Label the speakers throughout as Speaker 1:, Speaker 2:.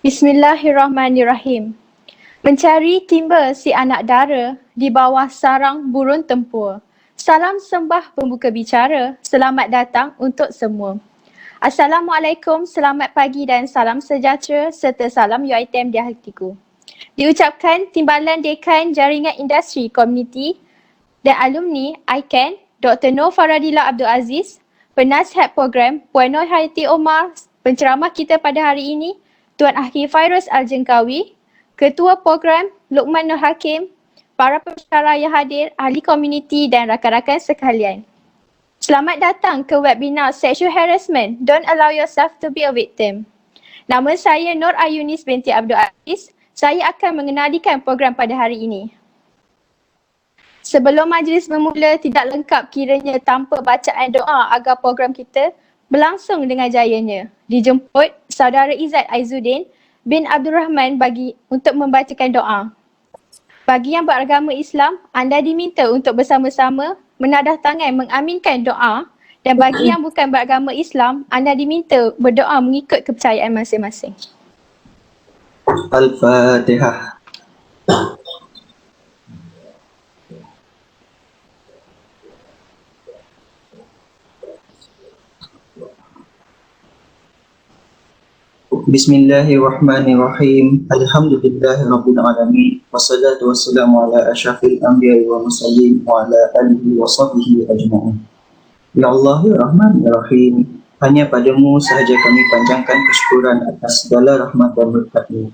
Speaker 1: Bismillahirrahmanirrahim. Mencari timba si anak dara di bawah sarang burung tempur. Salam sembah pembuka bicara, selamat datang untuk semua. Assalamualaikum, selamat pagi dan salam sejahtera serta salam UiTM di hatiku. Diucapkan Timbalan Dekan Jaringan Industri Komuniti dan Alumni ICAN, Dr. Nur Faradila Abdul Aziz, Penasihat Program Puan Nur Hayati Omar, penceramah kita pada hari ini, Tuan Ahli Fairuz Al-Jengkawi, Ketua Program Luqman Nur Hakim, para pensyarah yang hadir, ahli komuniti dan rakan-rakan sekalian. Selamat datang ke webinar Sexual Harassment, Don't Allow Yourself to be a Victim. Nama saya Nur Ayunis binti Abdul Aziz. Saya akan mengenalikan program pada hari ini. Sebelum majlis bermula, tidak lengkap kiranya tanpa bacaan doa agar program kita berlangsung dengan jayanya. Dijemput Saudara Izzat Aizuddin bin Abdul Rahman untuk membacakan doa. Bagi yang beragama Islam, anda diminta untuk bersama-sama menadah tangan mengaminkan doa, dan bagi yang bukan beragama Islam, anda diminta berdoa mengikut kepercayaan masing-masing.
Speaker 2: Al-Fatihah. Bismillahirrahmanirrahim. Alhamdulillahirabbil alamin. Wassalatu wassalamu ala asyrafil anbiya'i wa mursalin wa ala alihi wa sahbihi ajma'in. Ya Allah, ya Rahman, ya Rahim. Hanya padamu sahaja kami panjangkan kesyukuran atas segala rahmat dan berkat-Mu.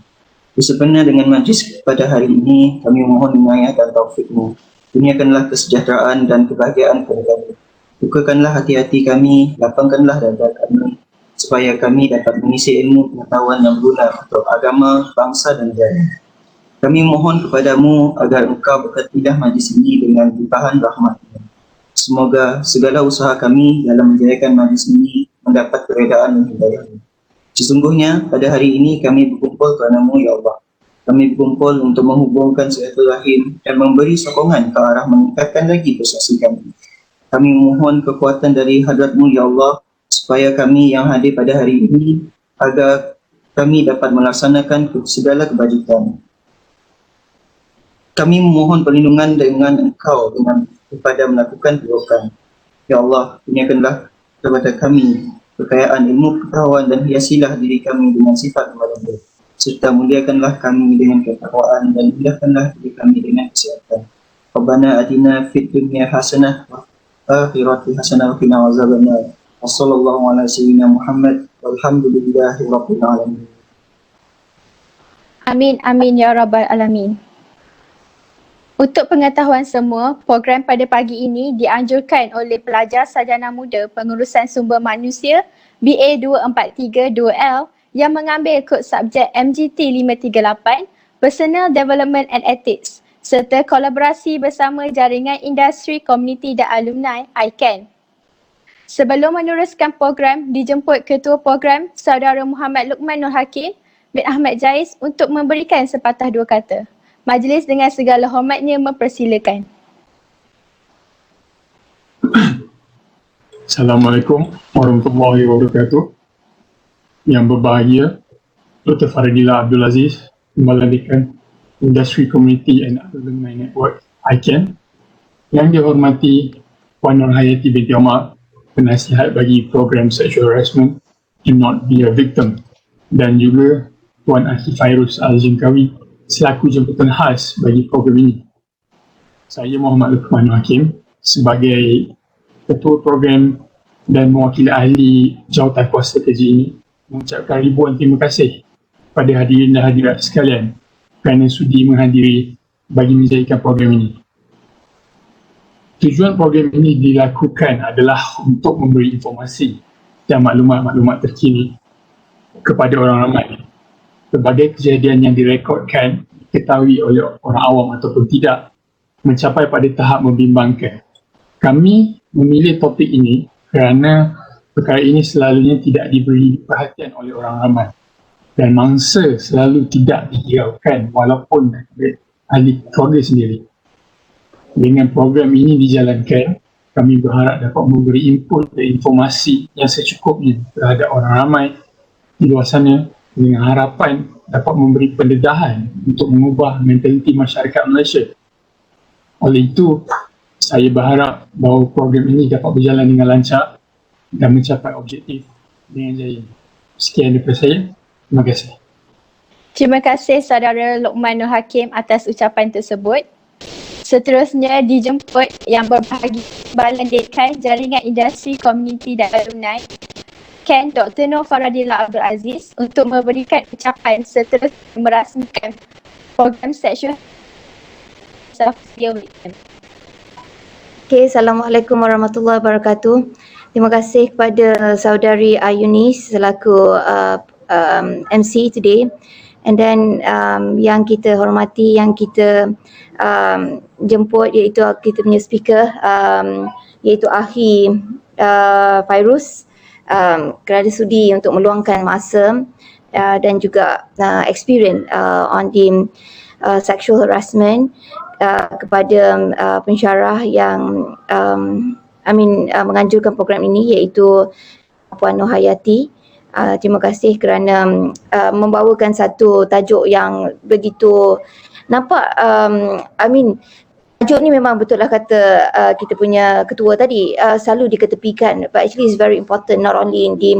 Speaker 2: Bersempena dengan majlis pada hari ini, kami mohon inayah dan taufik-Mu. Kurniakanlah kesejahteraan dan kebahagiaan kepada kami. Bukakanlah hati-hati kami, lapangkanlah dada kami, supaya kami dapat mengisi ilmu pengetahuan yang berguna untuk agama, bangsa dan negara. Kami mohon kepadamu agar Engkau berkatilah majlis ini dengan limpahan rahmat-Mu. Semoga segala usaha kami dalam menjayakan majlis ini mendapat keredaan dan hidayah-Mu. Sesungguhnya pada hari ini kami berkumpul kerana-Mu, ya Allah. Kami berkumpul untuk menghubungkan silaturahim dan memberi sokongan ke arah meningkatkan lagi prestasi kami. Kami mohon kekuatan dari hadrat-Mu, ya Allah, supaya kami yang hadir pada hari ini agar kami dapat melaksanakan segala kebajikan. Kami memohon perlindungan dengan Engkau kepada melakukan keburukan. Ya Allah, kurniakanlah kepada kami kekayaan ilmu pengetahuan dan hiasilah diri kami dengan sifat kemaluan, serta muliakanlah kami dengan ketakwaan dan mudahkanlah diri kami dengan kesihatan. Rabbana atina fid dunya hasanah wa akhirati hasanah wa qina azabannar. Wassallallahu ala sayyidina Muhammad walhamdulillahi rabbil alamin.
Speaker 1: Amin, amin ya rabbal alamin. Untuk pengetahuan semua, program pada pagi ini dianjurkan oleh pelajar sarjana muda pengurusan sumber manusia BA 243-2L yang mengambil kod subjek MGT 538 Personal Development and Ethics serta kolaborasi bersama Jaringan Industri Komuniti dan Alumni ICAN. Sebelum meneruskan program, dijemput Ketua Program Saudara Muhammad Luqman Nur Hakim bin Ahmad Jais untuk memberikan sepatah dua kata. Majlis dengan segala hormatnya mempersilakan.
Speaker 3: Assalamualaikum warahmatullahi wabarakatuh. Yang berbahagia, Dr. Faradila Abdul Aziz, Timbalan Dekan Industri Community and Alumni Network ICAN. Yang dihormati Puan Nur Hayati binti Omar, penasihat bagi program Sexual Harassment Do Not Be a Victim, dan juga Tuan Ahli Fairuz Al-Jengkawi selaku jemputan khas bagi program ini. Saya Muhammad Luqman Hakim sebagai ketua program dan mewakili ahli jawatan kuasa kerja ini mengucapkan ribuan terima kasih pada hadirin dan hadirat sekalian kerana sudi menghadiri bagi menjayakan program ini. Tujuan program ini dilakukan adalah untuk memberi informasi dan maklumat-maklumat terkini kepada orang ramai. Berbagai kejadian yang direkodkan diketahui oleh orang awam ataupun tidak mencapai pada tahap membimbangkan. Kami memilih topik ini kerana perkara ini selalunya tidak diberi perhatian oleh orang ramai dan mangsa selalu tidak dihiraukan walaupun oleh ahli keluarga sendiri. Dengan program ini dijalankan, kami berharap dapat memberi input dan informasi yang secukupnya terhadap orang ramai di luar sana dengan harapan dapat memberi pendedahan untuk mengubah mentaliti masyarakat Malaysia. Oleh itu, saya berharap bahawa program ini dapat berjalan dengan lancar dan mencapai objektif dengan jaya. Sekian daripada saya. Terima kasih.
Speaker 1: Terima kasih Saudara Luqman Nur Hakim atas ucapan tersebut. Seterusnya dijemput yang berbahagia Badan Dekan Jaringan Industri Komuniti dan Alumni Ken Dr. Nur Faradillah Abdul Aziz untuk memberikan ucapan seterusnya merasmikan program Sexual Self-Care.
Speaker 4: Okay, Assalamualaikum warahmatullahi wabarakatuh. Terima kasih kepada saudari Ayunis selaku MC today. And then yang kita hormati, yang kita jemput iaitu kita punya speaker iaitu Akhi Fairuz kerana sudi untuk meluangkan masa dan juga experience on the sexual harassment kepada pensyarah yang menganjurkan program ini iaitu Puan Nur Hayati. Terima kasih kerana membawakan satu tajuk yang begitu nampak tajuk ni memang betul lah kata kita punya ketua tadi selalu diketepikan, but actually it's very important not only in the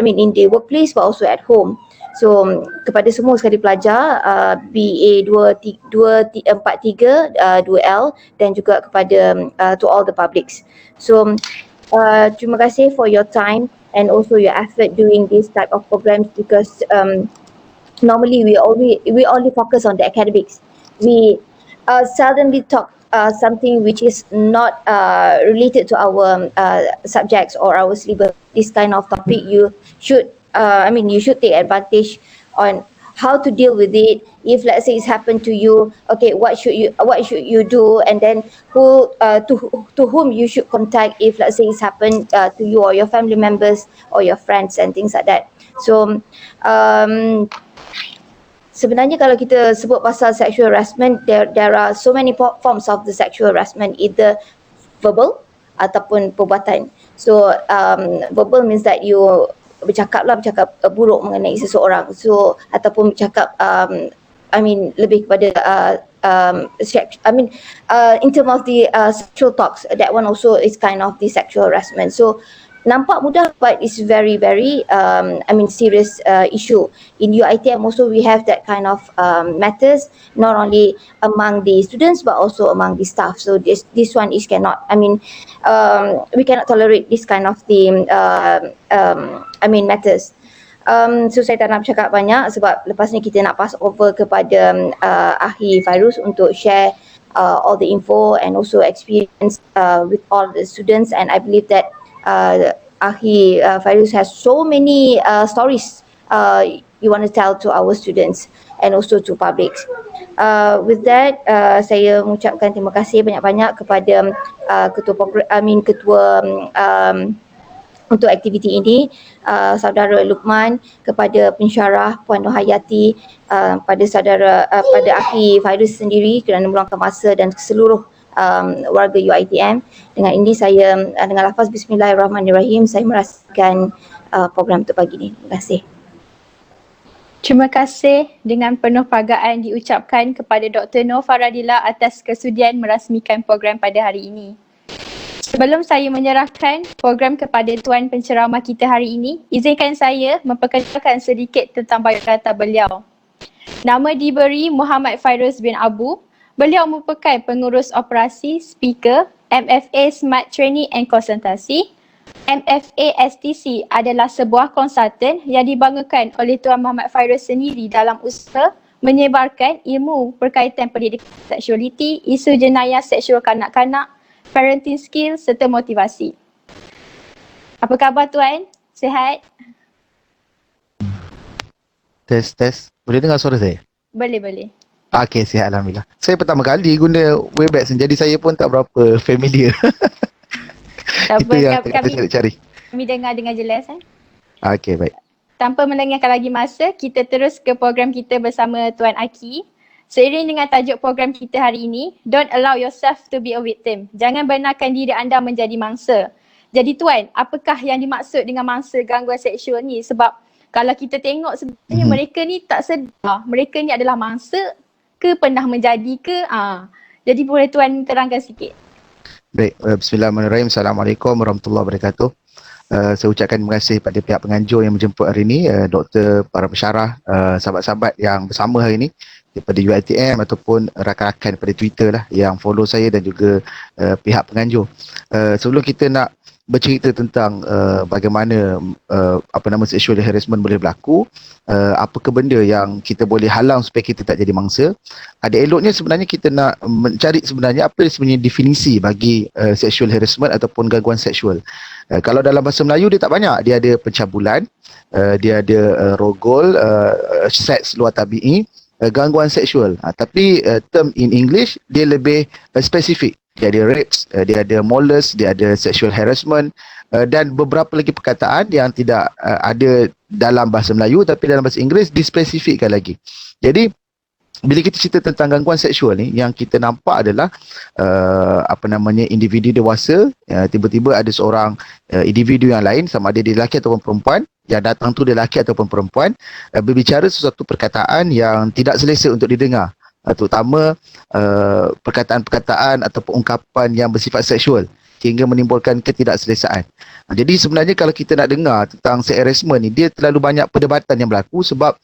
Speaker 4: in the workplace but also at home. So kepada semua sekali pelajar BA 243 2L dan juga kepada to all the publics. So terima kasih for your time and also your effort doing this type of programs, because normally we only focus on the academics. We seldomly talk something which is not related to our subjects or our syllabus. This kind of topic you should you should take advantage on how to deal with it. If let's say it's happened to you, okay, what should you do, and then who to whom you should contact if let's say it's happened to you or your family members or your friends and things like that. So sebenarnya kalau kita sebut pasal sexual harassment, there are so many forms of the sexual harassment, either verbal ataupun perbuatan. So verbal means that you bercakap buruk mengenai seseorang, so ataupun bercakap lebih kepada in terms of the sexual talks, that one also is kind of the sexual harassment. So nampak mudah but it's very serious issue. In UiTM also we have that kind of matters, not only among the students but also among the staff. So this one is cannot, we cannot tolerate this kind of the matters. So saya tak nak bercakap banyak sebab lepas ni kita nak pass over kepada Akhi Fairuz untuk share all the info and also experience with all the students, and I believe that Akhi Fairuz has so many stories you want to tell to our students and also to publics. With that, saya mengucapkan terima kasih banyak-banyak kepada ketua untuk aktiviti ini, saudara Luqman, kepada pensyarah Puan Nur Hayati, pada Akhi Fairuz sendiri kerana meluangkan masa, dan seluruh warga UiTM. Dengan ini saya dengan lafaz Bismillahirrahmanirrahim saya merasmikan program untuk pagi ini. Terima kasih.
Speaker 1: Terima kasih dengan penuh perhargaan diucapkan kepada Dr. Nur Faradillah atas kesudian merasmikan program pada hari ini. Sebelum saya menyerahkan program kepada Tuan Penceramah kita hari ini, izinkan saya memperkenalkan sedikit tentang biodata beliau. Nama diberi Muhammad Fairuz bin Abu. Beliau merupakan pengurus operasi, speaker, MFA Smart Training and Konsultasi. MFA STC adalah sebuah konsultan yang dibangunkan oleh Tuan Muhammad Fairuz sendiri dalam usaha menyebarkan ilmu berkaitan pendidikan seksualiti, isu jenayah seksual kanak-kanak, parenting skill serta motivasi. Apa khabar Tuan? Sihat?
Speaker 5: Tes. Boleh dengar suara saya?
Speaker 1: Boleh.
Speaker 5: Okey, sihat Alhamdulillah. Saya pertama kali guna Webex, jadi saya pun tak berapa familiar. Itu yang kita cari.
Speaker 1: Kami dengar dengan jelas.
Speaker 5: Okey, baik.
Speaker 1: Tanpa melengahkan lagi masa, kita terus ke program kita bersama Tuan Aki. Seiring dengan tajuk program kita hari ini, Don't Allow Yourself to be a Victim. Jangan benarkan diri anda menjadi mangsa. Jadi Tuan, apakah yang dimaksud dengan mangsa gangguan seksual ni? Sebab Kalau kita tengok sebenarnya mereka ni tak sedar, mereka ni adalah mangsa ke pernah menjadi ke. Jadi boleh Tuan terangkan sikit.
Speaker 5: Baik, bismillahirrahmanirrahim. Assalamualaikum warahmatullahi wabarakatuh. Saya ucapkan terima kasih pada pihak penganjur yang menjemput hari ini, doktor, para pensyarah, sahabat-sahabat yang bersama hari ini daripada UiTM ataupun rakan-rakan daripada Twitter lah yang follow saya dan juga pihak penganjur. Sebelum kita nak bercerita tentang bagaimana sexual harassment boleh berlaku, apakah benda yang kita boleh halang supaya kita tak jadi mangsa, ada eloknya sebenarnya kita nak mencari sebenarnya apa sebenarnya definisi bagi sexual harassment ataupun gangguan seksual. Kalau dalam bahasa Melayu dia tak banyak, dia ada pencabulan, dia ada rogol, seks luar tabi'i, gangguan seksual. Tapi term in English dia lebih spesifik. Dia ada rapes, dia ada molest, dia ada sexual harassment dan beberapa lagi perkataan yang tidak ada dalam bahasa Melayu tapi dalam bahasa Inggeris dispesifikkan lagi. Jadi bila kita cerita tentang gangguan seksual ni, yang kita nampak adalah individu dewasa, tiba-tiba ada seorang individu yang lain, sama ada dia lelaki ataupun perempuan, yang datang tu dia lelaki ataupun perempuan, berbicara sesuatu perkataan yang tidak selesa untuk didengar, terutama perkataan-perkataan ataupun ungkapan yang bersifat seksual hingga menimbulkan ketidakselesaan. Jadi sebenarnya kalau kita nak dengar tentang sex harassment ni, dia terlalu banyak perdebatan yang berlaku sebab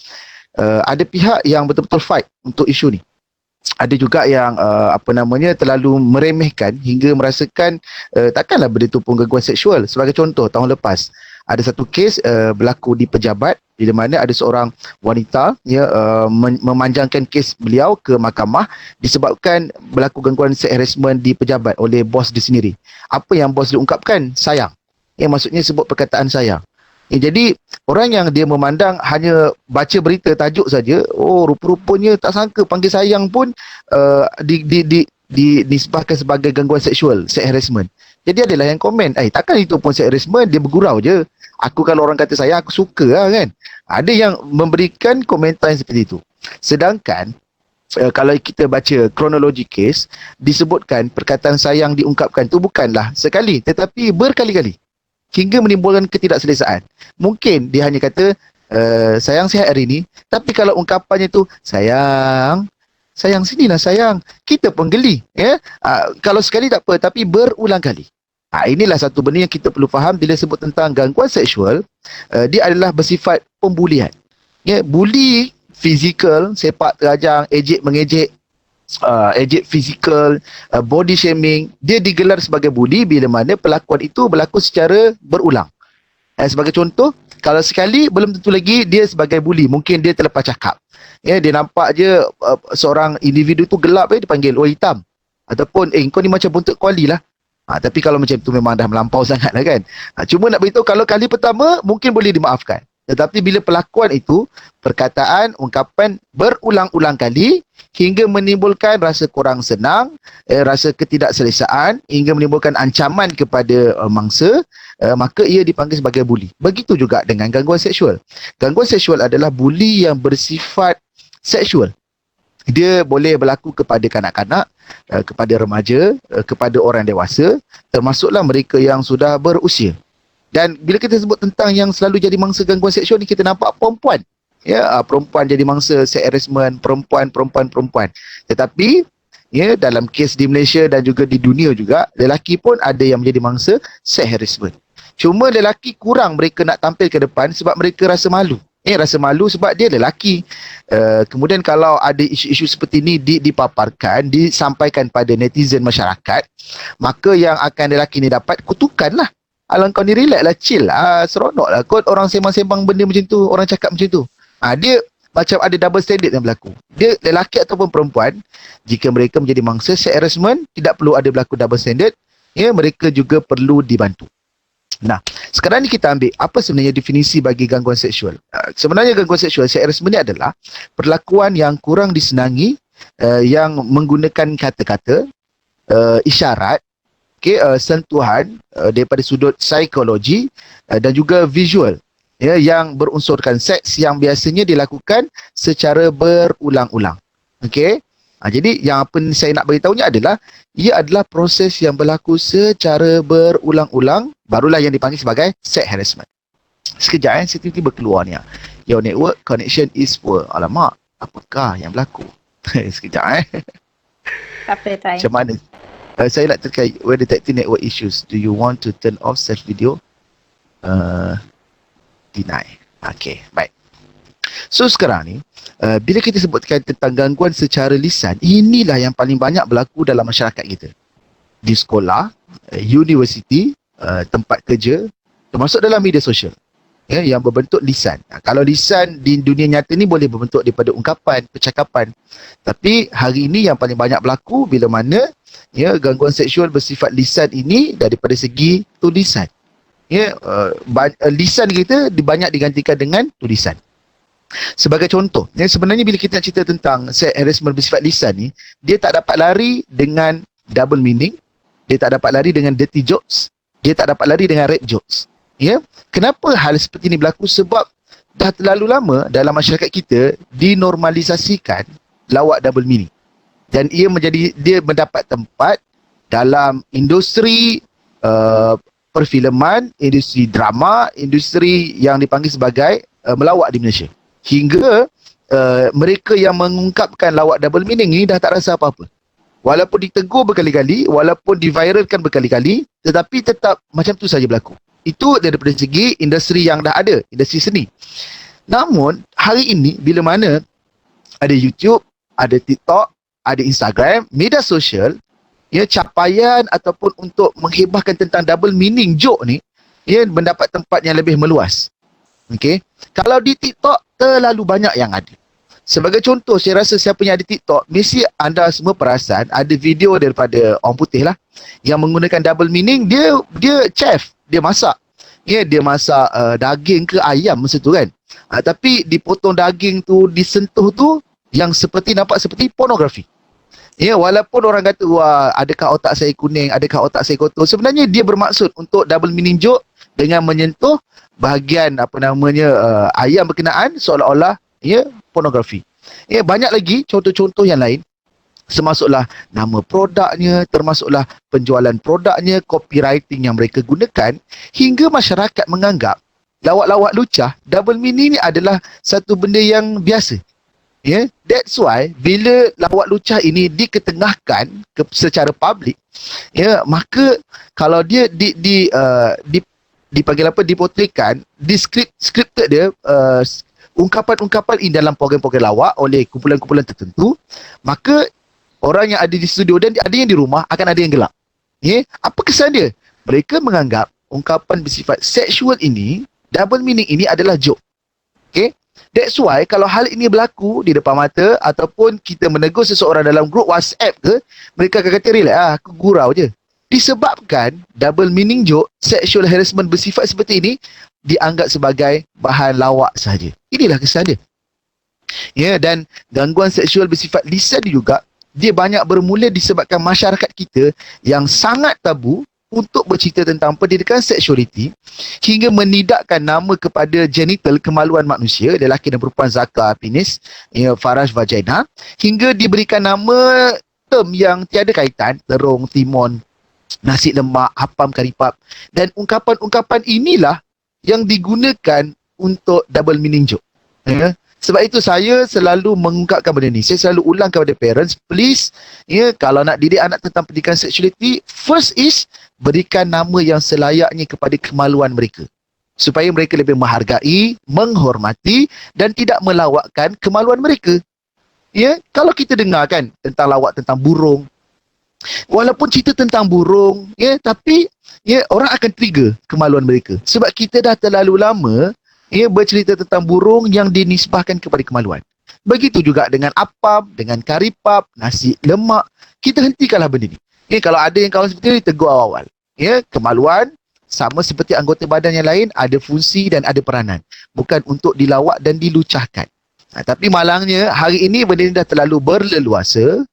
Speaker 5: ada pihak yang betul-betul fight untuk isu ni. Ada juga yang terlalu meremehkan hingga merasakan takkanlah benda tu pun gangguan seksual. Sebagai contoh, tahun lepas ada satu kes berlaku di pejabat bila mana ada seorang wanita memanjangkan kes beliau ke mahkamah disebabkan berlaku gangguan sex harassment di pejabat oleh bos dia sendiri. Apa yang bos dia ungkapkan? Sayang. Maksudnya sebut perkataan sayang. Jadi orang yang dia memandang hanya baca berita tajuk saja, rupa-rupanya tak sangka panggil sayang pun dinisbahkan sebagai gangguan seksual, sex harassment. Jadi adalah yang komen, takkan itu pun sex harassment, dia bergurau je. Aku kalau orang kata sayang, aku suka lah kan. Ada yang memberikan komentar yang seperti itu. Sedangkan kalau kita baca kronologi kes, disebutkan perkataan sayang diungkapkan tu bukanlah sekali tetapi berkali-kali hingga menimbulkan ketidakselesaan. Mungkin dia hanya kata sayang sihat hari ni, tapi kalau ungkapannya tu sayang sinilah sayang, kita pun geli kalau sekali tak apa tapi berulang kali. Inilah satu benda yang kita perlu faham bila sebut tentang gangguan seksual. Dia adalah bersifat pembulian. Bully fizikal, sepak terajang, ejek mengejek, ejek fizikal, body shaming, dia digelar sebagai bully bila mana pelakuan itu berlaku secara berulang. Sebagai contoh, kalau sekali belum tentu lagi dia sebagai bully, mungkin dia terlepas cakap. Dia nampak je seorang individu tu gelap, dia panggil hitam, ataupun kau ni macam buntut kuali lah. Tapi kalau macam tu memang dah melampau sangat lah kan. Cuma nak beritahu, kalau kali pertama mungkin boleh dimaafkan. Tetapi bila pelakuan itu, perkataan, ungkapan berulang-ulang kali hingga menimbulkan rasa kurang senang, rasa ketidakselesaan, hingga menimbulkan ancaman kepada mangsa, maka ia dipanggil sebagai bully. Begitu juga dengan gangguan seksual. Gangguan seksual adalah bully yang bersifat seksual. Dia boleh berlaku kepada kanak-kanak, kepada remaja, kepada orang dewasa, termasuklah mereka yang sudah berusia. Dan bila kita sebut tentang yang selalu jadi mangsa gangguan seksual ni, kita nampak perempuan. Perempuan jadi mangsa sex harassment, perempuan. Tetapi dalam kes di Malaysia dan juga di dunia juga, lelaki pun ada yang menjadi mangsa sex harassment. Cuma lelaki kurang mereka nak tampil ke depan sebab mereka rasa malu. Rasa malu sebab dia lelaki. Kemudian kalau ada isu-isu seperti ni dipaparkan, disampaikan pada netizen masyarakat, maka yang akan lelaki ni dapat kutukan lah. Alang kau ni relax lah, chill lah, seronok lah kot orang sembang-sembang benda macam tu, orang cakap macam tu. Dia macam ada double standard yang berlaku. Dia lelaki ataupun perempuan, jika mereka menjadi mangsa sex harassment, tidak perlu ada berlaku double standard. Mereka juga perlu dibantu. Nah, sekarang ni kita ambil apa sebenarnya definisi bagi gangguan seksual. Sebenarnya gangguan seksual, sex harassment ni adalah perlakuan yang kurang disenangi, yang menggunakan kata-kata, isyarat, sentuhan daripada sudut psikologi dan juga visual, yang berunsurkan seks yang biasanya dilakukan secara berulang-ulang. Jadi yang apa saya nak beritahunya adalah ia adalah proses yang berlaku secara berulang-ulang, barulah yang dipanggil sebagai sex harassment. Sekejap saya tiba-tiba keluar ni. Your network connection is poor. Alamak, apakah yang berlaku? Sekejap
Speaker 1: Tak apa, Tai.
Speaker 5: Macam mana? Saya nak terkait when detecting network issues. Do you want to turn off self video? Deny. Okay, baik. So sekarang ni, bila kita sebutkan tentang gangguan secara lisan, inilah yang paling banyak berlaku dalam masyarakat kita. Di sekolah, universiti, tempat kerja, termasuk dalam media sosial. Ya, yang berbentuk lisan. Kalau lisan di dunia nyata ni boleh berbentuk daripada ungkapan, percakapan. Tapi hari ini yang paling banyak berlaku bila mana gangguan seksual bersifat lisan ini daripada segi tulisan. Lisan kita banyak digantikan dengan tulisan. Sebagai contoh, sebenarnya bila kita nak cerita tentang sex harassment bersifat lisan ni, dia tak dapat lari dengan double meaning, dia tak dapat lari dengan dirty jokes, dia tak dapat lari dengan rape jokes. Kenapa hal seperti ini berlaku? Sebab dah terlalu lama dalam masyarakat kita dinormalisasikan lawak double meaning. Dan dia mendapat tempat dalam industri perfilman, industri drama, industri yang dipanggil sebagai melawak di Malaysia. Hingga mereka yang mengungkapkan lawak double meaning ini dah tak rasa apa-apa. Walaupun ditegur berkali-kali, walaupun diviralkan berkali-kali, tetapi tetap macam tu saja berlaku. Itu daripada segi industri yang dah ada, industri seni. Namun, hari ini bila mana ada YouTube, ada TikTok, ada Instagram, media sosial, capaian ataupun untuk menghebahkan tentang double meaning joke ni, mendapat tempat yang lebih meluas. Okey. Kalau di TikTok, terlalu banyak yang ada. Sebagai contoh, saya rasa siapa yang ada TikTok, mesti anda semua perasan ada video daripada orang putih lah yang menggunakan double meaning. Dia chef, dia masak. Dia masak daging ke ayam masa tu kan. Tapi dipotong daging tu, disentuh tu yang nampak seperti pornografi. Walaupun orang kata, wah, adakah otak saya kuning, adakah otak saya kotor, sebenarnya dia bermaksud untuk double meaning joke dengan menyentuh bahagian ayam berkenaan seolah-olah pornografi. Banyak lagi contoh-contoh yang lain, termasuklah nama produknya, termasuklah penjualan produknya, copywriting yang mereka gunakan, hingga masyarakat menganggap lawak-lawak lucah double meaning ni adalah satu benda yang biasa. That's why bila lawak lucah ini diketengahkan secara publik, maka kalau dia dipanggil apa, dipotretkan, scripted dia, ungkapan-ungkapan ini dalam program-program lawak oleh kumpulan-kumpulan tertentu, maka orang yang ada di studio dan ada yang di rumah akan ada yang gelak. Apa kesan dia? Mereka menganggap ungkapan bersifat seksual ini, double meaning ini adalah joke. Okay? That's why kalau hal ini berlaku di depan mata ataupun kita menegur seseorang dalam grup WhatsApp ke, mereka akan kata, relax lah, aku gurau je. Disebabkan double meaning joke, sexual harassment bersifat seperti ini dianggap sebagai bahan lawak sahaja. Inilah kesan dia. Dan gangguan seksual bersifat lisan juga, dia banyak bermula disebabkan masyarakat kita yang sangat tabu untuk bercerita tentang pendidikan seksualiti hingga menidakkan nama kepada genital, kemaluan manusia, lelaki dan perempuan, zakar, penis, faraj, vagina, hingga diberikan nama term yang tiada kaitan, terung, timon, nasi lemak, hapam, karipap, dan ungkapan-ungkapan inilah yang digunakan untuk double meaning joke. Sebab itu saya selalu mengungkapkan benda ni. Saya selalu ulang kepada parents, please, kalau nak didik anak tentang pendidikan seksualiti, first is berikan nama yang selayaknya kepada kemaluan mereka, supaya mereka lebih menghargai, menghormati dan tidak melawakkan kemaluan mereka. Kalau kita dengar kan tentang lawak tentang burung, walaupun cerita tentang burung, tapi orang akan trigger kemaluan mereka sebab kita dah terlalu lama bercerita tentang burung yang dinisbahkan kepada kemaluan. Begitu juga dengan apam, dengan karipap, nasi lemak. Kita hentikanlah benda ni. Kalau ada yang kawan seperti ni, tegur awal-awal. Kemaluan sama seperti anggota badan yang lain, ada fungsi dan ada peranan. Bukan untuk dilawak dan dilucahkan. Tapi malangnya, hari ini benda ni dah terlalu berleluasa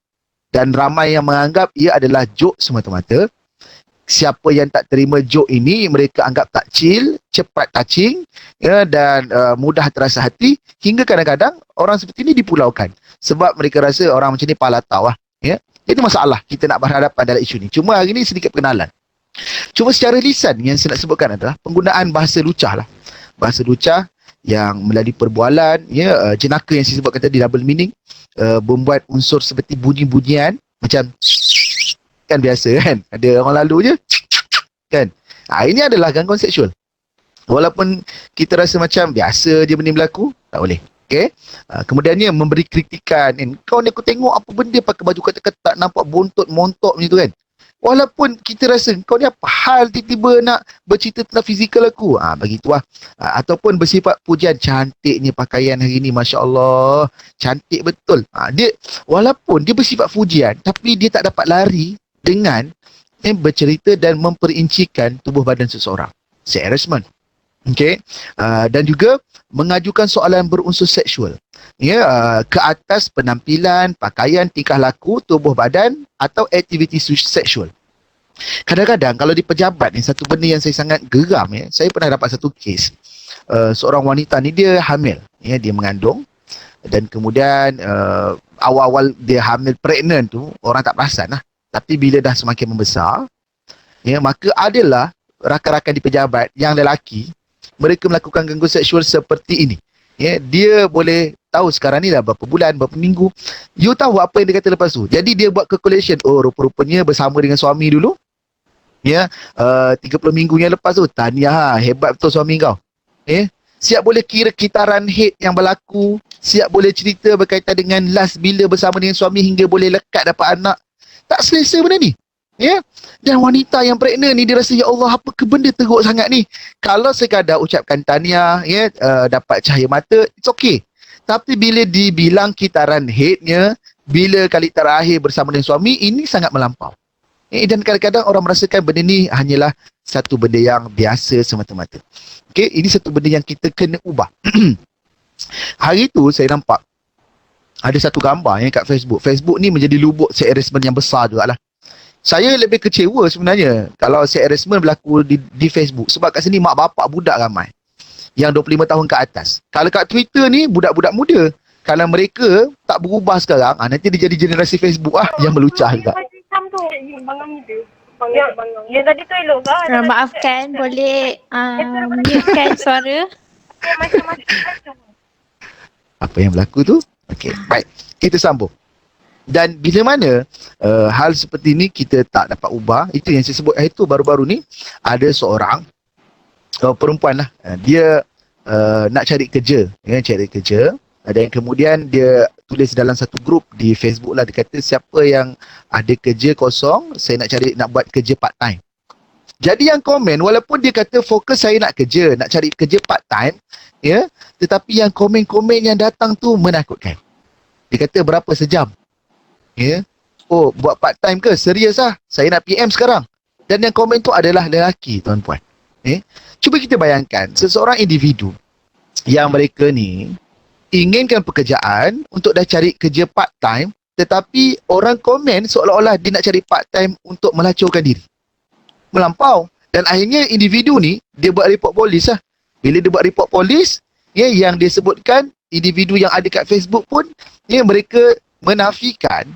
Speaker 5: dan ramai yang menganggap ia adalah joke semata-mata. Siapa yang tak terima joke ini, mereka anggap tak chill, cepat touching, dan mudah terasa hati, hingga kadang-kadang orang seperti ini dipulaukan sebab mereka rasa orang macam ni palatau lah. Itu masalah kita nak berhadapan dalam isu ni. Cuma hari ni sedikit perkenalan. Cuma secara lisan yang saya nak sebutkan adalah penggunaan bahasa lucah lah. bahasa lucah yang melalui perbualan, jenaka yang saya sebutkan tadi, double meaning, membuat unsur seperti bunyi-bunyian macam kan biasa kan, ada orang lalu je kan. Ini adalah gangguan seksual. Walaupun kita rasa macam biasa je benda berlaku, tak boleh. Okay. Kemudiannya memberi kritikan. Kau ni aku tengok apa benda pakai baju ketat-ketat, nampak bontot montok macam tu kan. Walaupun kita rasa kau ni apa hal tiba-tiba nak bercerita tentang fizikal aku. Begitulah. Ataupun bersifat pujian, cantiknya pakaian hari ni, Masya Allah, cantik betul. Dia walaupun dia bersifat pujian, tapi dia tak dapat lari dengan bercerita dan memperincikan tubuh badan seseorang. Sex harassment. Okay. Dan juga mengajukan soalan berunsur seksual, ke atas penampilan, pakaian, tingkah laku, tubuh badan atau aktiviti seksual. Kadang-kadang kalau di pejabat ni, satu benda yang saya sangat geram, saya pernah dapat satu kes, seorang wanita ni dia hamil, dia mengandung, dan kemudian awal-awal dia hamil pregnant tu orang tak perasan lah, tapi bila dah semakin membesar, maka adalah rakan-rakan di pejabat yang lelaki, mereka melakukan gangguan seksual seperti ini. Dia boleh tahu sekarang ni dah berapa bulan, berapa minggu. You tahu apa yang dia kata lepas tu? Jadi dia buat calculation. Oh, rupa-rupanya bersama dengan suami dulu. 30 minggu yang lepas tu, tahniah, hebat betul suami kau. Siap boleh kira kitaran head yang berlaku. Siap boleh cerita berkaitan dengan last bila bersama dengan suami hingga boleh lekat dapat anak. Tak selesa benda ni. Dan wanita yang pregnant ni dia rasa, ya Allah, apa ke benda teruk sangat ni. Kalau sekadar ucapkan tahniah, dapat cahaya mata, it's okay. Tapi bila dibilang kitaran headnya, bila kali terakhir bersama dengan suami, ini sangat melampau. Dan kadang-kadang orang merasakan benda ni hanyalah satu benda yang biasa semata-mata. Okay, ini satu benda yang kita kena ubah. Hari tu saya nampak ada satu gambar kat Facebook. Facebook ni menjadi lubuk sex harassment yang besar juga lah. Saya lebih kecewa sebenarnya kalau sex harassment berlaku di Facebook, sebab kat sini mak bapak budak ramai yang 25 tahun ke atas. Kalau kat Twitter ni budak-budak muda. Kalau mereka tak berubah sekarang, nanti dia jadi generasi Facebook yang melucah juga.
Speaker 6: Yang tadi tu elok kan?
Speaker 1: Maafkan, boleh mute-kan suara.
Speaker 5: Apa yang berlaku tu? Okey, baik. Kita sambung. Dan bila mana hal seperti ni kita tak dapat ubah, itu yang saya sebut itu baru-baru ni ada seorang perempuan lah, dia nak cari kerja, dan kemudian dia tulis dalam satu grup di Facebook lah, dia kata siapa yang ada kerja kosong, saya nak buat kerja part time. Jadi yang komen, walaupun dia kata fokus saya nak cari kerja part time, tetapi yang komen-komen yang datang tu menakutkan. Dia kata berapa sejam? Oh, buat part time ke? Serius lah, saya nak PM sekarang. Dan yang komen tu adalah lelaki, tuan-puan. Cuba kita bayangkan, seseorang individu yang mereka ni inginkan pekerjaan untuk dah cari kerja part time, tetapi orang komen seolah-olah dia nak cari part time untuk melacurkan diri. Melampau. Dan akhirnya individu ni, dia buat report polis lah. Bila dia buat report polis, yang dia sebutkan, individu yang ada kat Facebook pun, mereka menafikan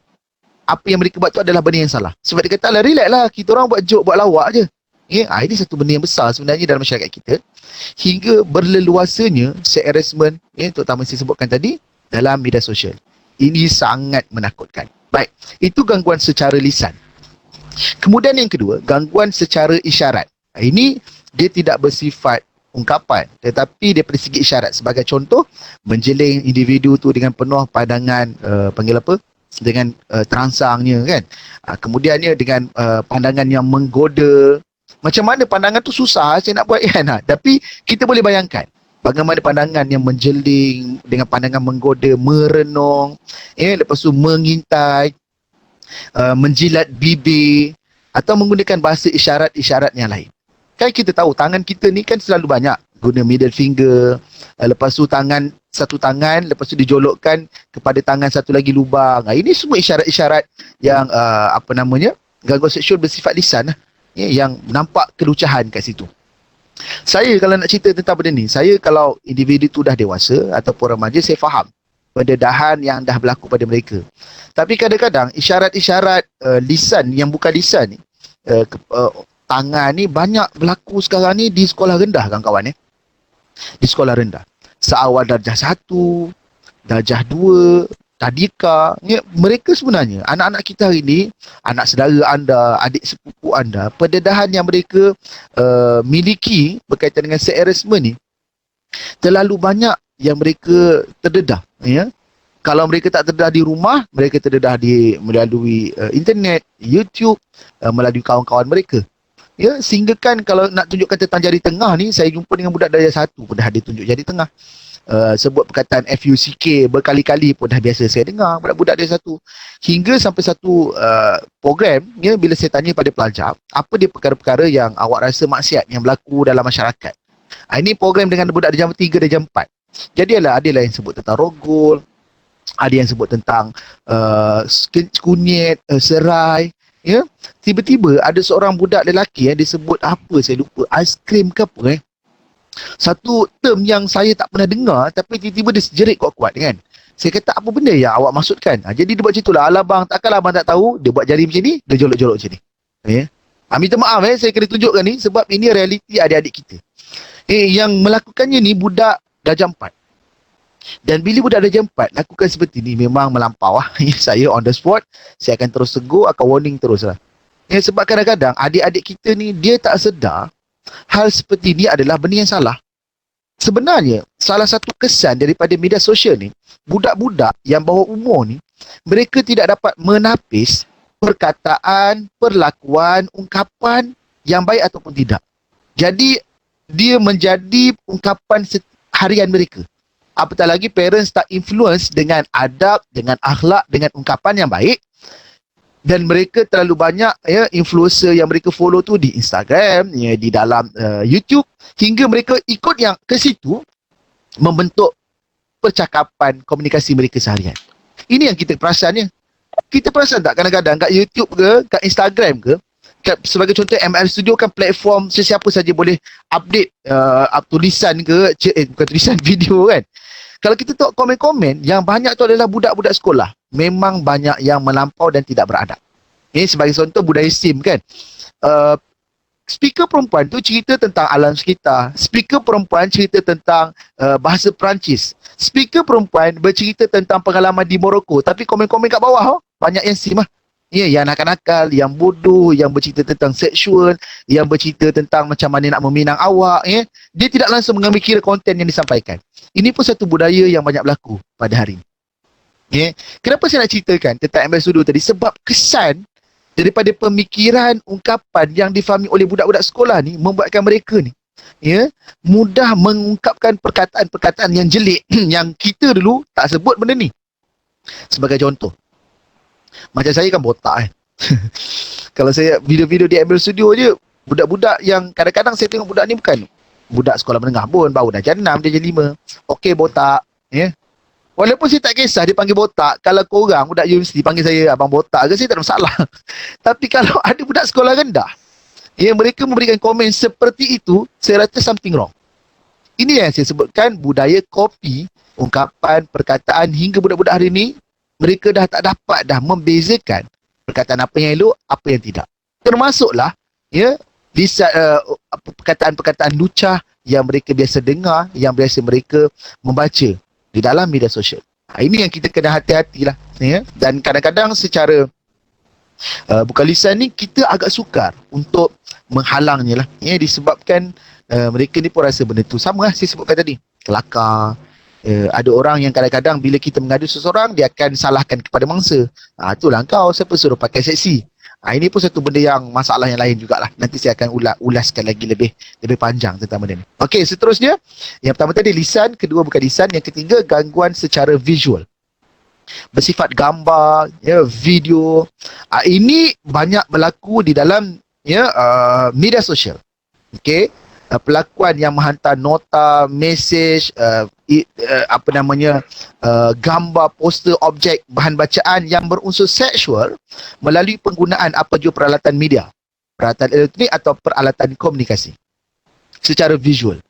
Speaker 5: apa yang mereka buat tu adalah benda yang salah. Sebab dia kata, relax lah, kita orang buat joke, buat lawak je. Ini satu benda yang besar sebenarnya dalam masyarakat kita. Hingga berleluasanya sex harassment, terutama saya sebutkan tadi, dalam media sosial. Ini sangat menakutkan. Baik, itu gangguan secara lisan. Kemudian yang kedua, gangguan secara isyarat. Ini dia tidak bersifat ungkapan, tetapi dia pada segi isyarat. Sebagai contoh, menjeling individu tu dengan penuh pandangan, dengan terangsangnya kan. Kemudiannya dengan pandangan yang menggoda. Macam mana pandangan tu susah saya nak buat kan. Tapi kita boleh bayangkan bagaimana pandangan yang menjeling dengan pandangan menggoda, merenung, lepas tu mengintai, menjilat bibir atau menggunakan bahasa isyarat-isyarat yang lain. Kan kita tahu tangan kita ni kan selalu banyak guna middle finger, lepas tu satu tangan, lepas tu dijolokkan kepada tangan satu lagi lubang. Ini semua isyarat-isyarat yang gangguan seksual bersifat lisan yang nampak kelucahan kat situ. Saya kalau nak cerita tentang benda ni, saya kalau individu tu dah dewasa ataupun remaja, saya faham pendedahan yang dah berlaku pada mereka. Tapi kadang-kadang isyarat-isyarat lisan yang bukan lisan ni, tangan ni banyak berlaku sekarang ni di sekolah rendah kawan-kawan di sekolah rendah. Seawal darjah 1, darjah 2, tadika, ya, mereka sebenarnya, anak-anak kita hari ini, anak saudara anda, adik sepupu anda, pendedahan yang mereka miliki berkaitan dengan sex harassment ni, terlalu banyak yang mereka terdedah. Ya. Kalau mereka tak terdedah di rumah, mereka terdedah melalui internet, YouTube, melalui kawan-kawan mereka. Ya, sehingga kan kalau nak tunjukkan tentang jari tengah ni, saya jumpa dengan budak darjah 1 pun dah ada tunjuk jari tengah. Sebut perkataan FUCK berkali-kali pun dah biasa saya dengar budak-budak darjah 1. Hingga sampai satu program, ya, bila saya tanya pada pelajar, apa dia perkara-perkara yang awak rasa maksiat yang berlaku dalam masyarakat. Ini program dengan budak darjah 3, darjah 4. Jadi ada yang sebut tentang rogol, ada yang sebut tentang kunyit, serai. Ya, tiba-tiba ada seorang budak lelaki yang disebut apa saya lupa, aiskrim ke apa satu term yang saya tak pernah dengar, tapi tiba-tiba dia sejerit kuat-kuat kan. Saya kata, apa benda yang awak maksudkan? Jadi dia buat macam itulah. Alah bang, takkanlah abang tak tahu, dia buat jari macam ni, dia jolok-jolok macam ni. Ya. Minta maaf saya kena tunjukkan ni sebab ini realiti adik-adik kita. Yang melakukannya ni budak darjah 4. Dan bila budak darjah 4 lakukan seperti ni, memang melampau. Saya on the spot, saya akan terus tegur, akan warning terus lah. Sebab kadang-kadang adik-adik kita ni, dia tak sedar hal seperti ni adalah benda yang salah. Sebenarnya, salah satu kesan daripada media sosial ni, budak-budak yang bawah umur ni, mereka tidak dapat menapis perkataan, perlakuan, ungkapan yang baik ataupun tidak. Jadi, dia menjadi ungkapan harian mereka. Apatah lagi parents tak influence dengan adab, dengan akhlak, dengan ungkapan yang baik. Dan mereka terlalu banyak ya influencer yang mereka follow tu di Instagram, ya, di dalam YouTube, hingga mereka ikut yang ke situ membentuk percakapan komunikasi mereka seharian. Ini yang kita perasan ya. Kita perasan tak kadang-kadang kat YouTube ke, kat Instagram ke, sebagai contoh ML Studio kan platform sesiapa saja boleh update tulisan ke, bukan tulisan, video kan. Kalau kita tengok komen-komen, yang banyak tu adalah budak-budak sekolah. Memang banyak yang melampau dan tidak beradab. Ini sebagai contoh budaya SIM kan. Speaker perempuan tu cerita tentang alam sekitar. Speaker perempuan cerita tentang bahasa Perancis. Speaker perempuan bercerita tentang pengalaman di Morocco. Tapi komen-komen kat bawah banyak yang SIM lah. Ya, yang nakal-nakal, yang bodoh, yang bercerita tentang seksual, yang bercerita tentang macam mana nak meminang awak. Ya. Dia tidak langsung mengambil kira konten yang disampaikan. Ini pun satu budaya yang banyak berlaku pada hari ini. Ya. Kenapa saya nak ceritakan tentang ML Studio tadi? Sebab kesan daripada pemikiran, ungkapan yang difahami oleh budak-budak sekolah ni membuatkan mereka ni ya, mudah mengungkapkan perkataan-perkataan yang jelek yang kita dulu tak sebut benda ni. Sebagai contoh, macam saya kan botak kan. Kalau saya video-video di ML Studio je, budak-budak yang kadang-kadang saya tengok budak ni bukan budak sekolah menengah pun, baru darjah 6, darjah 5. Okey botak, ya. Walaupun saya tak kisah dia panggil botak, kalau korang budak universiti panggil saya abang botak ke, saya tak ada masalah. Tapi kalau ada budak sekolah rendah, ya, mereka memberikan komen seperti itu, saya rasa something wrong. Ini yang saya sebutkan budaya copy, ungkapan, perkataan, hingga budak-budak hari ini mereka dah tak dapat dah membezakan perkataan apa yang elok, apa yang tidak. Termasuklah ya perkataan-perkataan lucah yang mereka biasa dengar, yang biasa mereka membaca di dalam media sosial. Ini yang kita kena hati-hatilah ya. Dan kadang-kadang secara bukan lisan ni kita agak sukar untuk menghalangnya lah ya, disebabkan mereka ni pun rasa benda tu sama lah saya sebutkan tadi, kelakar. Ada orang yang kadang-kadang bila kita mengadu seseorang, dia akan salahkan kepada mangsa. Itulah kau, siapa suruh pakai seksi. Ini pun satu benda yang masalah yang lain jugalah. Nanti saya akan ulaskan lagi lebih panjang tentang benda ni. Okey, seterusnya. Yang pertama tadi lisan, kedua bukan lisan, yang ketiga gangguan secara visual. Bersifat gambar, ya, video. Ini banyak berlaku di dalam ya media sosial. Okey. Pelakuan yang menghantar nota, mesej, gambar, poster, objek, bahan bacaan yang berunsur seksual melalui penggunaan apa jua peralatan media, peralatan elektronik atau peralatan komunikasi secara visual.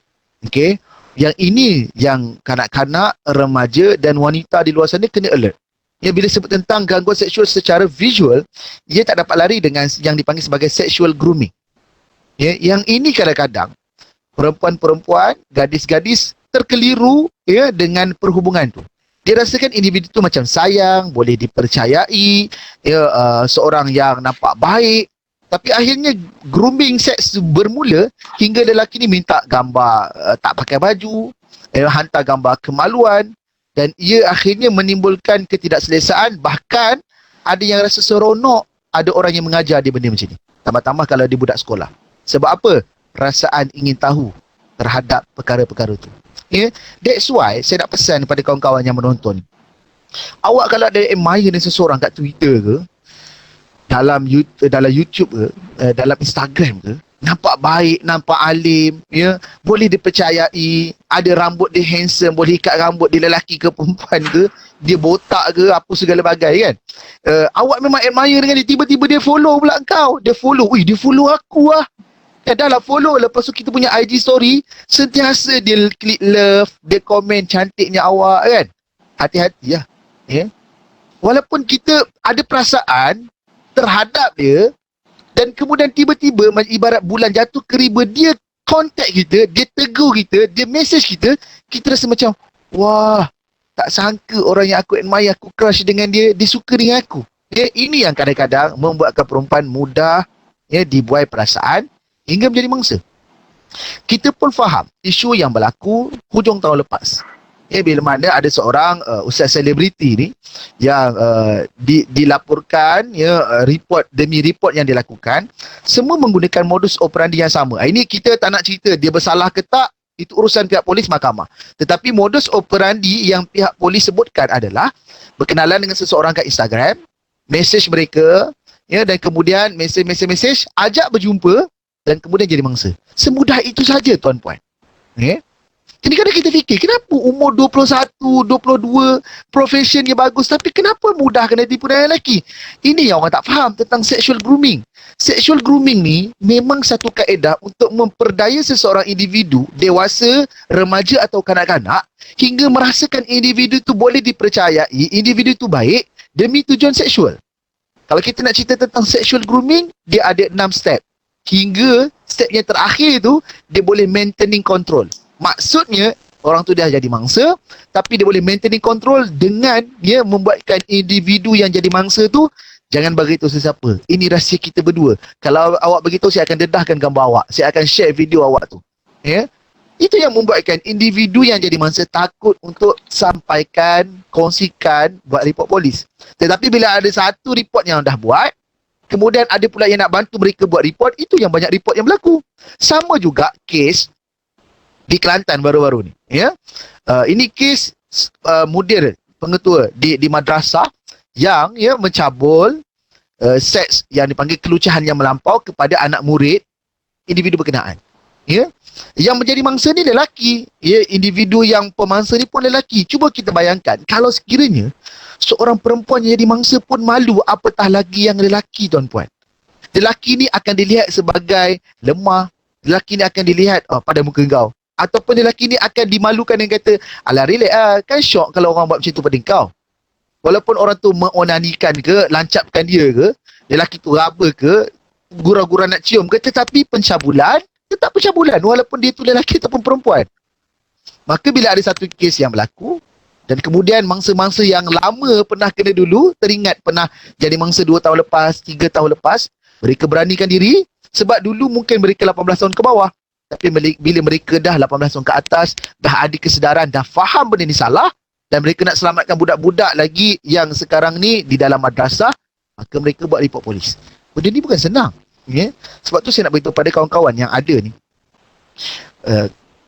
Speaker 5: Okey, yang ini yang kanak-kanak, remaja dan wanita di luar sana kena alert. Ya, bila sebut tentang gangguan seksual secara visual, ia tak dapat lari dengan yang dipanggil sebagai sexual grooming. Ya, yang ini kadang-kadang perempuan-perempuan, gadis-gadis terkeliru ya dengan perhubungan tu. Dia rasakan individu tu macam sayang, boleh dipercayai, ya, seorang yang nampak baik. Tapi akhirnya grooming seks bermula hingga lelaki ni minta gambar tak pakai baju, hantar gambar kemaluan, dan ia akhirnya menimbulkan ketidakselesaan. Bahkan ada yang rasa seronok ada orang yang mengajar dia benda macam ni. Tambah-tambah kalau dia budak sekolah. Sebab apa? Perasaan ingin tahu terhadap perkara-perkara tu. Yeah? That's why saya nak pesan kepada kawan-kawan yang menonton. Awak kalau ada admire dengan seseorang kat Twitter ke, dalam YouTube ke, dalam Instagram ke, nampak baik, nampak alim, ya, boleh dipercayai, ada rambut dia handsome, boleh ikat rambut dia lelaki ke perempuan ke, dia botak ke, apa segala bagai kan. Awak memang admire dengan dia, tiba-tiba dia follow pula kau. Dia follow aku lah. Dah lah follow, lepas tu kita punya IG story, sentiasa dia klik love, dia komen cantiknya awak kan. Hati-hati lah. Ya. Walaupun kita ada perasaan terhadap dia, dan kemudian tiba-tiba ibarat bulan jatuh ke riba, dia contact kita, dia tegur kita, dia message kita, kita rasa macam wah, tak sangka orang yang aku admire, aku crush dengan dia, dia suka dengan aku. Ya, ini yang kadang-kadang membuatkan perempuan mudah ya dibuai perasaan hingga menjadi mangsa. Kita pun faham isu yang berlaku hujung tahun lepas. Ya, bila mana ada seorang ustaz selebriti ni yang dilaporkan ya report demi report yang dilakukan, semua menggunakan modus operandi yang sama. Ini kita tak nak cerita dia bersalah ke tak, itu urusan pihak polis mahkamah. Tetapi modus operandi yang pihak polis sebutkan adalah berkenalan dengan seseorang kat Instagram, message mereka ya, dan kemudian message ajak berjumpa dan kemudian jadi mangsa. Semudah itu saja tuan-puan. Ya. Jadi kadang kita fikir, kenapa umur 21, 22, profession yang bagus, tapi kenapa mudah kena tipu dengan lelaki? Ini yang orang tak faham tentang sexual grooming. Sexual grooming ni memang satu kaedah untuk memperdaya seseorang individu, dewasa, remaja atau kanak-kanak, hingga merasakan individu tu boleh dipercayai, individu tu baik demi tujuan seksual. Kalau kita nak cerita tentang sexual grooming, dia ada 6 step. Hingga step yang terakhir tu, dia boleh maintaining control. Maksudnya, orang tu dah jadi mangsa, tapi dia boleh maintaining control dengan dia membuatkan individu yang jadi mangsa tu, jangan beritahu sesiapa. Ini rahsia kita berdua. Kalau awak beritahu, saya akan dedahkan gambar awak. Saya akan share video awak tu. Ya? Itu yang membuatkan individu yang jadi mangsa takut untuk sampaikan, kongsikan, buat report polis. Tetapi bila ada satu report yang dah buat, kemudian ada pula yang nak bantu mereka buat report, itu yang banyak report yang berlaku. Sama juga kes di Kelantan baru-baru ni. Ya? Ini kes mudir pengetua di madrasah yang ya mencabul seks yang dipanggil kelucahan yang melampau kepada anak murid individu berkenaan. Ya? Yang menjadi mangsa ni lelaki. Ya, individu yang pemangsa ni pun lelaki. Cuba kita bayangkan, kalau sekiranya seorang perempuan yang jadi mangsa pun malu, apatah lagi yang lelaki, tuan-puan. Lelaki ni akan dilihat sebagai lemah. Lelaki ni akan dilihat pada muka kau. Ataupun lelaki ni akan dimalukan dan kata, alah relax lah, kan syok kalau orang buat macam tu pada kau. Walaupun orang tu mengonanikan ke, lancapkan dia ke, lelaki tu raba ke, gurau-gurau nak cium ke, tetapi pencabulan, tetap pencabulan walaupun dia tu lelaki ataupun perempuan. Maka bila ada satu kes yang berlaku, dan kemudian mangsa-mangsa yang lama pernah kena dulu, teringat pernah jadi mangsa 2 tahun lepas, 3 tahun lepas, mereka beranikan diri, sebab dulu mungkin mereka 18 tahun ke bawah. Tapi bila mereka dah 18 tahun ke atas, dah ada kesedaran, dah faham benda ni salah, dan mereka nak selamatkan budak-budak lagi yang sekarang ni di dalam madrasah, maka mereka buat report polis. Benda ni bukan senang. Ya? Sebab tu saya nak beritahu pada kawan-kawan yang ada ni,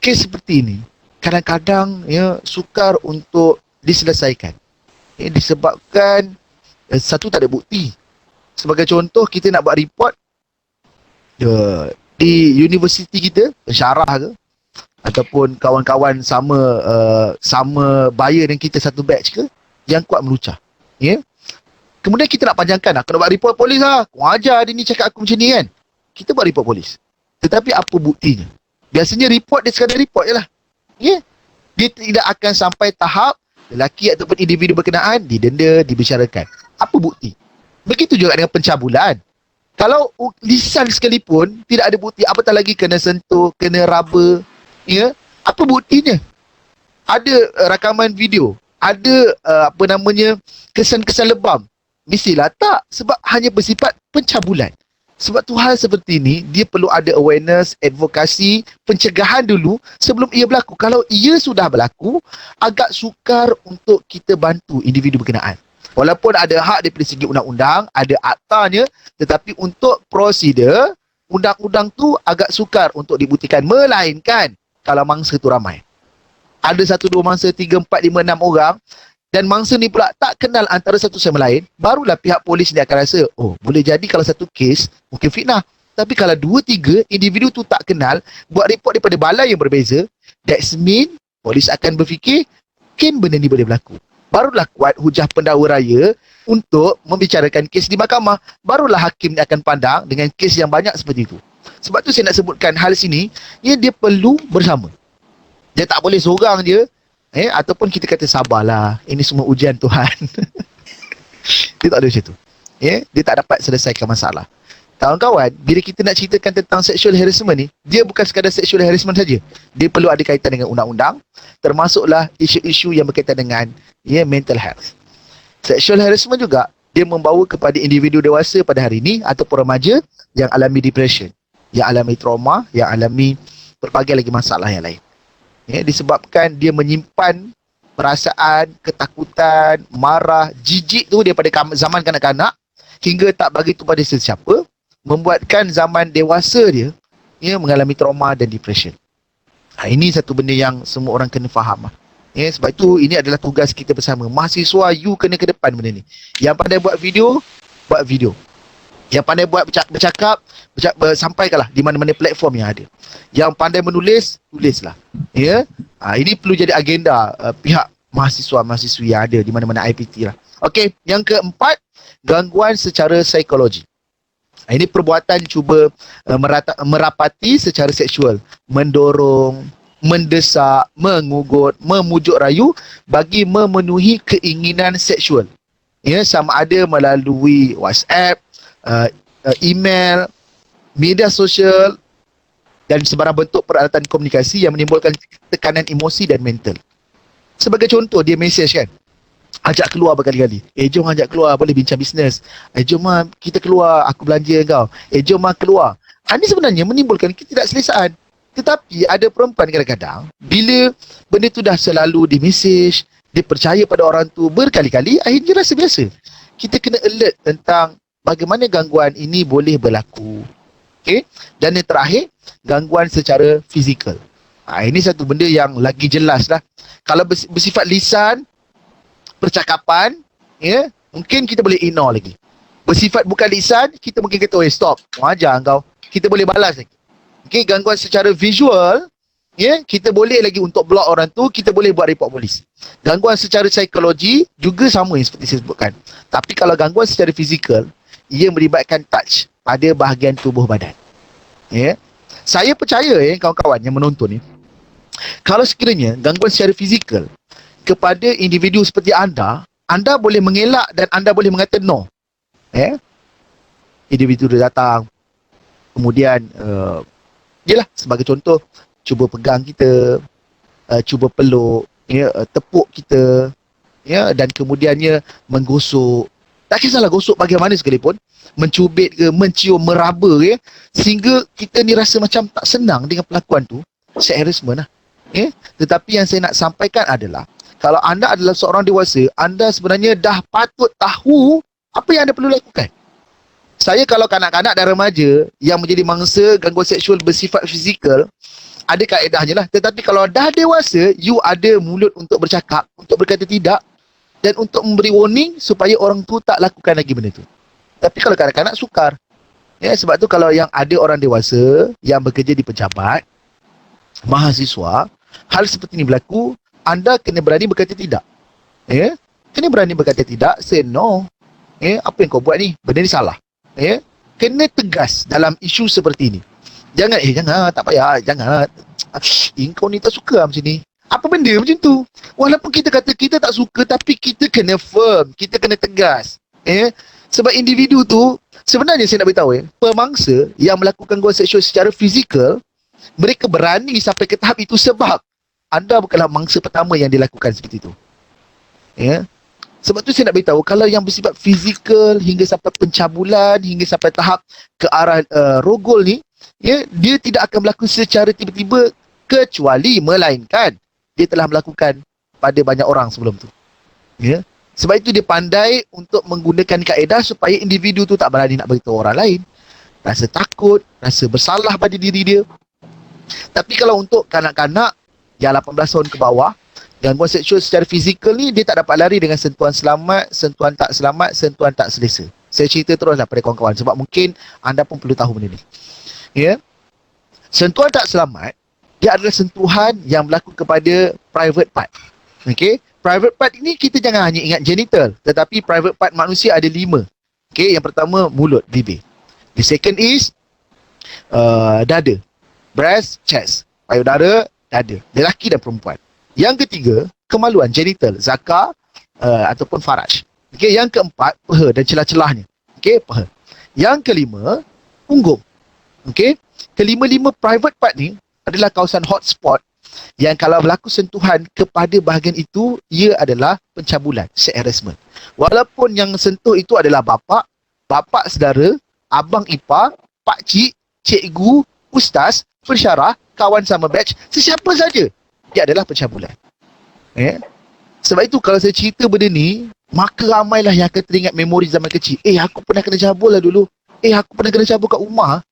Speaker 5: kes seperti ni, kadang-kadang ya, sukar untuk diselesaikan. Ya, disebabkan satu, tak ada bukti. Sebagai contoh, kita nak buat report, di universiti kita, pensyarah ke, ataupun kawan-kawan sama buyer dengan kita satu batch ke, yang kuat melucah. Ya? Kemudian kita nak panjangkan, aku nak buat report polis lah. Kau ajar dia ni cakap aku macam ni kan. Kita buat report polis. Tetapi apa buktinya? Biasanya report dia sekadar report je lah. Ya? Dia tidak akan sampai tahap lelaki ataupun individu berkenaan didenda, dibicarakan. Apa bukti? Begitu juga dengan pencabulan. Kalau lisan sekalipun tidak ada bukti, apatah lagi kena sentuh, kena raba, ya, apa buktinya? Ada rakaman video, ada kesan-kesan lebam. Mestilah tak, sebab hanya bersifat pencabulan. Sebab tu hal seperti ini dia perlu ada awareness, advokasi, pencegahan dulu sebelum ia berlaku. Kalau ia sudah berlaku, agak sukar untuk kita bantu individu berkenaan. Walaupun ada hak daripada segi undang-undang, ada aktanya, tetapi untuk prosedur, undang-undang tu agak sukar untuk dibuktikan. Melainkan kalau mangsa tu ramai. Ada 1, 2 mangsa, 3, 4, 5, 6 orang, dan mangsa ni pula tak kenal antara satu sama lain, barulah pihak polis ni akan rasa, oh boleh jadi kalau satu kes, mungkin fitnah. Tapi kalau 2, 3 individu tu tak kenal, buat report daripada balai yang berbeza, that's mean polis akan berfikir, mungkin benda ni boleh berlaku. Barulah kuat hujah pendakwa raya untuk membicarakan kes di mahkamah. Barulah hakim ni akan pandang dengan kes yang banyak seperti itu. Sebab tu saya nak sebutkan hal sini, dia perlu bersama. Dia tak boleh seorang je, ataupun kita kata sabarlah, ini semua ujian Tuhan. Dia tak ada macam tu. Dia tak dapat selesaikan masalah. Kawan-kawan, bila kita nak ceritakan tentang sexual harassment ni, dia bukan sekadar sexual harassment saja. Dia perlu ada kaitan dengan undang-undang, termasuklah isu-isu yang berkaitan dengan mental health. Sexual harassment juga, dia membawa kepada individu dewasa pada hari ini ataupun remaja yang alami depression, yang alami trauma, yang alami berbagai lagi masalah yang lain. Disebabkan dia menyimpan perasaan, ketakutan, marah, jijik tu daripada zaman kanak-kanak hingga tak bagi tu pada sesiapa, membuatkan zaman dewasa dia mengalami trauma dan depression. Ini satu benda yang semua orang kena faham. Sebab itu ini adalah tugas kita bersama. Mahasiswa, you kena ke depan benda ni. Yang pandai buat video, buat video. Yang pandai buat bercakap, sampaikanlah di mana-mana platform yang ada. Yang pandai menulis, tulislah. Ini perlu jadi agenda pihak mahasiswa-mahasiswi yang ada di mana-mana IPT lah. Okey, yang keempat, gangguan secara psikologi. Ini perbuatan cuba merapati secara seksual, mendorong, mendesak, mengugut, memujuk rayu bagi memenuhi keinginan seksual. Sama ada melalui WhatsApp, email, media sosial dan sebarang bentuk peralatan komunikasi yang menimbulkan tekanan emosi dan mental. Sebagai contoh, dia mesej kan, ajak keluar berkali-kali. Jom ajak keluar, boleh bincang bisnes. Jom kita keluar, aku belanja kau. Jom keluar. Ini sebenarnya menimbulkan ketidakselesaan. Tetapi ada perempuan kadang-kadang, bila benda tu dah selalu di mesej, dia percaya pada orang tu berkali-kali, akhirnya rasa biasa. Kita kena alert tentang bagaimana gangguan ini boleh berlaku. Okay? Dan yang terakhir, gangguan secara fizikal. Ini satu benda yang lagi jelas lah. Kalau bersifat lisan, percakapan, mungkin kita boleh ignore lagi. Bersifat bukan lisan, kita mungkin kata, stop, ajar kau. Kita boleh balas lagi. Okay, gangguan secara visual, kita boleh lagi untuk block orang tu, kita boleh buat report polis. Gangguan secara psikologi juga sama yang seperti saya sebutkan. Tapi kalau gangguan secara fizikal, ia melibatkan touch pada bahagian tubuh badan. Saya percaya kawan-kawan yang menonton ni, kalau sekiranya gangguan secara fizikal kepada individu seperti anda boleh mengelak dan anda boleh mengata no. Individu dia datang, kemudian yelah, sebagai contoh, cuba pegang kita, cuba peluk, tepuk kita, dan kemudiannya menggosok. Tak kisahlah gosok bagaimana sekalipun, mencubit ke, mencium, meraba sehingga kita ni rasa macam tak senang dengan pelakuan tu, sex harassment lah. Tetapi yang saya nak sampaikan adalah, kalau anda adalah seorang dewasa, anda sebenarnya dah patut tahu apa yang anda perlu lakukan. Saya kalau kanak-kanak dan remaja yang menjadi mangsa gangguan seksual bersifat fizikal, ada kaedahnya lah. Tetapi kalau dah dewasa, you ada mulut untuk bercakap, untuk berkata tidak, dan untuk memberi warning supaya orang tu tak lakukan lagi benda tu. Tapi kalau kanak-kanak sukar. Sebab tu kalau yang ada orang dewasa yang bekerja di pejabat, mahasiswa, hal seperti ini berlaku, anda kena berani berkata tidak. Kena berani berkata tidak, say no. Apa yang kau buat ni? Benda ni salah. Kena tegas dalam isu seperti ini. Jangan, jangan, tak payah, jangan. Kau ni tak suka macam ni. Apa benda macam tu? Walaupun kita kata kita tak suka, tapi kita kena firm, kita kena tegas. Sebab individu tu Sebenarnya saya nak beritahu pemangsa yang melakukan gangguan seksual secara fizikal, mereka berani sampai ke tahap itu sebab anda bukanlah mangsa pertama yang dilakukan seperti itu. Ya. Sebab tu saya nak beritahu, kalau yang bersifat fizikal hingga sampai pencabulan, hingga sampai tahap ke arah rogol ni, ya, dia tidak akan berlaku secara tiba-tiba kecuali melainkan dia telah melakukan pada banyak orang sebelum tu. Ya. Sebab itu dia pandai untuk menggunakan kaedah supaya individu tu tak berani nak beritahu orang lain. Rasa takut, rasa bersalah pada diri dia. Tapi kalau untuk kanak-kanak yang 18 tahun ke bawah, gangguan seksual secara fizikal ni dia tak dapat lari dengan sentuhan selamat, sentuhan tak selamat, sentuhan tak selesa. Saya cerita teruslah pada kawan-kawan sebab mungkin anda pun perlu tahu benda ni. Ya. Sentuhan tak selamat dia adalah sentuhan yang berlaku kepada private part. Okey, private part ini kita jangan hanya ingat genital, tetapi private part manusia ada 5. Okey, yang pertama mulut, bibir. The second is dada, breast, chest, payudara, dada, lelaki dan perempuan. Yang ketiga, kemaluan, genital, zakar ataupun faraj. Okey, yang keempat, peha dan celah-celahnya. Okey, peha. Yang kelima, punggung. Okey, kelima-lima private part ni adalah kawasan hotspot yang kalau berlaku sentuhan kepada bahagian itu, ia adalah pencabulan, sex harassment. Walaupun yang sentuh itu adalah bapa saudara, abang ipar, pakcik, cikgu, ustaz, pensyarah, kawan sama batch, sesiapa saja, dia adalah pencabulan. Sebab itu kalau saya cerita benda ni, maka ramailah yang akan teringat memori zaman kecil. Aku pernah kena cabul lah dulu. Aku pernah kena cabul kat rumah.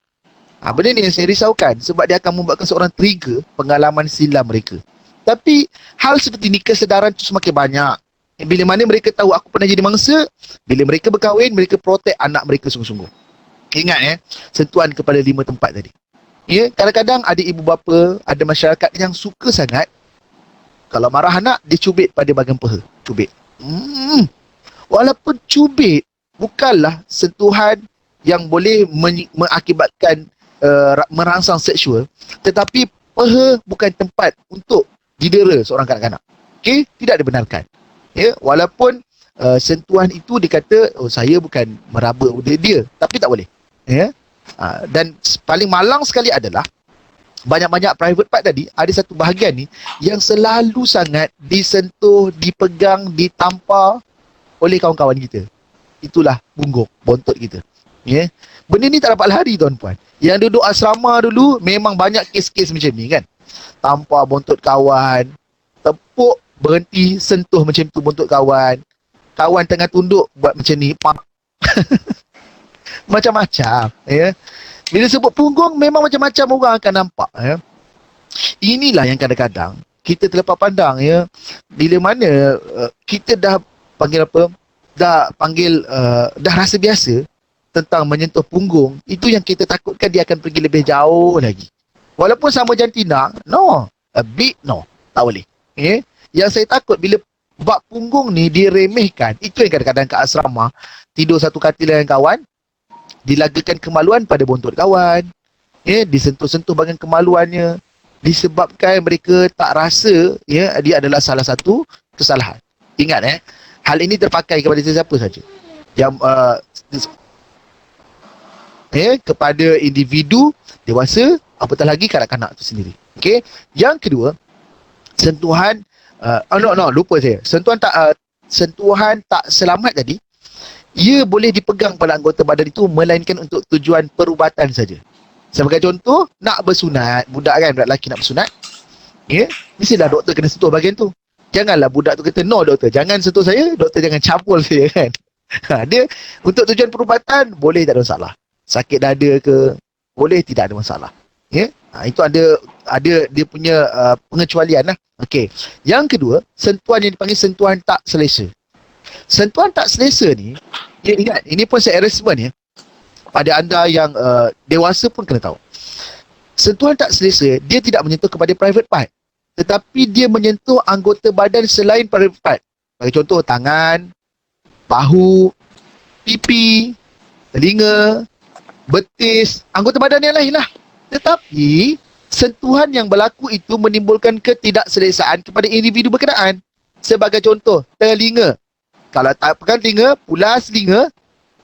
Speaker 5: Benda ni yang saya risaukan sebab dia akan membuatkan seorang trigger pengalaman silam mereka. Tapi hal seperti ni, kesedaran tu semakin banyak. Bila mana mereka tahu aku pernah jadi mangsa, bila mereka berkahwin, mereka protect anak mereka sungguh-sungguh. Ingat sentuhan kepada 5 tempat tadi. Kadang-kadang ada ibu bapa, ada masyarakat yang suka sangat kalau marah anak, dia cubit pada bahagian peha. Cubit. Walaupun cubit bukanlah sentuhan yang boleh mengakibatkan merangsang seksual, tetapi peha bukan tempat untuk didera seorang kanak-kanak. Okey, tidak dibenarkan. Walaupun sentuhan itu dikata saya bukan meraba dia, tapi tak boleh. Dan paling malang sekali adalah banyak-banyak private part tadi, ada satu bahagian ni yang selalu sangat disentuh, dipegang, ditampar oleh kawan-kawan kita. Itulah punggung, bontot kita. Benda ni tak dapat lari tuan-puan. Yang duduk asrama dulu memang banyak kes-kes macam ni kan. Tampar bontot kawan, tepuk, berhenti, sentuh macam tu bontot kawan. Kawan tengah tunduk buat macam ni, pak. Macam-macam. Bila sebut punggung, memang macam-macam orang akan nampak. Inilah yang kadang-kadang kita terlepas pandang. Bila mana kita dah panggil apa, dah rasa biasa tentang menyentuh punggung, itu yang kita takutkan dia akan pergi lebih jauh lagi. Walaupun sama jantina, no, a bit no, tak boleh. Yang saya takut bila bab punggung ni diremehkan, itu yang kadang-kadang kat asrama tidur satu katil dengan kawan, dilagakan kemaluan pada bontot kawan, disentuh-sentuh bahagian kemaluannya, disebabkan mereka tak rasa dia adalah salah satu kesalahan. Ingat hal ini terpakai kepada sesiapa saja yang kepada individu dewasa, apatah lagi kanak-kanak itu sendiri. Okey. Yang kedua, sentuhan lupa saya. Sentuhan tak selamat tadi, ia boleh dipegang pada anggota badan itu melainkan untuk tujuan perubatan saja. Sebagai contoh, nak bersunat, budak lelaki nak bersunat, mestilah doktor kena sentuh bahagian tu. Janganlah budak tu kata, no doktor, jangan sentuh saya, doktor jangan cabul saya kan. Dia untuk tujuan perubatan boleh, tak ada masalah. Sakit dada ke, boleh, tidak ada masalah. Itu ada dia punya pengecualian lah. Okey. Yang kedua, sentuhan yang dipanggil sentuhan tak selesa. Sentuhan tak selesa ni, ingat, ini pun sex harassment pada anda yang dewasa pun kena tahu. Sentuhan tak selesa, dia tidak menyentuh kepada private part, tetapi dia menyentuh anggota badan selain private part. Bagi contoh, tangan, bahu, pipi, telinga, betis, anggota badan yang lain lah. Tetapi sentuhan yang berlaku itu menimbulkan ketidakselesaan kepada individu berkenaan. Sebagai contoh, telinga. Kalau tak pegang telinga, pulas telinga,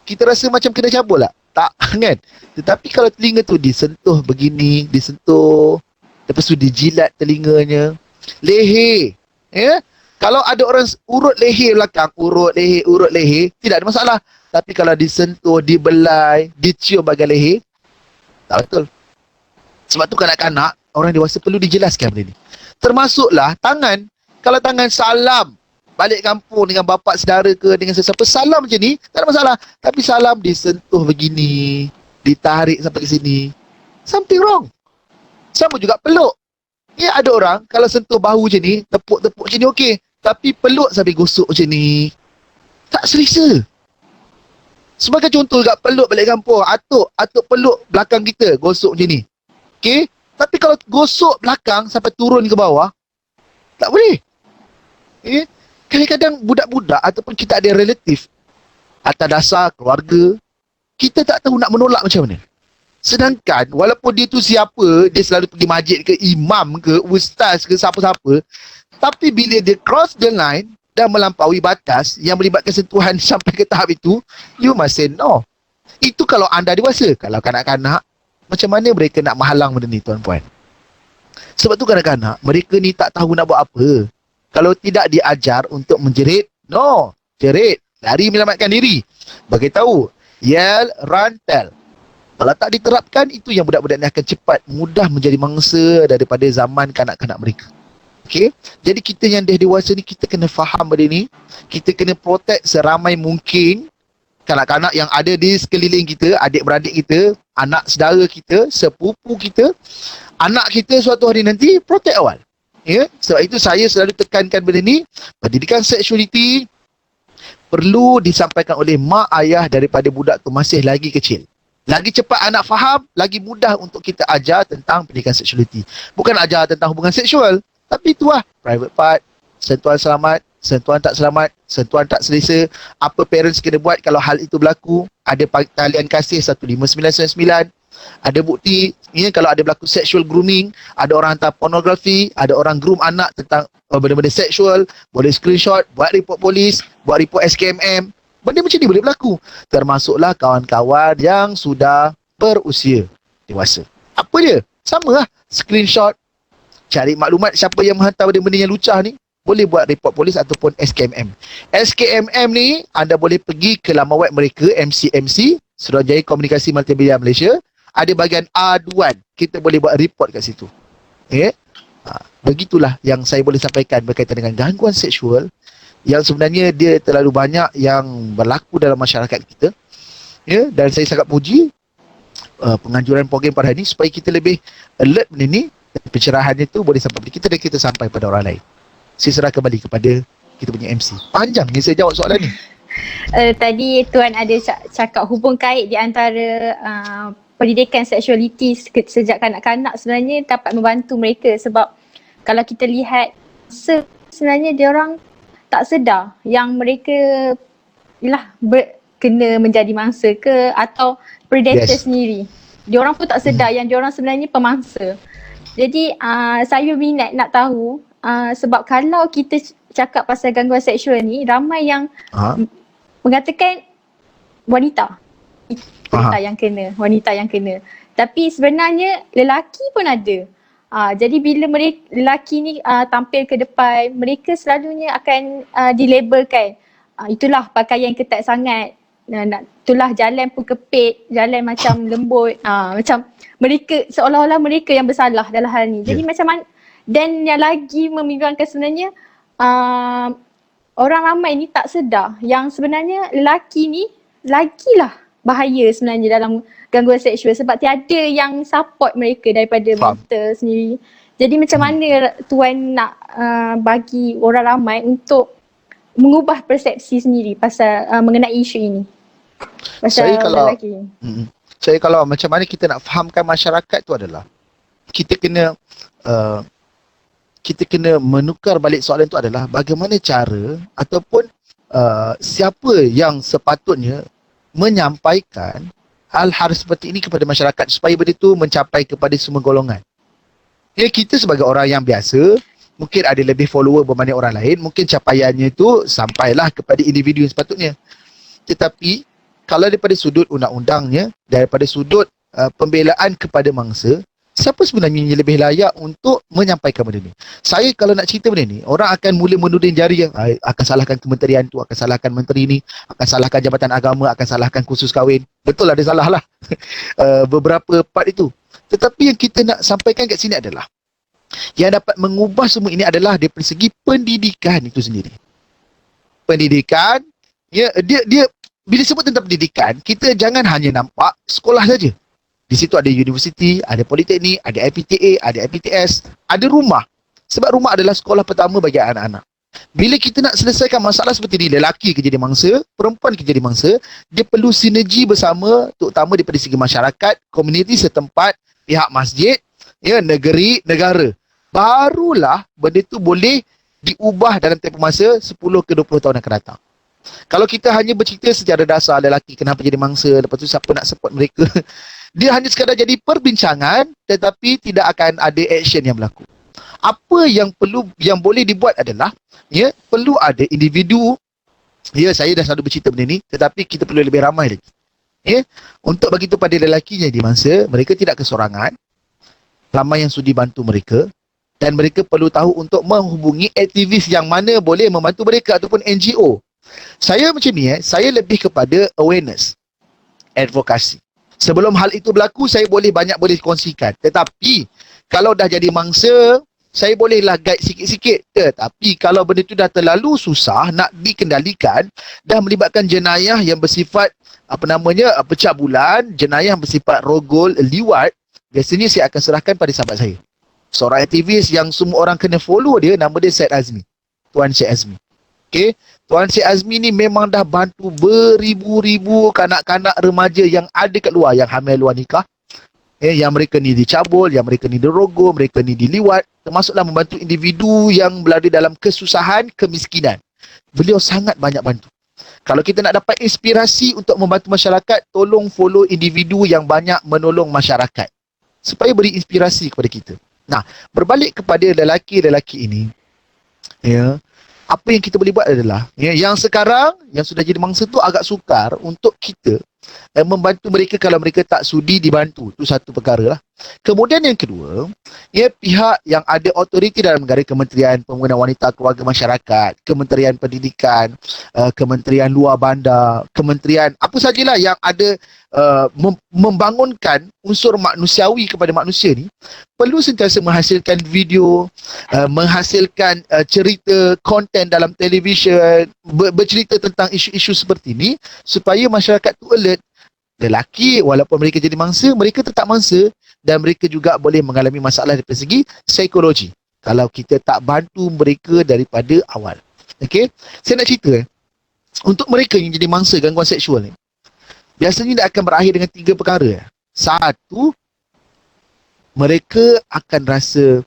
Speaker 5: kita rasa macam kena cabul lah. tak kan. Tetapi kalau telinga tu disentuh begini, disentuh, lepas tu dijilat telinganya, leher, ya. Kalau ada orang urut leher belakang, urut leher, tidak ada masalah. Tapi kalau disentuh, dibelai, dicium bahagian leher, tak betul. Sebab tu kanak-kanak, orang dewasa perlu dijelaskan benda ni. Termasuklah tangan. Kalau tangan salam balik kampung dengan bapa saudara ke, dengan sesiapa, salam macam ni, tak ada masalah. Tapi salam disentuh begini, ditarik sampai ke sini, something wrong. Sama juga peluk. Ya, ada orang kalau sentuh bahu macam ni, tepuk-tepuk macam ni okey. Tapi peluk sambil gosok macam ni, tak selesa. Sebagai contoh juga, peluk balik kampung, atuk peluk belakang kita, gosok macam ni. Okey? Tapi kalau gosok belakang sampai turun ke bawah, tak boleh. Okay? Kadang-kadang budak-budak ataupun kita ada relatif atas dasar keluarga, kita tak tahu nak menolak macam mana. Sedangkan walaupun dia tu siapa, dia selalu pergi masjid ke, imam ke, ustaz ke, siapa-siapa, tapi bila dia cross the line dan melampaui batas yang melibatkan sentuhan sampai ke tahap itu, you must say no. Itu kalau anda dewasa. Kalau kanak-kanak, macam mana mereka nak menghalang benda ni, tuan-puan? Sebab tu kanak-kanak, mereka ni tak tahu nak buat apa. Kalau tidak diajar untuk menjerit, no. Jerit, lari menyelamatkan diri. Beritahu, yell, run, tell. Kalau tak diterapkan, itu yang budak-budak ni akan cepat mudah menjadi mangsa daripada zaman kanak-kanak mereka. Okay? Jadi kita yang dah dewasa ni, kita kena faham benda ni. Kita kena protect seramai mungkin kanak-kanak yang ada di sekeliling kita, adik-beradik kita, anak saudara kita, sepupu kita, anak kita suatu hari nanti, protect awal. Ya? Sebab itu saya selalu tekankan benda ni, pendidikan seksualiti perlu disampaikan oleh mak ayah daripada budak tu masih lagi kecil. Lagi cepat anak faham, lagi mudah untuk kita ajar tentang pendidikan seksualiti. Bukan ajar tentang hubungan seksual, tapi itulah private part, sentuhan selamat, sentuhan tak selamat, sentuhan tak selesa, apa parents kena buat kalau hal itu berlaku. Ada talian kasih 15999, ada bukti ya, kalau ada berlaku sexual grooming, ada orang hantar pornografi, ada orang groom anak tentang benda-benda seksual, boleh screenshot, buat report polis, buat report SKMM. Benda macam ni boleh berlaku. Termasuklah kawan-kawan yang sudah berusia dewasa. Apa dia? Sama lah. Screenshot, cari maklumat siapa yang menghantar benda-benda yang lucah ni, boleh buat report polis ataupun SKMM. SKMM ni, anda boleh pergi ke laman web mereka, MCMC, Suruhanjaya Komunikasi Multimedia Malaysia. Ada bahagian aduan. Kita boleh buat report kat situ. Okay? Begitulah yang saya boleh sampaikan berkaitan dengan gangguan seksual yang sebenarnya dia terlalu banyak yang berlaku dalam masyarakat kita. Ya, dan saya sangat puji penganjuran program pada hari ini supaya kita lebih alert benda ni, pencerahannya tu boleh sampai pada kita dan kita sampai pada orang lain. Saya serah kembali kepada kita punya MC. Panjang ni saya jawab soalan ni.
Speaker 1: Tadi Tuan ada cakap hubung kait di antara pendidikan seksualiti sejak kanak-kanak sebenarnya dapat membantu mereka, sebab kalau kita lihat sebenarnya dia orang tak sedar yang mereka kena menjadi mangsa ke atau predator sendiri. Diorang pun tak sedar yang diorang sebenarnya pemangsa. Jadi saya minat nak tahu sebab kalau kita cakap pasal gangguan seksual ni, ramai yang mengatakan wanita yang kena. Tapi sebenarnya lelaki pun ada. Jadi bila lelaki ni tampil ke depan, mereka selalunya akan dilabelkan. Itulah pakaian ketat sangat. Itulah jalan pun kepit, jalan macam lembut. Macam mereka, seolah-olah mereka yang bersalah dalam hal ni. Jadi macam mana, dan yang lagi membimbangkan sebenarnya, orang ramai ni tak sedar yang sebenarnya lelaki ni lagilah bahaya sebenarnya dalam gangguan seksual, sebab tiada yang support mereka daripada mental sendiri. Jadi macam mana Tuan nak bagi orang ramai untuk mengubah persepsi sendiri pasal mengenai isu ini? Pasal lelaki.
Speaker 5: Saya kalau macam mana kita nak fahamkan masyarakat tu adalah kita kena menukar balik soalan tu adalah bagaimana cara ataupun siapa yang sepatutnya menyampaikan hal-hal seperti ini kepada masyarakat supaya benda itu mencapai kepada semua golongan. Ya, kita sebagai orang yang biasa, mungkin ada lebih follower berbanding orang lain, mungkin capaiannya itu sampailah kepada individu yang sepatutnya. Tetapi kalau daripada sudut undang-undangnya, daripada sudut pembelaan kepada mangsa, siapa sebenarnya yang lebih layak untuk menyampaikan benda ni? Saya kalau nak cerita benda ni, orang akan mula menuding jari yang akan salahkan kementerian tu, akan salahkan menteri ni, akan salahkan Jabatan Agama, akan salahkan kursus kahwin. Betul ada salah lah beberapa part itu. Tetapi yang kita nak sampaikan kat sini adalah yang dapat mengubah semua ini adalah daripada segi pendidikan itu sendiri. Pendidikan, ya, dia bila sebut tentang pendidikan, kita jangan hanya nampak sekolah saja. Di situ ada universiti, ada politeknik, ada IPTA, ada IPTS, ada rumah. Sebab rumah adalah sekolah pertama bagi anak-anak. Bila kita nak selesaikan masalah seperti ini, lelaki kerja di mangsa, perempuan kerja di mangsa, dia perlu sinergi bersama, terutama daripada segi masyarakat, komuniti setempat, pihak masjid, ya, negeri, negara. Barulah benda tu boleh diubah dalam tempoh masa 10 ke 20 tahun akan datang. Kalau kita hanya bercerita secara dasar lelaki kenapa jadi mangsa, lepas tu siapa nak support mereka, dia hanya sekadar jadi perbincangan tetapi tidak akan ada action yang berlaku. Apa yang perlu, yang boleh dibuat adalah, ya, perlu ada individu, ya, saya dah selalu bercerita benda ni, tetapi kita perlu lebih ramai lagi. Ya, untuk bagi tu pada lelaki yang di mangsa, mereka tidak kesorangan, ramai yang sudi bantu mereka, dan mereka perlu tahu untuk menghubungi aktivis yang mana boleh membantu mereka ataupun NGO. Saya macam ni, saya lebih kepada awareness, advokasi. Sebelum hal itu berlaku, saya boleh kongsikan. Tetapi kalau dah jadi mangsa, saya bolehlah guide sikit-sikit. Tetapi kalau benda tu dah terlalu susah nak dikendalikan, dah melibatkan jenayah yang bersifat pecah bulan, jenayah yang bersifat rogol, liwat, biasanya saya akan serahkan pada sahabat saya. Seorang aktivis yang semua orang kena follow dia, nama dia Syed Azmi. Tuan Syed Azmi. Okay? Tuan Syed Azmi ni memang dah bantu beribu-ribu kanak-kanak remaja yang ada kat luar, yang hamil luar nikah. Yang mereka ni dicabul, yang mereka ni dirogol, mereka ni diliwat. Termasuklah membantu individu yang berada dalam kesusahan, kemiskinan. Beliau sangat banyak bantu. Kalau kita nak dapat inspirasi untuk membantu masyarakat, tolong follow individu yang banyak menolong masyarakat. Supaya beri inspirasi kepada kita. Nah, berbalik kepada lelaki-lelaki ini, ya, apa yang kita boleh buat adalah, ya, yang sekarang, yang sudah jadi mangsa tu agak sukar untuk kita membantu mereka kalau mereka tak sudi dibantu. Itu satu perkara lah. Kemudian yang kedua, ya, pihak yang ada otoriti dalam negara, Kementerian Pembangunan Wanita Keluarga Masyarakat, Kementerian Pendidikan, Kementerian Luar Bandar, Kementerian apa sajalah yang ada membangunkan unsur manusiawi kepada manusia ni, perlu sentiasa menghasilkan video, menghasilkan cerita, konten dalam televisyen, bercerita tentang isu-isu seperti ni supaya masyarakat tu alert. Lelaki walaupun mereka jadi mangsa, mereka tetap mangsa dan mereka juga boleh mengalami masalah dari segi psikologi kalau kita tak bantu mereka daripada awal. Okey, saya nak cerita untuk mereka yang jadi mangsa gangguan seksual ni, biasanya dia akan berakhir dengan 3 perkara. Satu, mereka akan rasa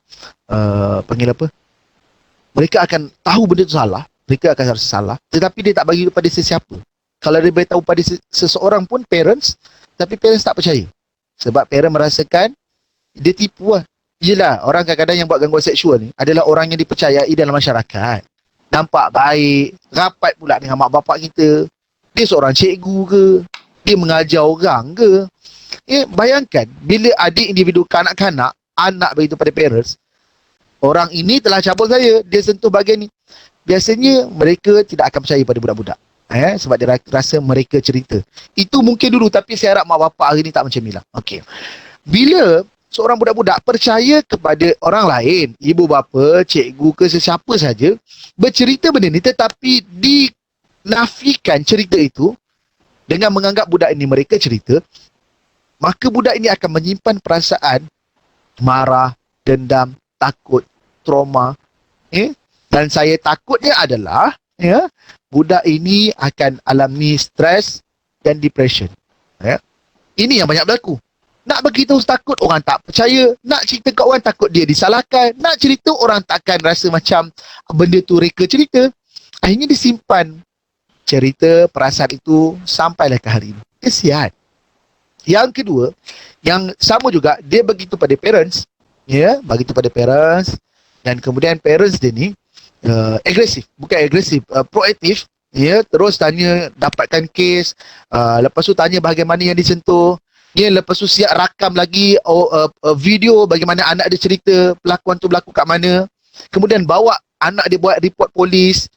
Speaker 5: mereka akan tahu benda tu salah, mereka akan rasa salah, tetapi dia tak bagi kepada sesiapa. Kalau dia beritahu pada seseorang pun, parents, tapi parents tak percaya. Sebab parents merasakan dia tipu lah. Yelah, orang kadang-kadang yang buat gangguan seksual ni adalah orang yang dipercayai dalam masyarakat. Nampak baik, rapat pula dengan mak bapak kita. Dia seorang cikgu ke? Dia mengajar orang ke? Bayangkan, bila ada individu kanak-kanak, anak begitu pada parents, orang ini telah cabul saya, dia sentuh bahagian ni. Biasanya mereka tidak akan percaya pada budak-budak. Sebab dia rasa mereka cerita. Itu mungkin dulu, tapi saya harap mak bapak hari ni tak macam ni lah. Okey. Bila seorang budak-budak percaya kepada orang lain, ibu bapa, cikgu ke sesiapa saja, bercerita benda ni tetapi dinafikan cerita itu dengan menganggap budak ini mereka cerita, maka budak ini akan menyimpan perasaan marah, dendam, takut, trauma. Dan saya takutnya adalah, budak ini akan alami stres dan depression. Ini yang banyak berlaku. Nak beritahu takut, orang tak percaya. Nak cerita kat orang, takut dia disalahkan. Nak cerita, orang takkan rasa macam benda tu reka cerita. Akhirnya disimpan cerita, perasaan itu sampailah ke hari ini. Kesian. Yang kedua, yang sama juga, dia begitu pada parents, begitu pada parents, dan kemudian parents dia ni agresif, bukan agresif, proaktif. Ya, terus tanya dapatkan kes, lepas tu tanya bagaimana yang disentuh. Ya, lepas tu siap rakam lagi video bagaimana anak dia cerita pelakuan tu berlaku kat mana. Kemudian bawa anak dia buat report polis.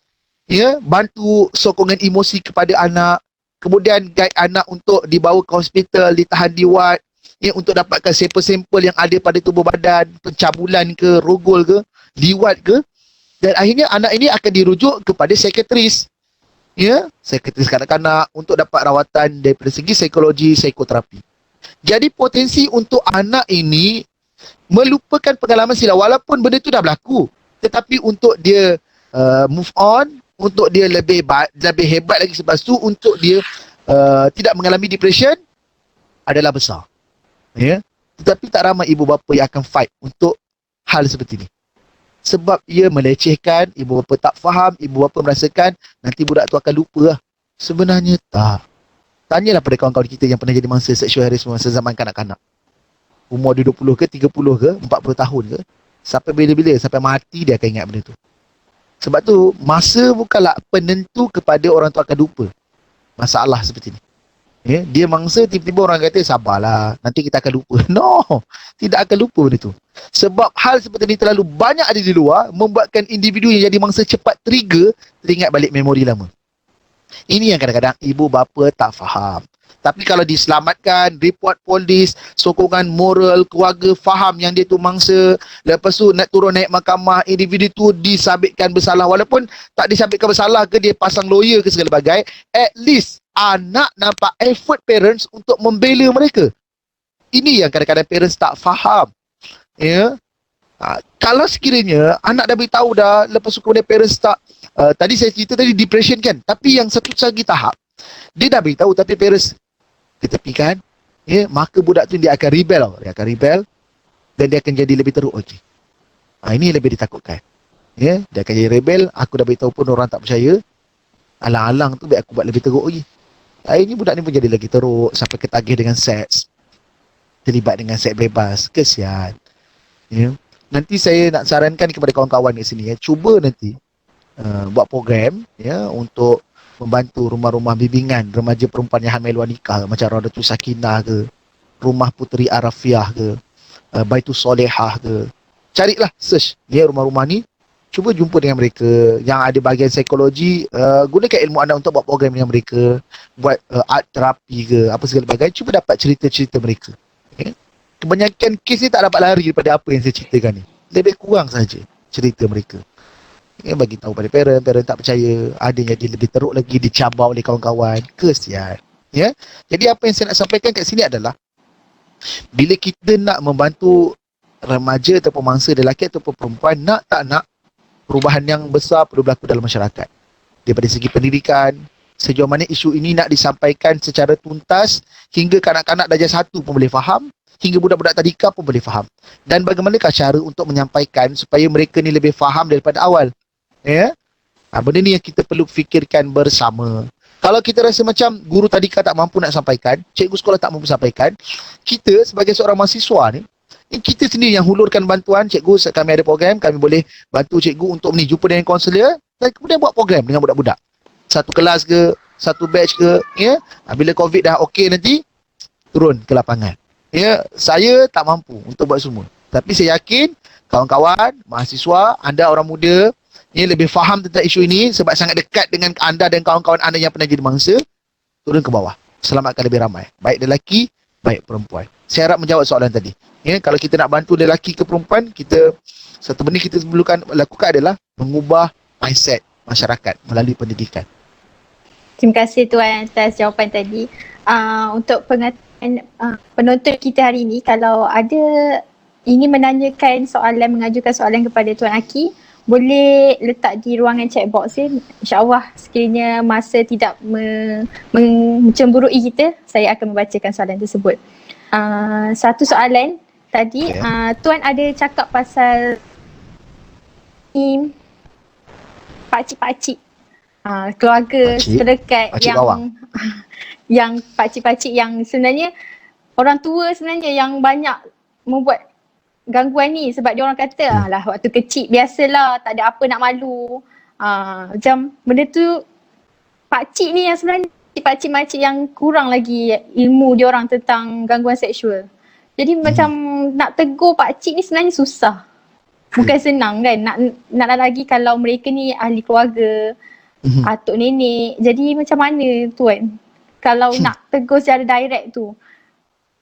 Speaker 5: Ya, bantu sokongan emosi kepada anak. Kemudian guide anak untuk dibawa ke hospital, ditahan di ward. Ya, untuk dapatkan sampel-sampel yang ada pada tubuh badan, pencabulan ke, rogol ke, liwat ke. Dan akhirnya anak ini akan dirujuk kepada psikiatris. Ya, psikiatris kanak-kanak untuk dapat rawatan daripada segi psikologi, psikoterapi. Jadi potensi untuk anak ini melupakan pengalaman silam walaupun benda tu dah berlaku, tetapi untuk dia move on, untuk dia lebih hebat lagi selepas tu, untuk dia tidak mengalami depression adalah besar. Ya, tetapi tak ramai ibu bapa yang akan fight untuk hal seperti ini. Sebab ia melecehkan, ibu bapa tak faham, ibu bapa merasakan nanti budak tu akan lupa lah. Sebenarnya tak. Tanyalah pada kawan-kawan kita yang pernah jadi mangsa sexual harassment masa zaman kanak-kanak. Umur dia 20 ke, 30 ke, 40 tahun ke. Sampai bila-bila, sampai mati dia akan ingat benda tu. Sebab tu, masa bukanlah penentu kepada orang tu akan lupa masalah seperti ni. Ya, dia mangsa tiba-tiba orang kata sabarlah, nanti kita akan lupa. No, tidak akan lupa benda tu. Sebab hal seperti ni terlalu banyak ada di luar, membuatkan individu yang jadi mangsa cepat trigger, teringat balik memori lama. Ini yang kadang-kadang ibu bapa tak faham. Tapi kalau diselamatkan, report polis, sokongan moral, keluarga faham yang dia tu mangsa, lepas tu nak turun naik mahkamah, individu tu disabitkan bersalah, walaupun tak disabitkan bersalah ke, dia pasang lawyer ke segala bagai, at least anak nampak effort parents untuk membela mereka. Ini yang kadang-kadang parents tak faham. Ya. Kalau sekiranya anak dah beritahu dah, lepas tu kemudian parents tak, tadi saya cerita tadi depression kan, tapi yang satu lagi tahap, dia dah beritahu tapi parents ketepikan, ya, maka budak tu dia akan rebel. Dia akan rebel dan dia akan jadi lebih teruk lagi. Ini lebih ditakutkan. Ya, dia akan jadi rebel, aku dah beritahu pun orang tak percaya. Alang-alang tu biar aku buat lebih teruk lagi. Ini budak ni pun jadi lagi teruk sampai ketagih dengan seks. Terlibat dengan seks bebas. Kesian. Ya. Nanti saya nak sarankan kepada kawan-kawan kat sini, ya, cuba nanti buat program, ya, untuk membantu rumah-rumah bimbingan remaja perempuan yang hamil luar nikah, macam Raudatul Sakinah ke, Rumah Puteri Arafiah ke, Baitul Solehah ke. Carilah, search ya rumah-rumah ni, cuba jumpa dengan mereka yang ada bahagian psikologi, gunakan ilmu anda untuk buat program dengan mereka, buat art terapi ke, apa segala bagai, cuba dapat cerita-cerita mereka. Okay? Kebanyakan kes ni tak dapat lari daripada apa yang saya ceritakan ni. Lebih kurang saja cerita mereka. Ya, bagi tahu pada parent tak percaya, ada yang jadi lebih teruk lagi, dicabar oleh kawan-kawan. Kesian. Ya. Jadi apa yang saya nak sampaikan kat sini adalah, bila kita nak membantu remaja ataupun mangsa lelaki ataupun perempuan, nak tak nak, perubahan yang besar perlu berlaku dalam masyarakat. Daripada segi pendidikan, sejauh mana isu ini nak disampaikan secara tuntas hingga kanak-kanak darjah 1 pun boleh faham, hingga budak-budak tadika pun boleh faham. Dan bagaimanakah cara untuk menyampaikan supaya mereka ni lebih faham daripada awal. Ya. Benda ni yang kita perlu fikirkan bersama. Kalau kita rasa macam guru tadika tak mampu nak sampaikan, cikgu sekolah tak mampu sampaikan, kita sebagai seorang mahasiswa ni, kita sendiri yang hulurkan bantuan. Cikgu, kami ada program, kami boleh bantu cikgu untuk ni, jumpa dengan kaunselor dan kemudian buat program dengan budak-budak. Satu kelas ke, satu batch ke, ya. Bila COVID dah okey nanti, turun ke lapangan. Ya, saya tak mampu untuk buat semua. Tapi saya yakin kawan-kawan, mahasiswa, anda orang muda, yang lebih faham tentang isu ini sebab sangat dekat dengan anda dan kawan-kawan anda yang pernah jadi mangsa, turun ke bawah. Selamatkan lebih ramai. Baik lelaki, baik perempuan. Saya harap menjawab soalan tadi. Ya, kalau kita nak bantu lelaki ke perempuan, satu benda kita perlu lakukan adalah mengubah mindset masyarakat melalui pendidikan.
Speaker 1: Terima kasih Tuan atas jawapan tadi. Untuk pengetahuan penonton kita hari ini, kalau ada ingin menanyakan soalan, mengajukan soalan kepada Tuan Aki, boleh letak di ruangan chat box ya. InsyaAllah sekiranya masa tidak mencemburui kita, saya akan membacakan soalan tersebut. Satu soalan tadi, Tuan ada cakap pasal pakcik-pakcik, keluarga terdekat yang pakcik-pakcik yang sebenarnya orang tua sebenarnya yang banyak membuat gangguan ni, sebab dia orang kata lah waktu kecil biasalah, tak ada apa nak malu. Macam benda tu pakcik ni yang sebenarnya pakcik-makcik yang kurang lagi ilmu diorang tentang gangguan seksual. Jadi macam nak tegur pakcik ni sebenarnya susah. Bukan senang kan, nak lagi kalau mereka ni ahli keluarga, atuk nenek. Jadi macam mana tu kan, kalau nak tegur secara direct tu.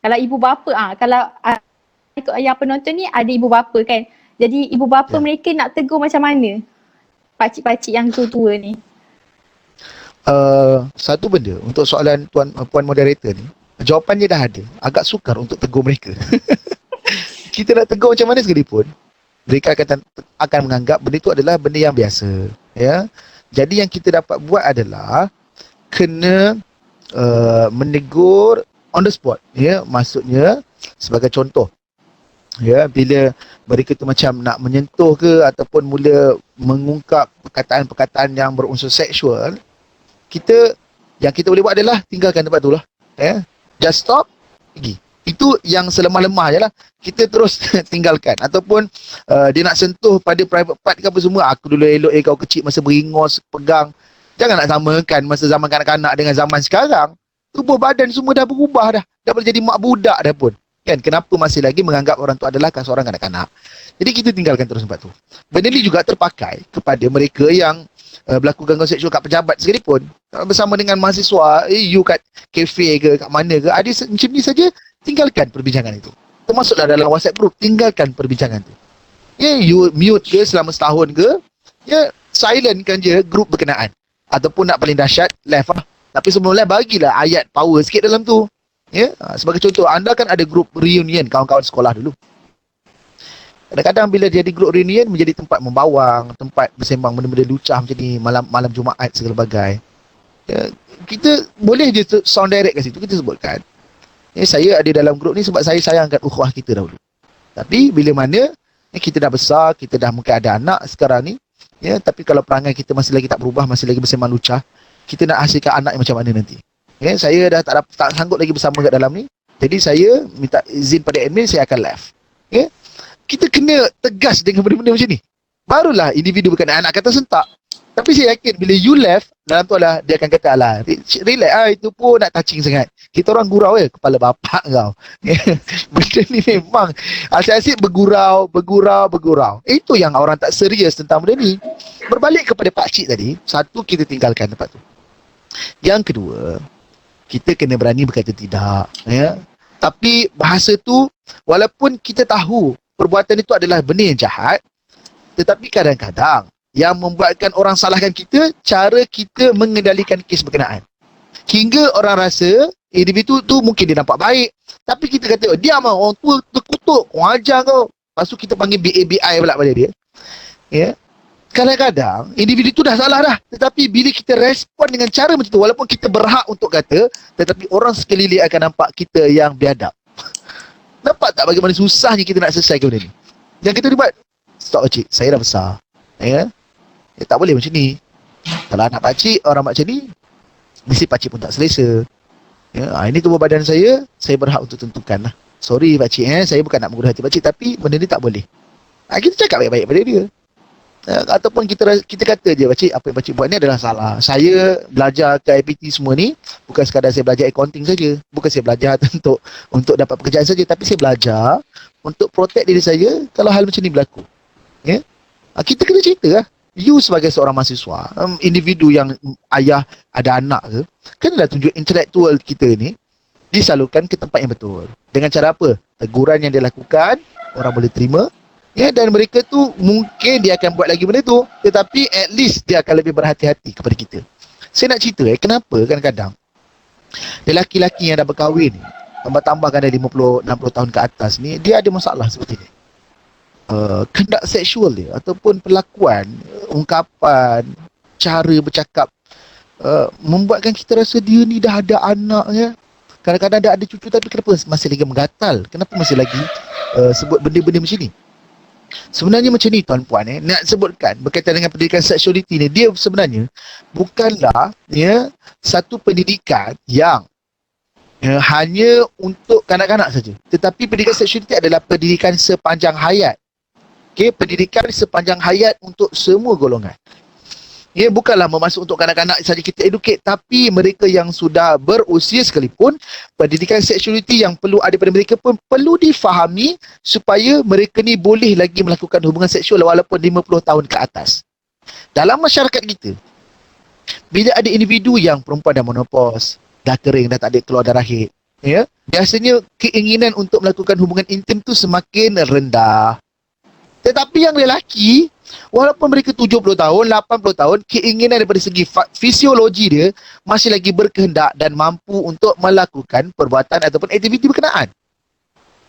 Speaker 1: Kalau ibu bapa, kalau ikut yang penonton ni ada ibu bapa kan. Jadi ibu bapa mereka nak tegur macam mana pakcik-pakcik yang tua-tua ni?
Speaker 5: Satu benda untuk soalan puan moderator ni, jawapannya dah ada. Agak sukar untuk tegur mereka. Kita nak tegur macam mana sekalipun, mereka akan menganggap benda itu adalah benda yang biasa, ya. Jadi yang kita dapat buat adalah kena menegur on the spot, ya. Maksudnya sebagai contoh, ya, bila mereka tu macam nak menyentuh ke ataupun mula mengungkap perkataan-perkataan yang berunsur seksual, yang kita boleh buat adalah tinggalkan tempat tu lah, ya. Just stop, pergi. Itu yang selemah-lemah je lah. Kita terus tinggalkan. Ataupun dia nak sentuh pada private part ke apa semua, aku dulu elok kau kecil masa beringos, pegang. Jangan nak samakan masa zaman kanak-kanak dengan zaman sekarang. Tubuh badan semua dah berubah dah. Dah boleh jadi mak budak dah pun. Kan, kenapa masih lagi menganggap orang tu adalah seorang kanak-kanak? Jadi kita tinggalkan terus tempat tu. Benda ni juga terpakai kepada mereka yang berlaku gangguan seksual kat pejabat sekalipun. Bersama dengan mahasiswa, you kat kafe ke, kat mana ke, ada macam ni saja, tinggalkan perbincangan itu. Termasuklah dalam WhatsApp group, tinggalkan perbincangan tu. Ya, you mute ke selama setahun ke, ya, silentkan je grup berkenaan. Ataupun nak paling dahsyat, left lah. Tapi sebelum left, bagilah ayat power sikit dalam tu. Ya, sebagai contoh, anda kan ada grup reunion kawan-kawan sekolah dulu. Kadang-kadang bila jadi grup reunion menjadi tempat membawang, tempat bersembang benda-benda lucah macam ni, malam Jumaat segala bagai. Ya, kita boleh je sound direct kat situ, kita sebutkan. Ya, saya ada dalam grup ni sebab saya sayangkan ukhuwah kita dahulu. Tapi bila mana kita dah besar, kita dah mungkin ada anak sekarang ni, ya, tapi kalau perangai kita masih lagi tak berubah, masih lagi bersembang lucah, kita nak hasilkan anak yang macam mana nanti? Ya, saya dah tak sanggup lagi bersama kat dalam ni. Jadi saya minta izin pada admin, saya akan left. Ya. Kita kena tegas dengan benda-benda macam ni. Barulah individu berkenaan nak kata sentak. Tapi saya yakin bila you left, dalam tu lah dia akan kata, alah, relax lah, itu pun nak touching sangat. Kita orang gurau kepala bapak kau. Benda ni memang asyik-asyik bergurau. Itu yang orang tak serius tentang benda ni. Berbalik kepada pakcik tadi, satu, kita tinggalkan tempat tu. Yang kedua, kita kena berani berkata tidak, ya. Tapi bahasa tu, walaupun kita tahu perbuatan itu adalah benda yang jahat, tetapi kadang-kadang yang membuatkan orang salahkan kita, cara kita mengendalikan kes berkenaan. Hingga orang rasa individu tu mungkin dia nampak baik, tapi kita kata, diam lah, orang tua terkutuk, orang ajar kau. Lepas tu kita panggil BABI pula pada dia. Ya. Kadang-kadang individu tu dah salah dah, tetapi bila kita respon dengan cara macam tu, walaupun kita berhak untuk kata, tetapi orang sekeliling akan nampak kita yang biadab. Nampak tak bagaimana susahnya kita nak selesaikan benda ni? Yang kita buat, stop pakcik, saya dah besar. Ya? Tak boleh macam ni. Kalau anak pakcik, orang macam ni, mesti pakcik pun tak selesa. Ya? Ini tubuh badan saya berhak untuk tentukan lah. Sorry pakcik, saya bukan nak mengurus hati pakcik, tapi benda ni tak boleh. Kita cakap baik-baik pada dia. Ataupun kita kata je, pakcik, apa yang pakcik buat ni adalah salah. Saya belajar ke IPT semua ni bukan sekadar saya belajar accounting saja, bukan saya belajar untuk dapat pekerjaan saja, tapi saya belajar untuk protect diri saya kalau hal macam ni berlaku. Ya, kita kena cerita lah. You sebagai seorang mahasiswa, individu yang ayah ada anak ke, kenalah tunjuk intelektual kita ni disalurkan ke tempat yang betul. Dengan cara apa? Teguran yang dia lakukan, orang boleh terima. Ya, dan mereka tu mungkin dia akan buat lagi benda tu, tetapi at least dia akan lebih berhati-hati kepada kita. Saya nak cerita kenapa kadang-kadang lelaki-lelaki yang dah berkahwin ni, tambah-tambahkan dari 50-60 tahun ke atas ni, dia ada masalah seperti ni. Kendak seksual dia ataupun perlakuan, ungkapan, cara bercakap membuatkan kita rasa dia ni dah ada anak ya. Kadang-kadang dah ada cucu, tapi kenapa masih lagi menggatal? Kenapa masih lagi sebut benda-benda macam ni? Sebenarnya macam ni tuan-puan, nak sebutkan berkaitan dengan pendidikan seksualiti ni, dia sebenarnya bukanlah satu pendidikan yang hanya untuk kanak-kanak saja, tetapi pendidikan seksualiti adalah pendidikan sepanjang hayat. Pendidikan sepanjang hayat untuk semua golongan. Ya, bukanlah memasuk untuk kanak-kanak saja kita educate, tapi mereka yang sudah berusia sekalipun, pendidikan seksualiti yang perlu ada pada mereka pun perlu difahami supaya mereka ni boleh lagi melakukan hubungan seksual walaupun 50 tahun ke atas. Dalam masyarakat kita, bila ada individu yang perempuan dah menopause, dah kering, dah tak ada keluar darah haid, ya, biasanya keinginan untuk melakukan hubungan intim tu semakin rendah. Tetapi yang lelaki, walaupun mereka 70 tahun, 80 tahun, keinginan daripada segi fisiologi dia masih lagi berkehendak dan mampu untuk melakukan perbuatan ataupun aktiviti berkenaan.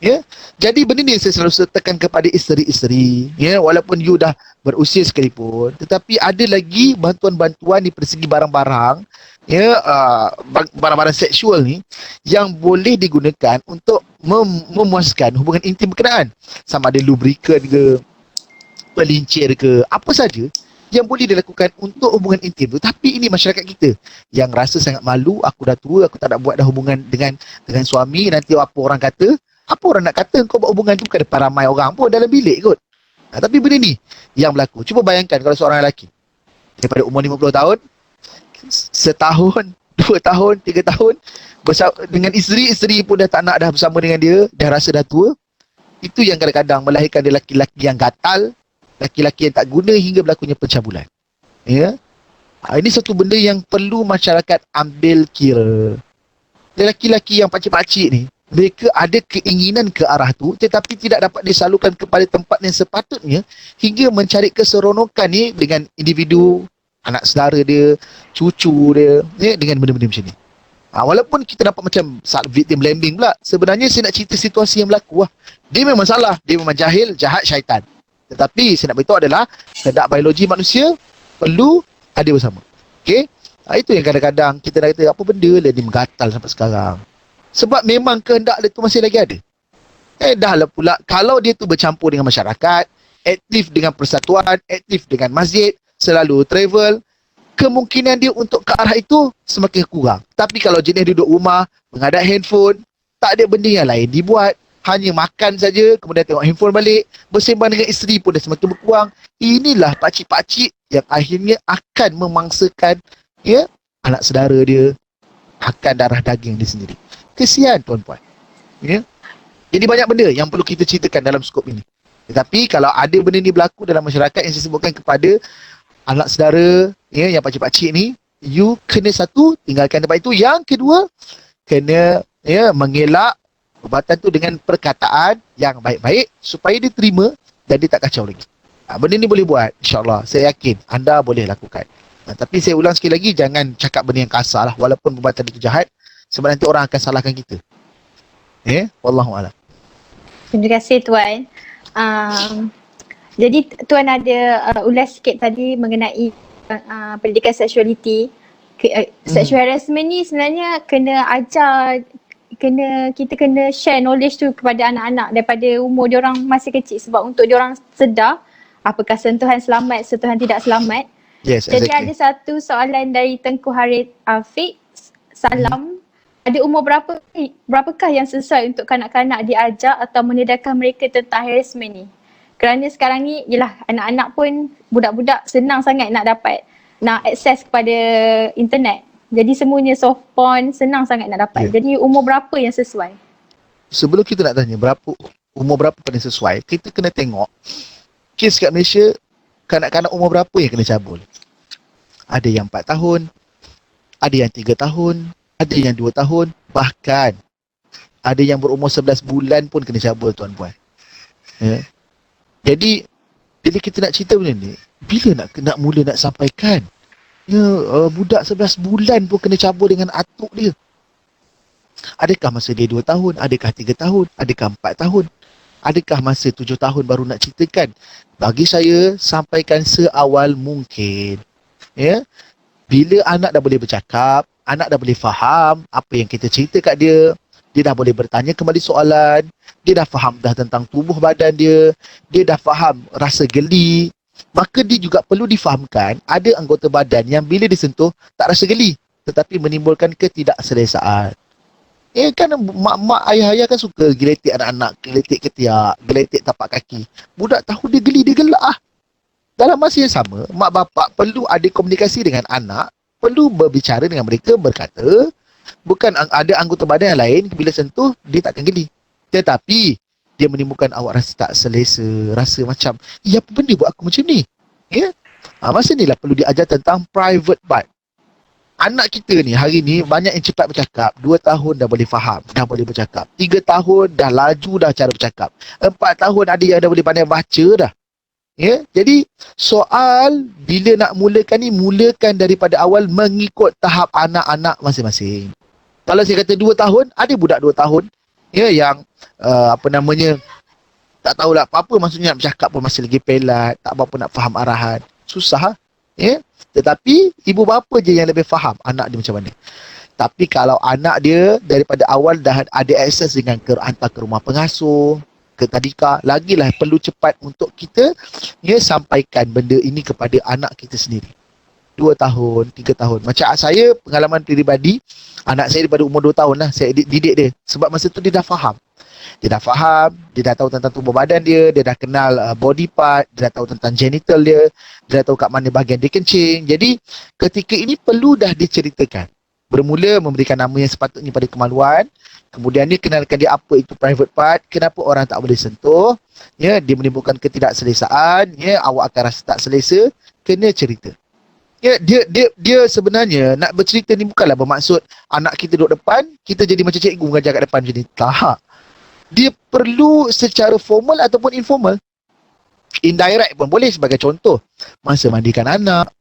Speaker 5: Ya, jadi benda ni saya selalu tekan kepada isteri-isteri, ya, walaupun you dah berusia sekalipun, tetapi ada lagi bantuan-bantuan daripada segi barang-barang, ya, barang-barang seksual ni yang boleh digunakan untuk memuaskan hubungan intim berkenaan, sama ada lubricant ke, pelincir ke, apa saja yang boleh dilakukan untuk hubungan intim tu. Tapi ini masyarakat kita yang rasa sangat malu, aku dah tua, aku tak nak buat dah hubungan dengan suami, nanti apa orang kata. Apa orang nak kata kau buat hubungan tu, bukan depan ramai orang pun dalam bilik kot. Tapi benda ni yang berlaku. Cuba bayangkan kalau seorang lelaki daripada umur 50 tahun, setahun, 2 tahun, 3 tahun dengan isteri pun dah tak nak dah bersama dengan dia, dah rasa dah tua. Itu yang kadang-kadang melahirkan dia lelaki-lelaki yang gatal, lelaki-lelaki yang tak guna hingga berlakunya pencabulan. Ya. Ini satu benda yang perlu masyarakat ambil kira. Lelaki-lelaki yang pakcik-pakcik ni, mereka ada keinginan ke arah tu tetapi tidak dapat disalurkan kepada tempat yang sepatutnya hingga mencari keseronokan ni dengan individu, anak saudara dia, cucu dia, ya, dengan benda-benda macam ni. Walaupun kita dapat macam victim blaming pula, sebenarnya saya nak cerita situasi yang berlaku. Dia memang salah, dia memang jahil, jahat, syaitan. Tetapi saya nak beritahu adalah kehendak biologi manusia perlu ada bersama. Okey? Itu yang kadang-kadang kita dah kata apa benda lah dia menggatal sampai sekarang. Sebab memang kehendak dia tu masih lagi ada. Dah lah pula, kalau dia tu bercampur dengan masyarakat, aktif dengan persatuan, aktif dengan masjid, selalu travel, kemungkinan dia untuk ke arah itu semakin kurang. Tapi kalau jenis duduk rumah, menghadap handphone, tak ada benda yang lain dibuat, hanya makan saja, kemudian tengok handphone balik, bersembang dengan isteri pun dah semakin berkurang. Inilah pakcik-pakcik yang akhirnya akan memangsakan, ya, anak saudara dia, akan darah daging dia sendiri. Kesian tuan-puan. Ya. Jadi banyak benda yang perlu kita ceritakan dalam skop ini. Tetapi kalau ada benda ni berlaku dalam masyarakat yang saya sebutkan kepada anak saudara, ya, yang pakcik-pakcik ni, you kena satu, tinggalkan tempat itu. Yang kedua, kena, ya, mengelak perbuatan tu dengan perkataan yang baik-baik supaya dia terima dan dia tak kacau lagi. Benda ni boleh buat, insyaAllah. Saya yakin anda boleh lakukan. Tapi saya ulang sekali lagi, jangan cakap benda yang kasar lah, walaupun perbuatan itu jahat, sebab nanti orang akan salahkan kita. Wallahualam.
Speaker 1: Terima kasih Tuan. Jadi Tuan ada ulas sikit tadi mengenai pendidikan seksualiti. Sexual harassment ni sebenarnya kena ajar, kita kena share knowledge tu kepada anak-anak daripada umur diorang masih kecil, sebab untuk diorang sedar apakah sentuhan selamat, sentuhan tidak selamat.
Speaker 5: Yes,
Speaker 1: Jadi
Speaker 5: exactly.
Speaker 1: ada satu soalan dari Tengku Harith Afiq. Salam. Ada umur berapakah yang sesuai untuk kanak-kanak diajar atau menedarkan mereka tentang harassment ni? Kerana sekarang ni, yelah, anak-anak pun, budak-budak senang sangat nak akses kepada internet. Jadi semuanya soft porn, senang sangat nak dapat.
Speaker 5: Yeah.
Speaker 1: Jadi umur berapa yang sesuai?
Speaker 5: Sebelum kita nak tanya umur berapa paling sesuai, kita kena tengok kes kat Malaysia, kanak-kanak umur berapa yang kena cabul. Ada yang 4 tahun, ada yang 3 tahun, ada yang 2 tahun, bahkan ada yang berumur 11 bulan pun kena cabul, tuan-puan. Ya. Jadi bila kita nak cerita benda ni, bila nak mula nak sampaikan, ya, budak 11 bulan pun kena cabul dengan atuk dia. Adakah masa dia 2 tahun, adakah 3 tahun, adakah 4 tahun, adakah masa 7 tahun baru nak ceritakan? Bagi saya, sampaikan seawal mungkin. Ya. Bila anak dah boleh bercakap, anak dah boleh faham apa yang kita cerita kat dia, dia dah boleh bertanya kembali soalan, dia dah faham dah tentang tubuh badan dia dah faham rasa geli, maka dia juga perlu difahamkan ada anggota badan yang bila disentuh tak rasa geli tetapi menimbulkan ketidakselesaan. Kan mak-mak, ayah-ayah kan suka geletik anak-anak, geletik ketiak, geletik tapak kaki. Budak tahu dia geli, dia gelak . dalam masa yang sama, mak bapak perlu ada komunikasi dengan anak, perlu berbicara dengan mereka, berkata, bukan ada anggota badan yang lain, bila sentuh, dia takkan geli. Tetapi, dia menimbulkan awak rasa tak selesa, rasa macam, apa benda buat aku macam ni? Ya? Masa ni lah perlu diajar tentang private part. Anak kita ni hari ni banyak yang cepat bercakap. 2 tahun dah boleh faham, dah boleh bercakap. 3 tahun dah laju dah cara bercakap. 4 tahun ada yang dah boleh pandai baca dah. Ya, jadi soal bila nak mulakan ni, mulakan daripada awal mengikut tahap anak-anak masing-masing. Kalau saya kata 2 tahun, ada budak 2 tahun yang tak tahulah apa-apa, maksudnya nak bercakap pun masih lagi pelat, tak apa-apa nak faham arahan. Susah. Tetapi ibu bapa je yang lebih faham anak dia macam mana. Tapi kalau anak dia daripada awal dah ada akses dengan hantar ke rumah pengasuh, ke tadika, lagilah perlu cepat untuk kita sampaikan benda ini kepada anak kita sendiri. 2 tahun, 3 tahun. Macam saya, pengalaman peribadi, anak saya daripada umur 2 tahun lah saya didik dia. Sebab masa tu dia dah faham. Dia dah tahu tentang tubuh badan dia dah kenal body part, dia dah tahu tentang genital dia dah tahu kat mana bahagian dia kencing. Jadi ketika ini perlu dah diceritakan. Bermula memberikan nama yang sepatutnya pada kemaluan, kemudian dia kenalkan dia apa itu private part, kenapa orang tak boleh sentuh, dia menimbulkan ketidakselesaan, awak akan rasa tak selesa, kena cerita. Dia sebenarnya nak bercerita ni bukanlah bermaksud anak kita duduk depan, kita jadi macam cikgu mengajar kat depan macam ni. Tak. Dia perlu secara formal ataupun informal. Indirect pun boleh. Sebagai contoh, masa mandikan anak,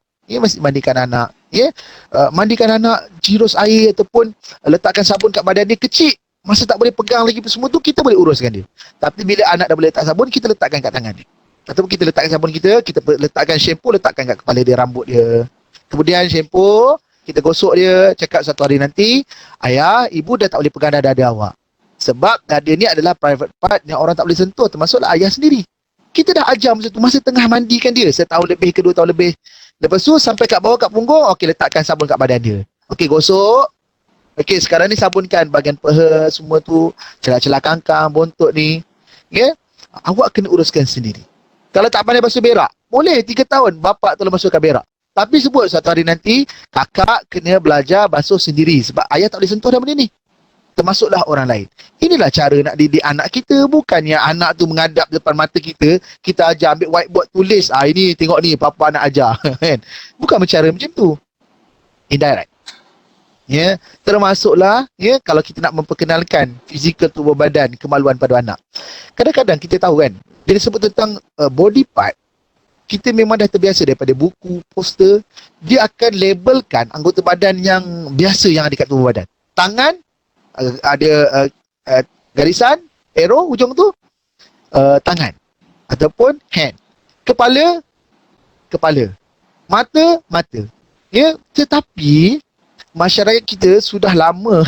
Speaker 5: mandikan anak, jirus air ataupun letakkan sabun kat badan dia kecil, masa tak boleh pegang lagi semua tu, kita boleh uruskan dia. Tapi bila anak dah boleh letak sabun, kita letakkan kat tangan dia. Ataupun kita letakkan sabun kita letakkan shampoo, letakkan kat kepala dia, rambut dia. Kemudian shampoo, kita gosok dia, cakap satu hari nanti, ayah, ibu dah tak boleh pegang dada awak. Sebab dada ni adalah private part yang orang tak boleh sentuh, termasuklah ayah sendiri. Kita dah ajar masa tu, masa tengah mandikan dia, 1 tahun lebih ke 2 tahun lebih. Lepas tu sampai kat bawah kat punggung, okey, letakkan sabun kat badan dia. Okey, gosok. Okey, sekarang ni sabunkan bahagian peha semua tu, celah-celah kangkang, bontot ni. Awak kena uruskan sendiri. Kalau tak pandai basuh berak, boleh 3 tahun bapak tolong basuhkan berak. Tapi sebut satu hari nanti, kakak kena belajar basuh sendiri sebab ayah tak boleh sentuh dah benda ni. Termasuklah orang lain. Inilah cara nak didik anak kita. Bukannya anak tu menghadap depan mata kita, kita ajar ambil whiteboard tulis, ini tengok ni papa nak ajar. Bukan cara macam tu. Indirect. Termasuklah kalau kita nak memperkenalkan fizikal tubuh badan, kemaluan pada anak. Kadang-kadang kita tahu kan, bila sebut tentang body part, kita memang dah terbiasa daripada buku, poster, dia akan labelkan anggota badan yang biasa yang ada kat tubuh badan. Tangan ada garisan arrow ujung tu, tangan ataupun hand, kepala, mata. Tetapi masyarakat kita sudah lama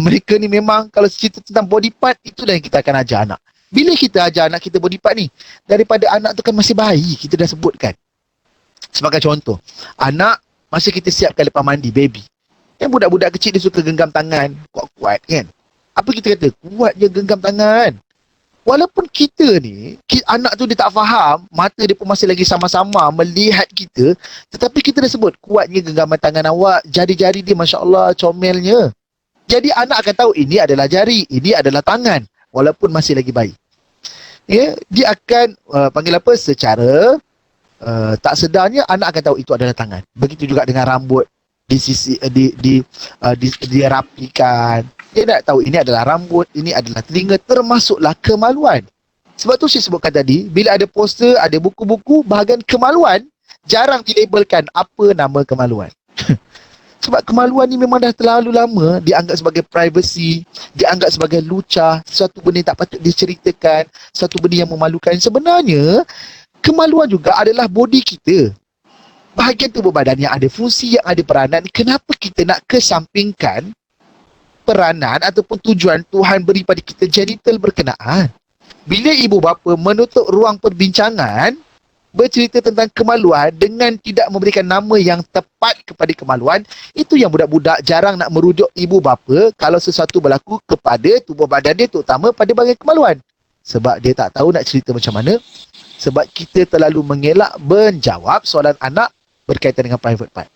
Speaker 5: mereka ni memang kalau cerita tentang body part, itulah yang kita akan ajar anak. Bila kita ajar anak kita body part ni, daripada anak tu kan masih bayi, kita dah sebutkan. Sebagai contoh, anak masa kita siapkan lepas mandi, baby, budak-budak kecil dia suka genggam tangan kuat-kuat kan. Apa kita kata? Kuat je genggam tangan. Walaupun kita ni, anak tu dia tak faham, mata dia pun masih lagi sama-sama melihat kita, tetapi kita dah sebut, kuatnya genggaman tangan awak, jari-jari dia Masya Allah comelnya. Jadi anak akan tahu ini adalah jari, ini adalah tangan, walaupun masih lagi bayi. Dia akan panggil apa? Secara tak sedarnya anak akan tahu itu adalah tangan. Begitu juga dengan rambut, dirapikan. Dia nak tahu ini adalah rambut, ini adalah telinga, termasuklah kemaluan. Sebab tu saya sebutkan tadi, bila ada poster, ada buku-buku, bahagian kemaluan, jarang dilabelkan apa nama kemaluan. Sebab kemaluan ni memang dah terlalu lama dianggap sebagai privacy, dianggap sebagai lucah, sesuatu benda yang tak patut diceritakan, sesuatu benda yang memalukan. Sebenarnya, kemaluan juga adalah body kita. Bahagian tubuh badan yang ada fungsi, yang ada peranan. Kenapa kita nak kesampingkan peranan ataupun tujuan Tuhan beri pada kita genital berkenaan? Bila ibu bapa menutup ruang perbincangan, bercerita tentang kemaluan dengan tidak memberikan nama yang tepat kepada kemaluan, itu yang budak-budak jarang nak merujuk ibu bapa kalau sesuatu berlaku kepada tubuh badan dia, terutama pada bahagian kemaluan. Sebab dia tak tahu nak cerita macam mana, Sebab kita terlalu mengelak menjawab soalan anak berkaitan dengan private part.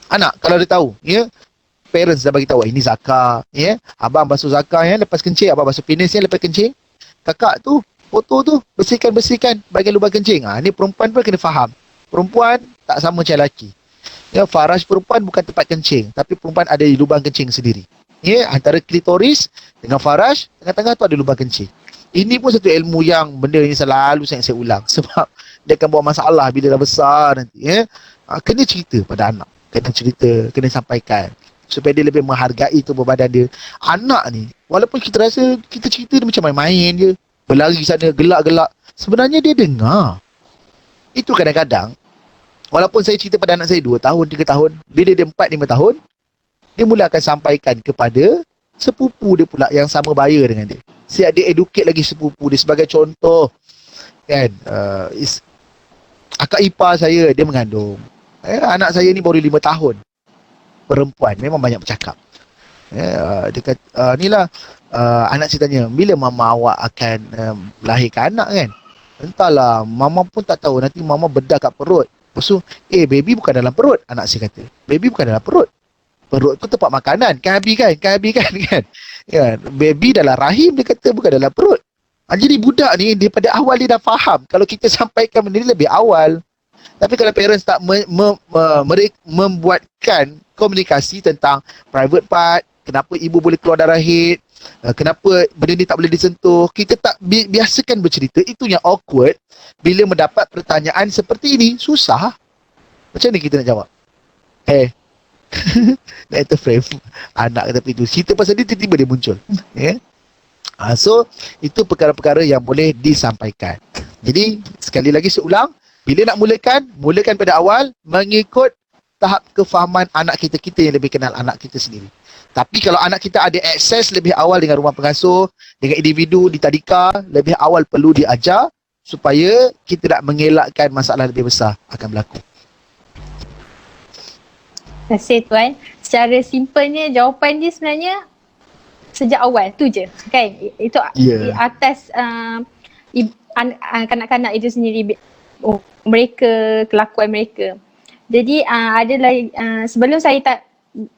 Speaker 5: Anak kalau dia tahu, ya, parents dah bagi tahu ini zakar, ya, abang basuh zakar ya lepas kencing, abang basuh penis ya lepas kencing. Kakak tu foto tu bersihkan bahagian lubang kencing. Ni perempuan pun kena faham. Perempuan tak sama macam lelaki. Ya, faraj perempuan bukan tempat kencing, tapi perempuan ada di lubang kencing sendiri. Ya, antara klitoris dengan faraj, tengah-tengah tu ada lubang kencing. Ini pun satu ilmu yang benda ni selalu saya ulang sebab dia akan bawa masalah bila dah besar nanti, ya. Kena cerita pada anak, kena sampaikan supaya dia lebih menghargai tubuh badan dia. Anak ni, walaupun kita rasa kita cerita dia macam main-main je, berlari sana, gelak-gelak, sebenarnya dia dengar. Itu kadang-kadang, walaupun saya cerita pada anak saya 2 tahun, 3 tahun, bila dia 4, 5 tahun, dia mula akan sampaikan kepada sepupu dia pula yang sama baya dengan dia. Siap dia educate lagi sepupu dia. Sebagai contoh, kan, akak ipar saya, dia mengandung. Anak saya ni baru 5 tahun. Perempuan, memang banyak bercakap. Dia kata, anak saya tanya, bila mama awak akan lahirkan anak kan? Entahlah, mama pun tak tahu. Nanti mama bedah kat perut. Lepas tu, baby bukan dalam perut. Anak saya kata, baby bukan dalam perut. Perut tu tempat makanan. Kan Abi kan? Baby dalam rahim, dia kata bukan dalam perut. Jadi budak ni, daripada awal dia dah faham. Kalau kita sampaikan benda ni lebih awal. Tapi kalau parents tak membuatkan komunikasi tentang private part, kenapa ibu boleh keluar darah haid, kenapa benda ni tak boleh disentuh, kita tak biasakan bercerita, itu yang awkward. Bila mendapat pertanyaan seperti ini, susah. Macam mana kita nak jawab? Letter frame, anak kata begitu, cerita pasal dia, tiba-tiba dia muncul. So itu perkara-perkara yang boleh disampaikan. Jadi sekali lagi saya ulang, bila nak mulakan pada awal mengikut tahap kefahaman anak kita yang lebih kenal anak kita sendiri. Tapi kalau anak kita ada akses lebih awal dengan rumah pengasuh, dengan individu di tadika, lebih awal perlu diajar supaya kita tak mengelakkan masalah lebih besar akan berlaku.
Speaker 1: Terima kasih Tuan. Secara simpelnya jawapan dia sebenarnya sejak awal tu je kan. Itu di atas kanak-kanak itu sendiri, mereka, kelakuan mereka. Jadi adalah sebelum saya tak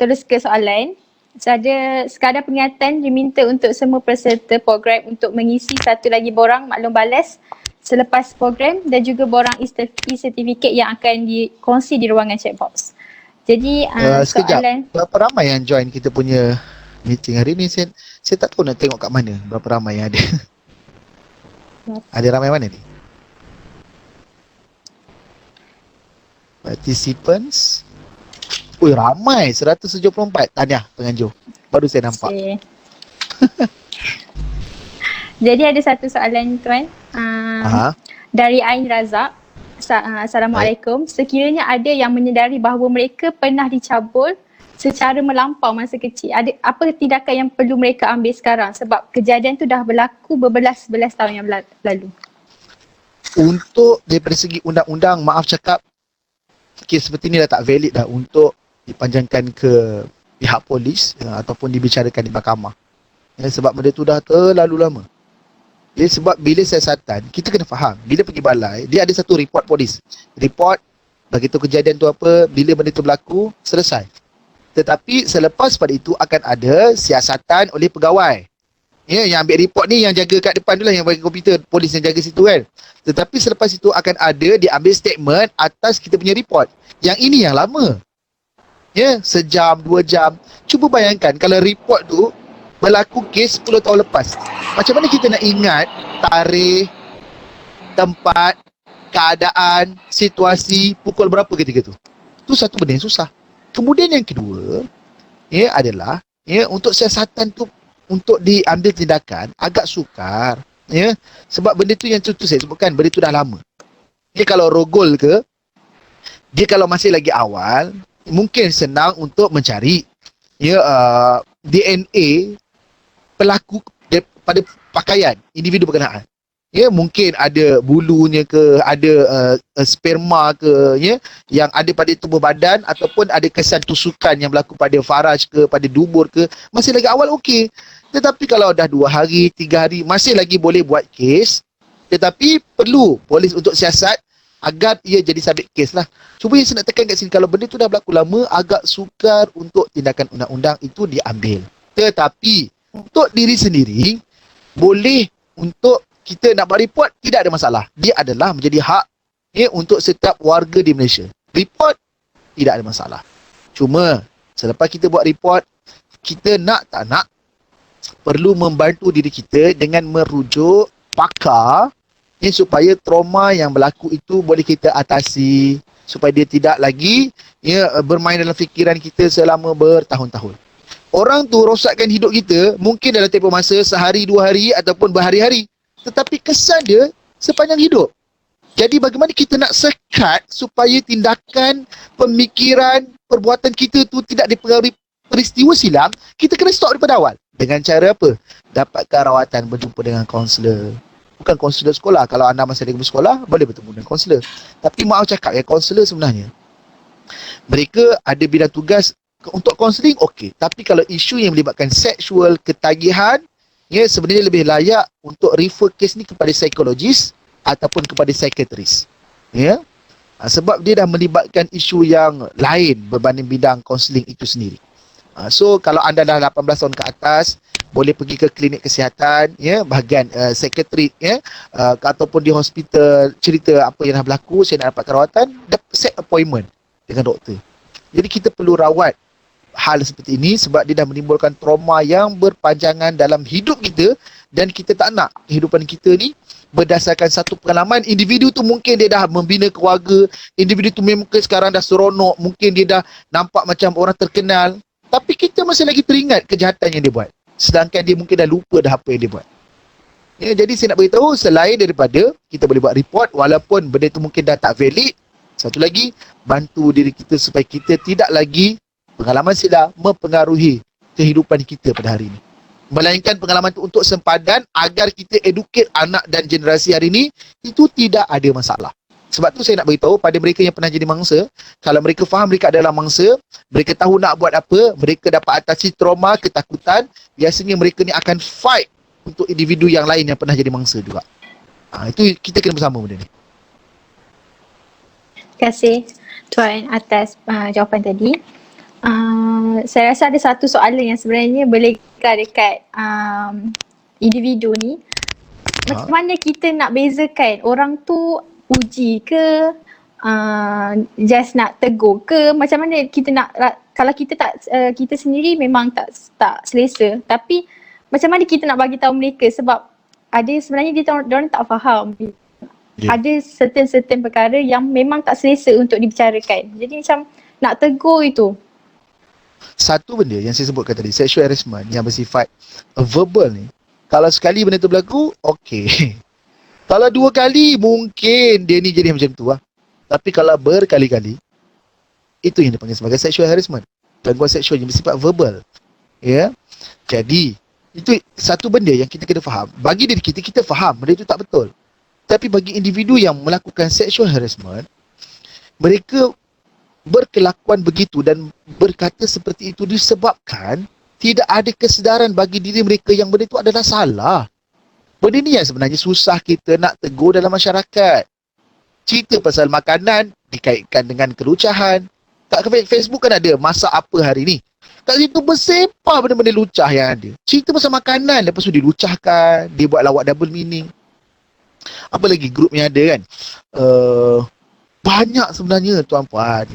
Speaker 1: terus ke soalan, saya sekadar peringatan diminta untuk semua peserta program untuk mengisi satu lagi borang maklum balas selepas program dan juga borang e-certificate yang akan dikongsi di ruangan chat box. Jadi soalan,
Speaker 5: berapa ramai yang join kita punya meeting hari ni? Saya tak tahu nak tengok kat mana berapa ramai yang ada. Ada ramai mana ni? Participants. Ramai, 174. Tahniah penganjur. Baru saya nampak. Okay.
Speaker 1: Jadi ada satu soalan Tuan. Dari Ain Razak. Assalamualaikum. Sekiranya ada yang menyedari bahawa mereka pernah dicabul secara melampau masa kecil, apa tindakan yang perlu mereka ambil sekarang? Sebab kejadian tu dah berlaku berbelas-belas tahun yang lalu.
Speaker 5: Untuk daripada segi undang-undang, maaf cakap, kes seperti ni dah tak valid dah untuk dipanjangkan ke pihak polis ataupun dibicarakan di mahkamah. Sebab benda tu dah terlalu lama. Sebab bila siasatan, kita kena faham, bila pergi balai, dia ada satu report polis. Report, bagi tahu kejadian tu apa, bila benda tu berlaku, selesai. Tetapi selepas pada itu akan ada siasatan oleh pegawai. Yang ambil report ni, yang jaga kat depan tu lah, yang bagi komputer, polis yang jaga situ kan. Tetapi selepas itu akan ada diambil statement atas kita punya report. Yang ini yang lama. Sejam, 2 jam. Cuba bayangkan kalau report tu berlaku kes 10 tahun lepas. Macam mana kita nak ingat tarikh, tempat, keadaan, situasi, pukul berapa ketika tu? Itu satu benda yang susah. Kemudian yang kedua, adalah untuk siasatan tu, untuk diambil tindakan agak sukar. Sebab benda tu yang tu saya sebutkan, benda tu dah lama. Kalau rogol ke, dia kalau masih lagi awal, mungkin senang untuk mencari DNA pelaku pada pakaian individu berkenaan. Mungkin ada bulunya ke, ada sperma ke, yang ada pada tubuh badan, ataupun ada kesan tusukan yang berlaku pada faraj ke, pada dubur ke, masih lagi awal okey. Tetapi kalau dah 2 hari, 3 hari, masih lagi boleh buat kes Tetapi perlu polis untuk siasat agar ia jadi subject case lah. Cuma yang saya nak tekan kat sini, kalau benda tu dah berlaku lama, agak sukar untuk tindakan undang-undang itu diambil. Tetapi untuk diri sendiri, boleh untuk kita nak buat report, tidak ada masalah. Dia adalah menjadi hak untuk setiap warga di Malaysia. Report, tidak ada masalah. Cuma, selepas kita buat report, kita nak tak nak, perlu membantu diri kita dengan merujuk pakar supaya trauma yang berlaku itu boleh kita atasi, supaya dia tidak lagi bermain dalam fikiran kita selama bertahun-tahun. Orang tu rosakkan hidup kita mungkin dalam tempoh masa sehari, 2 hari ataupun berhari-hari. Tetapi kesan dia sepanjang hidup. Jadi bagaimana kita nak sekat supaya tindakan, pemikiran, perbuatan kita tu tidak dipengaruhi peristiwa silam, kita kena stop daripada awal. Dengan cara apa? Dapatkan rawatan, berjumpa dengan kaunselor. Bukan kaunselor sekolah. Kalau anda masih lagi bersekolah, boleh bertemu dengan kaunselor. Tapi maaf cakap ya, kaunselor sebenarnya, mereka ada bidang tugas untuk kaunseling, okey. Tapi kalau isu yang melibatkan seksual, ketagihan, sebenarnya lebih layak untuk refer kes ni kepada psikologis ataupun kepada psikiatris. Sebab dia dah melibatkan isu yang lain berbanding bidang kaunseling itu sendiri. So kalau anda dah 18 tahun ke atas, boleh pergi ke klinik kesihatan, bahagian psikiatrik, ataupun di hospital, cerita apa yang dah berlaku, saya nak dapat rawatan, set appointment dengan doktor. Jadi kita perlu rawat hal seperti ini sebab dia dah menimbulkan trauma yang berpanjangan dalam hidup kita, dan kita tak nak kehidupan kita ni berdasarkan satu pengalaman. Individu tu mungkin dia dah membina keluarga, individu tu mungkin sekarang dah seronok, mungkin dia dah nampak macam orang terkenal, tapi kita masih lagi teringat kejahatan yang dia buat, sedangkan dia mungkin dah lupa dah apa yang dia buat. Jadi saya nak beritahu, selain daripada kita boleh buat report walaupun benda tu mungkin dah tak valid, satu lagi, bantu diri kita supaya kita tidak lagi pengalaman silam mempengaruhi kehidupan kita pada hari ini. Melainkan pengalaman itu untuk sempadan agar kita educate anak dan generasi hari ini, itu tidak ada masalah. Sebab tu saya nak beritahu pada mereka yang pernah jadi mangsa, kalau mereka faham mereka adalah mangsa, mereka tahu nak buat apa, mereka dapat atasi trauma, ketakutan, biasanya mereka ni akan fight untuk individu yang lain yang pernah jadi mangsa juga. Itu kita kena bersama benda ni.
Speaker 1: Terima kasih Tuan atas jawapan tadi. Saya rasa ada satu soalan yang sebenarnya berlekat dekat individu ni. Macam mana kita nak bezakan orang tu uji ke, just nak tegur ke, macam mana kita nak, kalau kita tak, kita sendiri memang tak selesa, tapi macam mana kita nak bagi tahu mereka, sebab ada sebenarnya diorang tak faham. Ada certain perkara yang memang tak selesa untuk dibicarakan. Jadi macam nak tegur itu.
Speaker 5: Satu benda yang saya sebutkan tadi, sexual harassment yang bersifat verbal ni, kalau sekali benda tu berlaku, okey. Kalau 2 kali, mungkin dia ni jadi macam tu lah. Tapi kalau berkali-kali, itu yang dipanggil sebagai sexual harassment. Gangguan seksual yang bersifat verbal. Jadi, itu satu benda yang kita kena faham. Bagi diri kita, kita faham benda itu tak betul. Tapi bagi individu yang melakukan sexual harassment, mereka berkelakuan begitu dan berkata seperti itu disebabkan tidak ada kesedaran bagi diri mereka yang benda itu adalah salah. Benda ni yang sebenarnya susah kita nak tegur dalam masyarakat. Cerita pasal makanan dikaitkan dengan kelucahan. Kat Facebook kan ada masak apa hari ni. Kat situ bersepah benda-benda lucah yang ada. Cerita pasal makanan, lepas tu dilucahkan, dia buat lawak double meaning. Apa lagi grup yang ada kan? Banyak sebenarnya tuan-puan.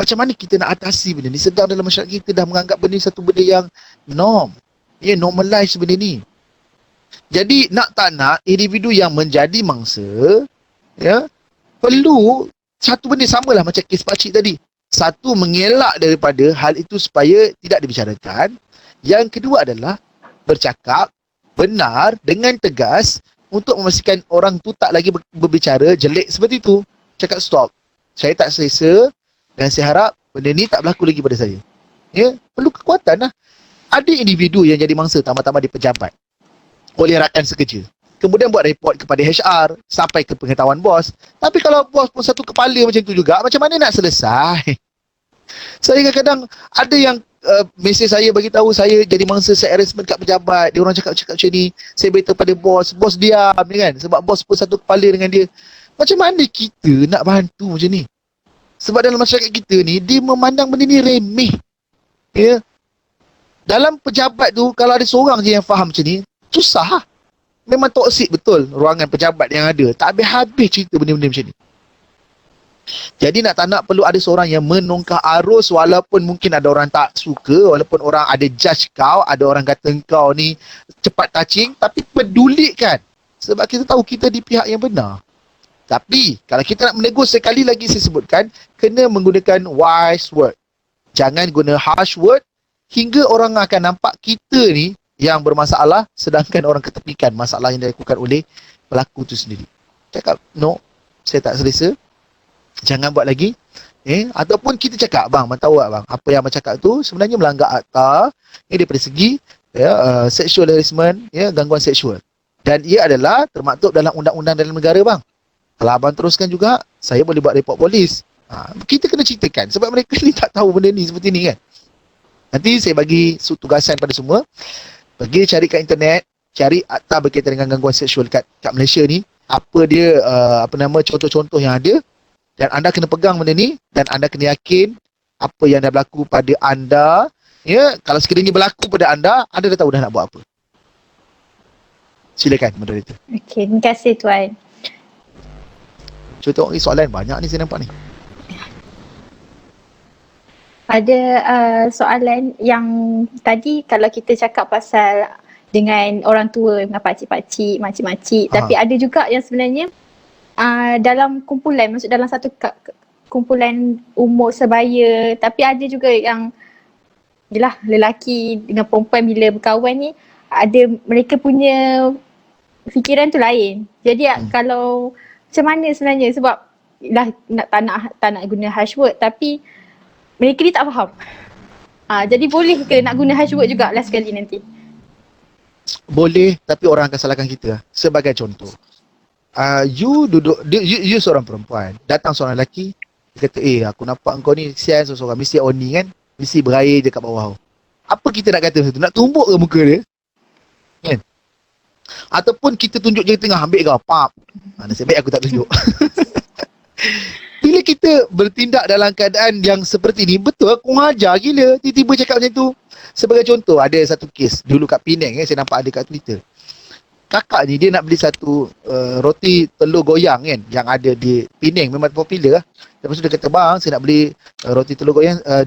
Speaker 5: Macam mana kita nak atasi benda ni? Sedang dalam masyarakat kita dah menganggap benda ni satu benda yang norm. Normalize benda ni. Jadi nak tak nak, individu yang menjadi mangsa, perlu satu benda samalah macam kes pakcik tadi. Satu, mengelak daripada hal itu supaya tidak dibicarakan. Yang kedua adalah bercakap benar dengan tegas untuk memastikan orang tu tak lagi berbicara jelek seperti itu. Cakap stop. Saya tak selesa dan saya harap benda ni tak berlaku lagi pada saya. Perlu kekuatan lah. Ada individu yang jadi mangsa tambah-tambah di pejabat oleh rakan sekerja. Kemudian buat report kepada HR sampai ke pengetahuan bos. Tapi kalau bos pun satu kepala macam tu juga, macam mana nak selesai? Saya kadang-kadang ada yang mesej saya bagi tahu saya jadi mangsa sex harassment kat pejabat. Dia orang cakap macam ni, saya beritahu pada bos. Bos diam ni kan, sebab bos pun satu kepala dengan dia. Macam mana kita nak bantu macam ni? Sebab dalam masyarakat kita ni, dia memandang benda ni remeh. Ya. Dalam pejabat tu, kalau ada seorang je yang faham macam ni, susah lah. Memang toksik betul ruangan pejabat yang ada. Tak habis-habis cerita benda-benda macam ni. Jadi tak nak perlu ada seorang yang menongkar arus, walaupun mungkin ada orang tak suka, walaupun orang ada judge kau, ada orang kata kau ni cepat touching, tapi pedulikan. Sebab kita tahu kita di pihak yang benar. Tapi kalau kita nak menegur, sekali lagi saya sebutkan, kena menggunakan wise word. Jangan guna harsh word hingga orang akan nampak kita ni yang bermasalah, sedangkan orang ketepikan masalah yang dilakukan oleh pelaku tu sendiri. Cakap, no, saya tak selesa, jangan buat lagi. Ataupun kita cakap, bang tahu tak bang, apa yang abang cakap tu sebenarnya melanggar akta daripada segi sexual harassment, gangguan seksual, dan ia adalah termaktub dalam undang-undang dalam negara bang. Kalau abang teruskan juga, saya boleh buat report polis. Kita kena ceritakan, sebab mereka ni tak tahu benda ni seperti ni kan. Nanti saya bagi tugasan pada semua, pergi cari kat internet, cari akta berkaitan dengan gangguan seksual kat Malaysia ni, apa dia contoh-contoh yang ada. Dan anda kena pegang benda ni, dan anda kena yakin apa yang dah berlaku pada anda. Kalau sekiranya berlaku pada anda dah tahu dah nak buat apa. Silakan moderator.
Speaker 1: Okey, terima kasih Tuan.
Speaker 5: Cuba tengok ni soalan banyak ni saya nampak ni.
Speaker 1: Ada soalan yang tadi kalau kita cakap pasal dengan orang tua, dengan pakcik-pakcik, makcik-makcik, tapi ada juga yang sebenarnya dalam kumpulan, maksud dalam satu kumpulan umur sebaya, tapi ada juga yang jelah lelaki dengan perempuan bila berkawan ni, ada mereka punya fikiran tu lain. Jadi kalau macam mana sebenarnya, sebab dah tak nak guna harsh word, tapi mereka ni tak faham. Jadi boleh ke nak guna harsh word juga last sekali nanti?
Speaker 5: Boleh, tapi orang akan salahkan kita. Sebagai contoh, you duduk, you seorang perempuan, datang seorang lelaki, dia kata, aku nampak kau ni sian seorang, mesti oni kan, mesti berair je kat bawah. Apa kita nak kata macam tu? Nak tumbuk ke muka dia? Kan? Ataupun kita tunjuk jari tengah, ambil kau, pap. Nasib baik aku tak tunjuk. Bila kita bertindak dalam keadaan yang seperti ni, betul aku hajar gila, tiba-tiba cakap macam tu. Sebagai contoh, ada satu kes dulu kat Penang, saya nampak ada kat Twitter. Kakak ni dia nak beli satu roti telur goyang kan, yang ada di Penang, memang popular lah. Lepas tu dia kata, bang saya nak beli roti telur goyang 2.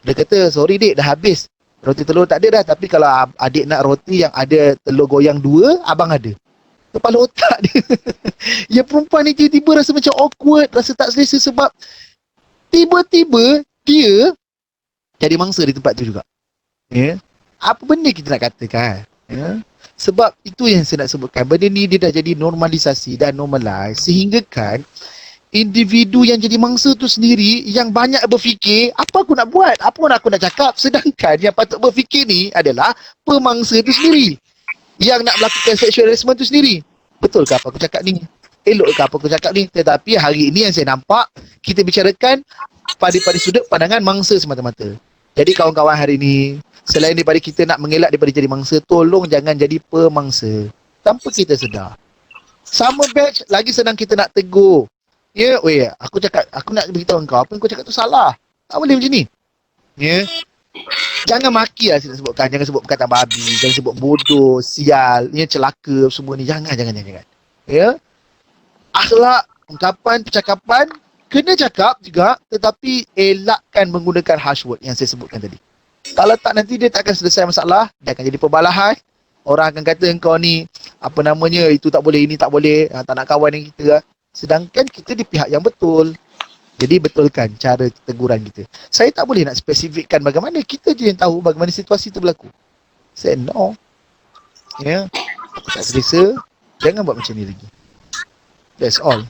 Speaker 5: Dia kata, sorry dik, dah habis. Roti telur tak ada dah, tapi kalau adik nak roti yang ada telur goyang 2, abang ada. Kepala otak dia. Yang perempuan ni tiba-tiba rasa macam awkward, rasa tak selesa sebab tiba-tiba dia jadi mangsa di tempat tu juga. Apa benda kita nak katakan? Sebab itu yang saya nak sebutkan, benda ni dia dah jadi normalisasi dan normalize, sehingga kan individu yang jadi mangsa tu sendiri yang banyak berfikir, apa aku nak buat, apa aku nak cakap, sedangkan yang patut berfikir ni adalah pemangsa tu sendiri yang nak melakukan sexual harassment tu sendiri. Betul ke apa aku cakap ni? Elok ke apa aku cakap ni? Tetapi hari ini yang saya nampak, kita bicarakan pada sudut pandangan mangsa semata-mata. Jadi kawan-kawan hari ini, selain daripada kita nak mengelak daripada jadi mangsa, tolong jangan jadi pemangsa tanpa kita sedar. Sama batch, lagi senang kita nak tegur. Aku cakap, aku nak beritahu kau, apa yang kau cakap tu salah. Tak boleh macam ni. Jangan maki lah saya nak sebutkan. Jangan sebut perkataan babi, jangan sebut bodoh, sial, celaka, semua ni. Jangan. Akhlak, ungkapan, percakapan kena cakap juga, tetapi elakkan menggunakan harsh word yang saya sebutkan tadi. Kalau tak, nanti dia tak akan selesai masalah, dia akan jadi perbalahan. Orang akan kata engkau ni itu tak boleh, ini tak boleh, tak nak kawan dengan kita. Sedangkan kita di pihak yang betul. Jadi betulkan cara teguran kita. Saya tak boleh nak spesifikkan bagaimana, kita je yang tahu bagaimana situasi itu berlaku. Saya no. Aku tak selesa, jangan buat macam ni lagi. That's all.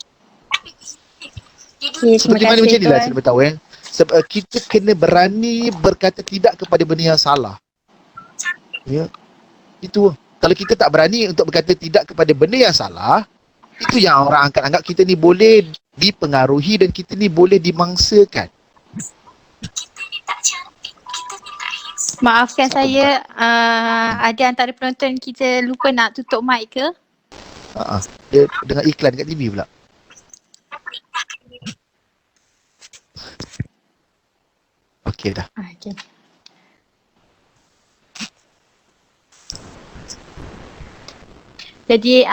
Speaker 5: Seperti mana macam ni lah saya beritahu sebab kita kena berani berkata tidak kepada benda yang salah. Itu. Kalau kita tak berani untuk berkata tidak kepada benda yang salah, itu yang orang akan anggap kita ni boleh dipengaruhi dan kita ni boleh dimangsakan.
Speaker 1: Maafkan
Speaker 5: Siapa
Speaker 1: saya, ada antara penonton kita lupa nak tutup mic ke?
Speaker 5: Dia dengar iklan kat TV pula. Okey dah.
Speaker 1: Okay. Jadi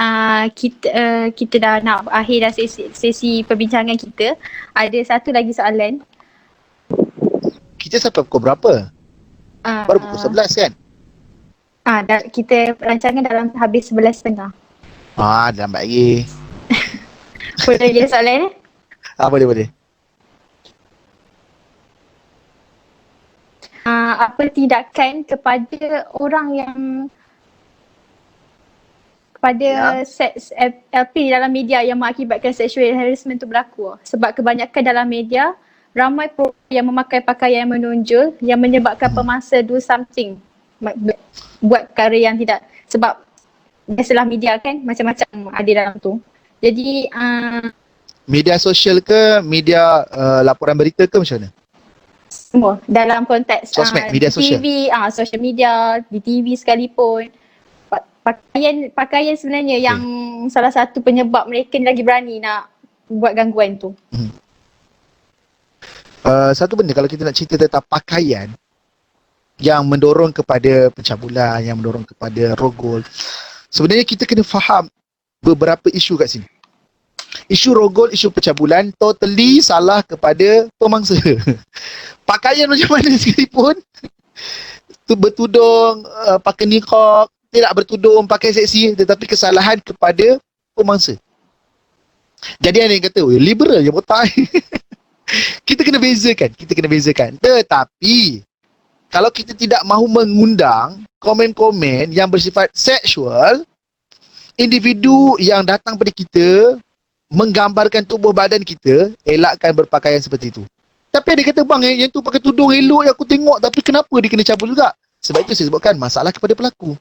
Speaker 1: kita dah nak akhir dah sesi perbincangan kita. Ada satu lagi soalan.
Speaker 5: Kita sampai pukul berapa? Baru pukul 11 kan?
Speaker 1: Kita rancangan dalam habis 11.30.
Speaker 5: Dah lambat lagi.
Speaker 1: Boleh je soalan ni?
Speaker 5: Boleh.
Speaker 1: Apa tindakan kepada orang yang kepada seks LP dalam media yang mengakibatkan sexual harassment itu berlaku? Sebab kebanyakan dalam media ramai yang memakai pakaian yang menonjol yang menyebabkan pemangsa do something, buat perkara yang tidak, sebab biasalah media kan macam-macam ada dalam tu. Jadi
Speaker 5: Media sosial ke, media laporan berita ke, macam mana?
Speaker 1: semua dalam konteks
Speaker 5: Sosmed, media sosial.
Speaker 1: TV, social media, di TV sekalipun. Pakaian sebenarnya yang salah satu penyebab mereka ni lagi berani nak buat gangguan tu.
Speaker 5: Satu benda, kalau kita nak cerita tentang pakaian yang mendorong kepada pencabulan, yang mendorong kepada rogol, sebenarnya kita kena faham beberapa isu kat sini. Isu rogol, isu pencabulan totally salah kepada pemangsa. Pakaian macam mana sekalipun, bertudung, pakai niqab, tidak bertudung, pakai seksi, tetapi kesalahan kepada pemangsa. Jadi ada yang kata, liberal je botak. Kita kena bezakan. Tetapi kalau kita tidak mahu mengundang komen-komen yang bersifat seksual, individu yang datang pada kita menggambarkan tubuh badan kita, elakkan berpakaian seperti itu. Tapi ada kata, bang, yang tu pakai tudung elok yang aku tengok, tapi kenapa dia kena cabul juga? Sebab itu saya sebutkan masalah kepada pelaku.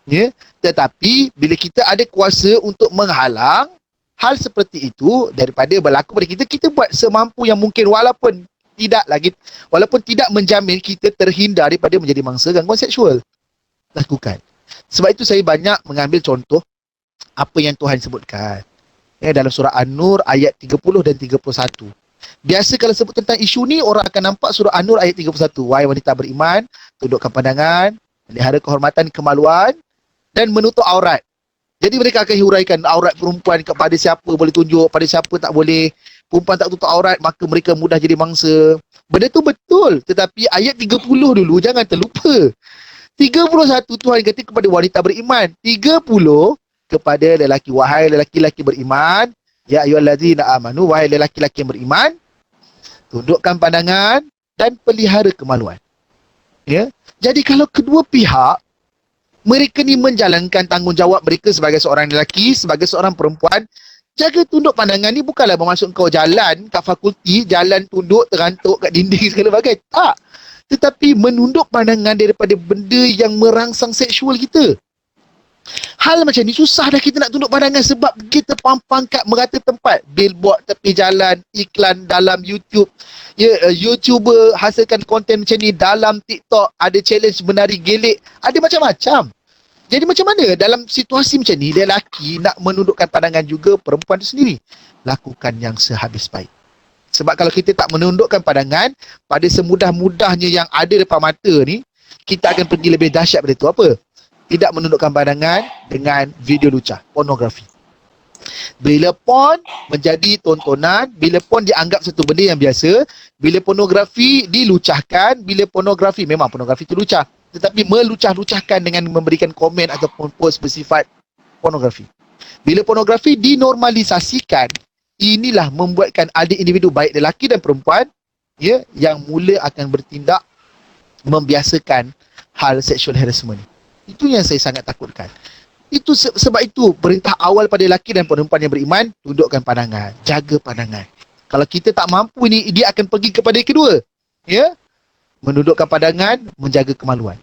Speaker 5: Ya, tetapi bila kita ada kuasa untuk menghalang hal seperti itu daripada berlaku pada kita, kita buat semampu yang mungkin, walaupun tidak menjamin kita terhindar daripada menjadi mangsa gangguan seksual. Lakukan. Sebab itu saya banyak mengambil contoh apa yang Tuhan sebutkan. Dalam surah An-Nur ayat 30 dan 31. Biasa kalau sebut tentang isu ni, orang akan nampak surah An-Nur ayat 31. Wahai wanita beriman, tundukkan pandangan, pelihara kehormatan, kemaluan dan menutup aurat. Jadi mereka akan huraikan aurat perempuan kepada siapa boleh tunjuk, pada siapa tak boleh. Perempuan tak tutup aurat, maka mereka mudah jadi mangsa. Benda tu betul. Tetapi ayat 30 dulu, jangan terlupa. 31 Tuhan kata kepada wanita beriman. 30 kepada lelaki. Wahai lelaki-lelaki beriman. Ya ayyuhallazina amanu. Wahai lelaki-lelaki yang beriman. Tundukkan pandangan dan pelihara kemaluan. Ya. Jadi kalau kedua pihak, mereka ni menjalankan tanggungjawab mereka sebagai seorang lelaki, sebagai seorang perempuan. Jaga tunduk pandangan ni bukanlah bermaksud kau jalan kat fakulti, jalan tunduk terantuk kat dinding segala bagai. Tak. Tetapi menunduk pandangan daripada benda yang merangsang seksual kita. Hal macam ni susah dah kita nak tunduk pandangan sebab kita pampang kat merata tempat. Billboard tepi jalan, iklan dalam YouTube. Ya, YouTuber hasilkan konten macam ni dalam TikTok, ada challenge menari gelik, ada macam-macam. Jadi macam mana dalam situasi macam ni, lelaki nak menundukkan pandangan juga perempuan itu sendiri? Lakukan yang sehabis baik. Sebab kalau kita tak menundukkan pandangan, pada semudah-mudahnya yang ada depan mata ni, kita akan pergi lebih dahsyat pada itu. Apa? Tidak menundukkan pandangan dengan video lucah, pornografi. Bila porn menjadi tontonan, bila porn dianggap satu benda yang biasa, bila pornografi dilucahkan, bila pornografi, memang pornografi itu lucah, tetapi melucah-lucahkan dengan memberikan komen ataupun post bersifat pornografi. Bila pornografi dinormalisasikan, inilah membuatkan ada individu baik lelaki dan perempuan, ya, yang mula akan bertindak membiasakan hal sexual harassment. Itu yang saya sangat takutkan. Itu sebab itu perintah awal pada lelaki dan perempuan yang beriman, tundukkan pandangan, jaga pandangan. Kalau kita tak mampu ni, dia akan pergi kepada yang kedua. Ya? Menundukkan pandangan, menjaga kemaluan.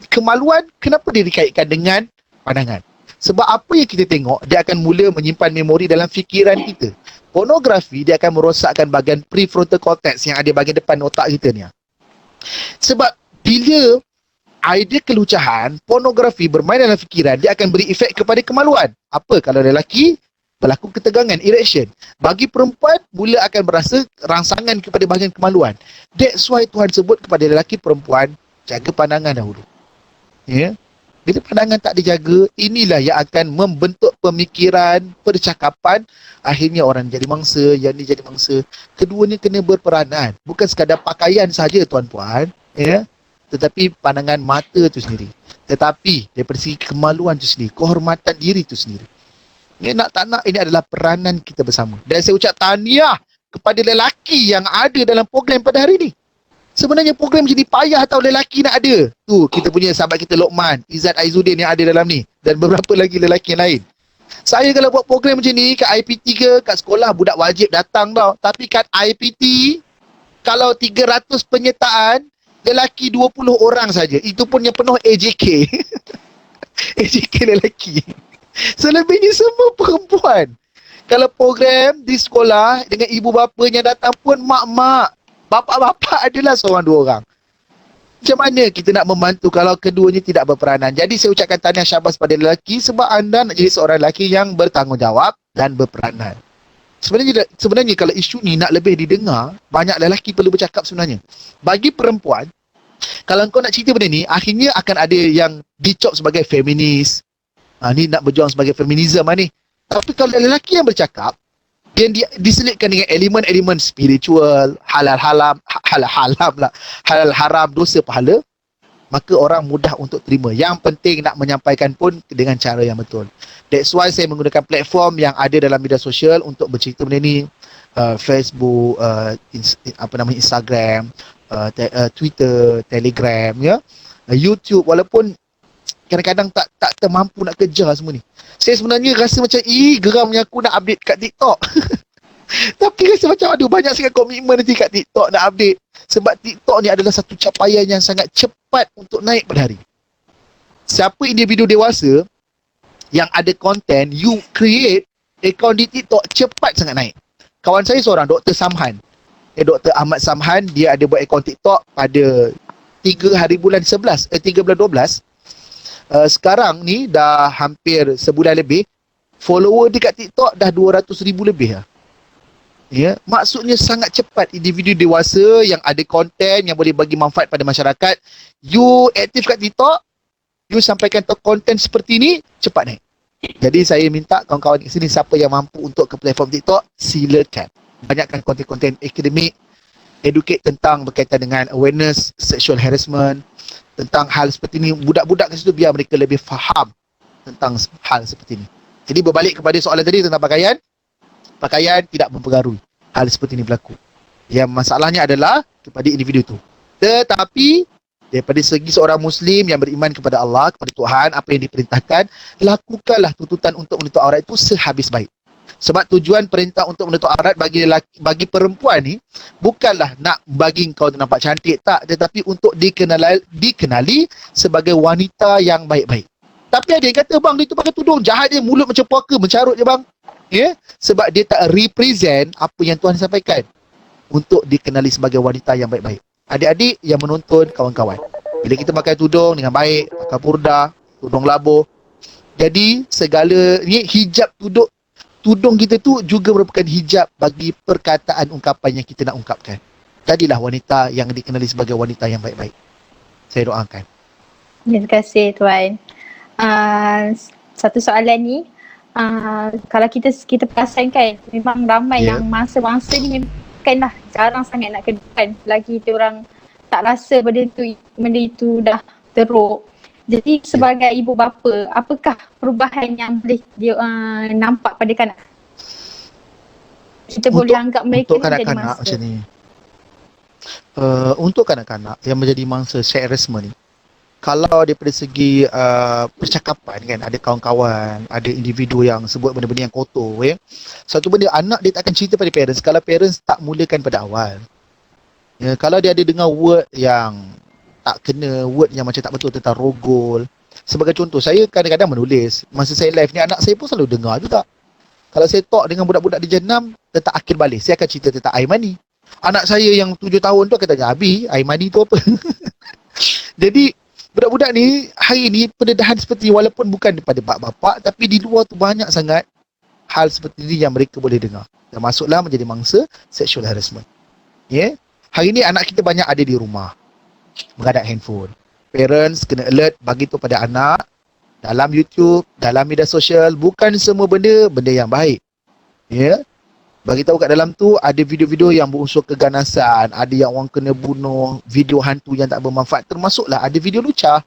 Speaker 5: Kemaluan, kenapa dia dikaitkan dengan pandangan? Sebab apa yang kita tengok, dia akan mula menyimpan memori dalam fikiran kita. Pornografi, dia akan merosakkan bahagian prefrontal cortex yang ada bahagian depan otak kita ni. Sebab Bila idea kelucahan, pornografi bermain dalam fikiran, dia akan beri efek kepada kemaluan. Apa kalau lelaki? Berlaku ketegangan, erection. Bagi perempuan, mula akan berasa rangsangan kepada bahagian kemaluan. That's why Tuhan sebut kepada lelaki perempuan, jaga pandangan dahulu. Ya. Bila pandangan tak dijaga, inilah yang akan membentuk pemikiran, percakapan. Akhirnya orang jadi mangsa, yang ni jadi mangsa. Keduanya kena berperanan. Bukan sekadar pakaian saja tuan-puan. Ya. Tetapi pandangan mata tu sendiri. Tetapi daripada segi kemaluan tu sendiri, kehormatan diri tu sendiri. Ini nak tak nak, ini adalah peranan kita bersama. Dan saya ucap tahniah kepada lelaki yang ada dalam program pada hari ini. Sebenarnya program jadi payah tau lelaki nak ada. Tu kita punya sahabat kita Lokman, Izzat Aizuddin yang ada dalam ni. Dan beberapa lagi lelaki yang lain. Saya kalau buat program macam ni kat IPT ke, kat sekolah budak wajib datang tau. Tapi kat IPT, kalau 300 penyertaan, lelaki 20 orang saja. Itu pun yang penuh AJK. AJK lelaki. Selebihnya semua perempuan. Kalau program di sekolah dengan ibu bapanya datang pun mak-mak. Bapak-bapak adalah seorang dua orang. Macam mana kita nak membantu kalau keduanya tidak berperanan? Jadi saya ucapkan tahniah syabas pada lelaki sebab anda nak jadi seorang lelaki yang bertanggungjawab dan berperanan. Sebenarnya kalau isu ni nak lebih didengar, banyak lelaki perlu bercakap sebenarnya. Bagi perempuan, kalau kau nak cerita benda ni, akhirnya akan ada yang dicop sebagai feminis. Ni nak berjuang sebagai feminisme ni. Tapi kalau lelaki yang bercakap, yang diselitkan dengan elemen-elemen spiritual, halal haram, dosa pahala, maka orang mudah untuk terima. Yang penting nak menyampaikan pun dengan cara yang betul. That's why saya menggunakan platform yang ada dalam media sosial untuk bercerita benda ni. Facebook, Instagram, Twitter, Telegram, ya, YouTube, walaupun kadang-kadang tak termampu nak kejar semua ni. Saya sebenarnya rasa macam geramnya aku nak update kat TikTok. Tapi rasa macam aduh banyak sangat komitmen nanti kat TikTok nak update. Sebab TikTok ni adalah satu capaian yang sangat cepat untuk naik pada hari. Siapa individu dewasa yang ada konten, you create account di TikTok, cepat sangat naik. Kawan saya seorang, Dr. Samhan. Dr. Ahmad Samhan, dia ada buat akaun TikTok pada 3 bulan 12. Sekarang ni dah hampir sebulan lebih, follower dia kat TikTok dah 200,000 lebih lah. Ya, maksudnya sangat cepat. Individu dewasa yang ada konten yang boleh bagi manfaat pada masyarakat, you aktif kat TikTok, you sampaikan konten seperti ni, cepat naik. Jadi saya minta kawan-kawan di sini, siapa yang mampu untuk ke platform TikTok, silakan. Banyakkan konten-konten akademik, educate tentang berkaitan dengan awareness, sexual harassment, tentang hal seperti ni. Budak-budak kat situ biar mereka lebih faham tentang hal seperti ni. Jadi berbalik kepada soalan tadi tentang pakaian, pakaian tidak mempengaruhi hal seperti ini berlaku. Yang masalahnya adalah kepada individu tu. Tetapi daripada segi seorang Muslim yang beriman kepada Allah, kepada Tuhan, apa yang diperintahkan, lakukanlah tuntutan untuk menutup aurat itu sehabis baik. Sebab tujuan perintah untuk menutup aurat bagi perempuan ni bukanlah nak bagi kau nampak cantik, tak, tetapi untuk dikenali sebagai wanita yang baik-baik. Tapi ada yang kata, bang, dia tu pakai tudung, jahat je, mulut macam puaka, mencarut je bang. Ya, sebab dia tak represent apa yang Tuhan sampaikan untuk dikenali sebagai wanita yang baik-baik. Adik-adik yang menonton, kawan-kawan, bila kita pakai tudung dengan baik, pakai purda, tudung labuh, jadi segala ni hijab tudung kita tu juga merupakan hijab bagi perkataan ungkapan yang kita nak ungkapkan. Jadilah wanita yang dikenali sebagai wanita yang baik-baik. Saya doakan.
Speaker 1: Terima kasih Tuan. Satu soalan ni, kalau kita perasan kan, memang ramai yang mangsa-mangsa ni kan dah jarang sangat nak kedudukan. Lagi dia orang tak rasa benda itu dah teruk. Jadi sebagai ibu bapa, apakah perubahan yang boleh dia nampak pada kanak? Kita boleh anggap mereka
Speaker 5: untuk
Speaker 1: menjadi
Speaker 5: kanak-kanak
Speaker 1: mangsa
Speaker 5: macam ni. Untuk kanak-kanak yang menjadi mangsa sex harassment ni, kalau daripada segi percakapan kan, ada kawan-kawan, ada individu yang sebut benda-benda yang kotor, ya. Satu benda, anak dia tak akan cerita pada parents kalau parents tak mulakan pada awal. Ya, kalau dia ada dengar word yang tak kena, word yang macam tak betul tentang rogol. Sebagai contoh, saya kadang-kadang menulis. Masa saya live ni, anak saya pun selalu dengar juga. Kalau saya talk dengan budak-budak di Jenam tentang akil balik, saya akan cerita tentang air mani. Anak saya yang 7 tahun tu akan tanya, Abi, air mani tu apa? Jadi budak-budak ni hari ni pendedahan seperti ni, walaupun bukan daripada bapak-bapak, tapi di luar tu banyak sangat hal seperti ni yang mereka boleh dengar. Termasuklah menjadi mangsa sexual harassment. Ya. Hari ni anak kita banyak ada di rumah menghadap handphone. Parents kena alert bagi tu pada anak dalam YouTube, dalam media sosial, bukan semua benda yang baik. Ya. Bagi tahu kat dalam tu ada video-video yang berunsur keganasan, ada yang orang kena bunuh, video hantu yang tak bermanfaat, termasuklah ada video lucah.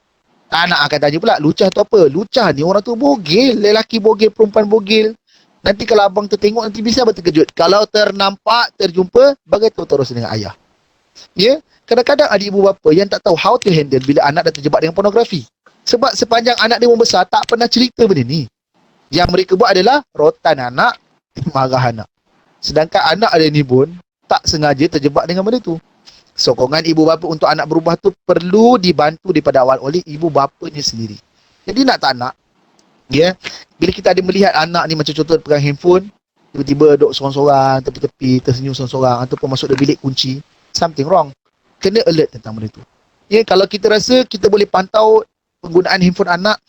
Speaker 5: Anak akan tanya pula, lucah tu apa? Lucah ni orang tu bogil, lelaki bogil, perempuan bogil. Nanti kalau abang tertengok, nanti bisa abang terkejut. Kalau ternampak, terjumpa, bagi tahu terus dengan ayah. Ya, kadang-kadang ada ibu bapa yang tak tahu how to handle bila anak dah terjebak dengan pornografi. Sebab sepanjang anak dia membesar, tak pernah cerita benda ni. Yang mereka buat adalah rotan anak, marah anak. Sedangkan anak ada ni pun tak sengaja terjebak dengan benda tu. Sokongan ibu bapa untuk anak berubah tu perlu dibantu daripada awal oleh ibu bapanya sendiri. Jadi nak tak nak, ya, bila kita ada melihat anak ni macam contoh pegang handphone, tiba-tiba duduk sorang-sorang tepi-tepi, tersenyum sorang-sorang ataupun masuk dalam bilik kunci, something wrong. Kena alert tentang benda tu. Ya, kalau kita rasa kita boleh pantau penggunaan handphone anak,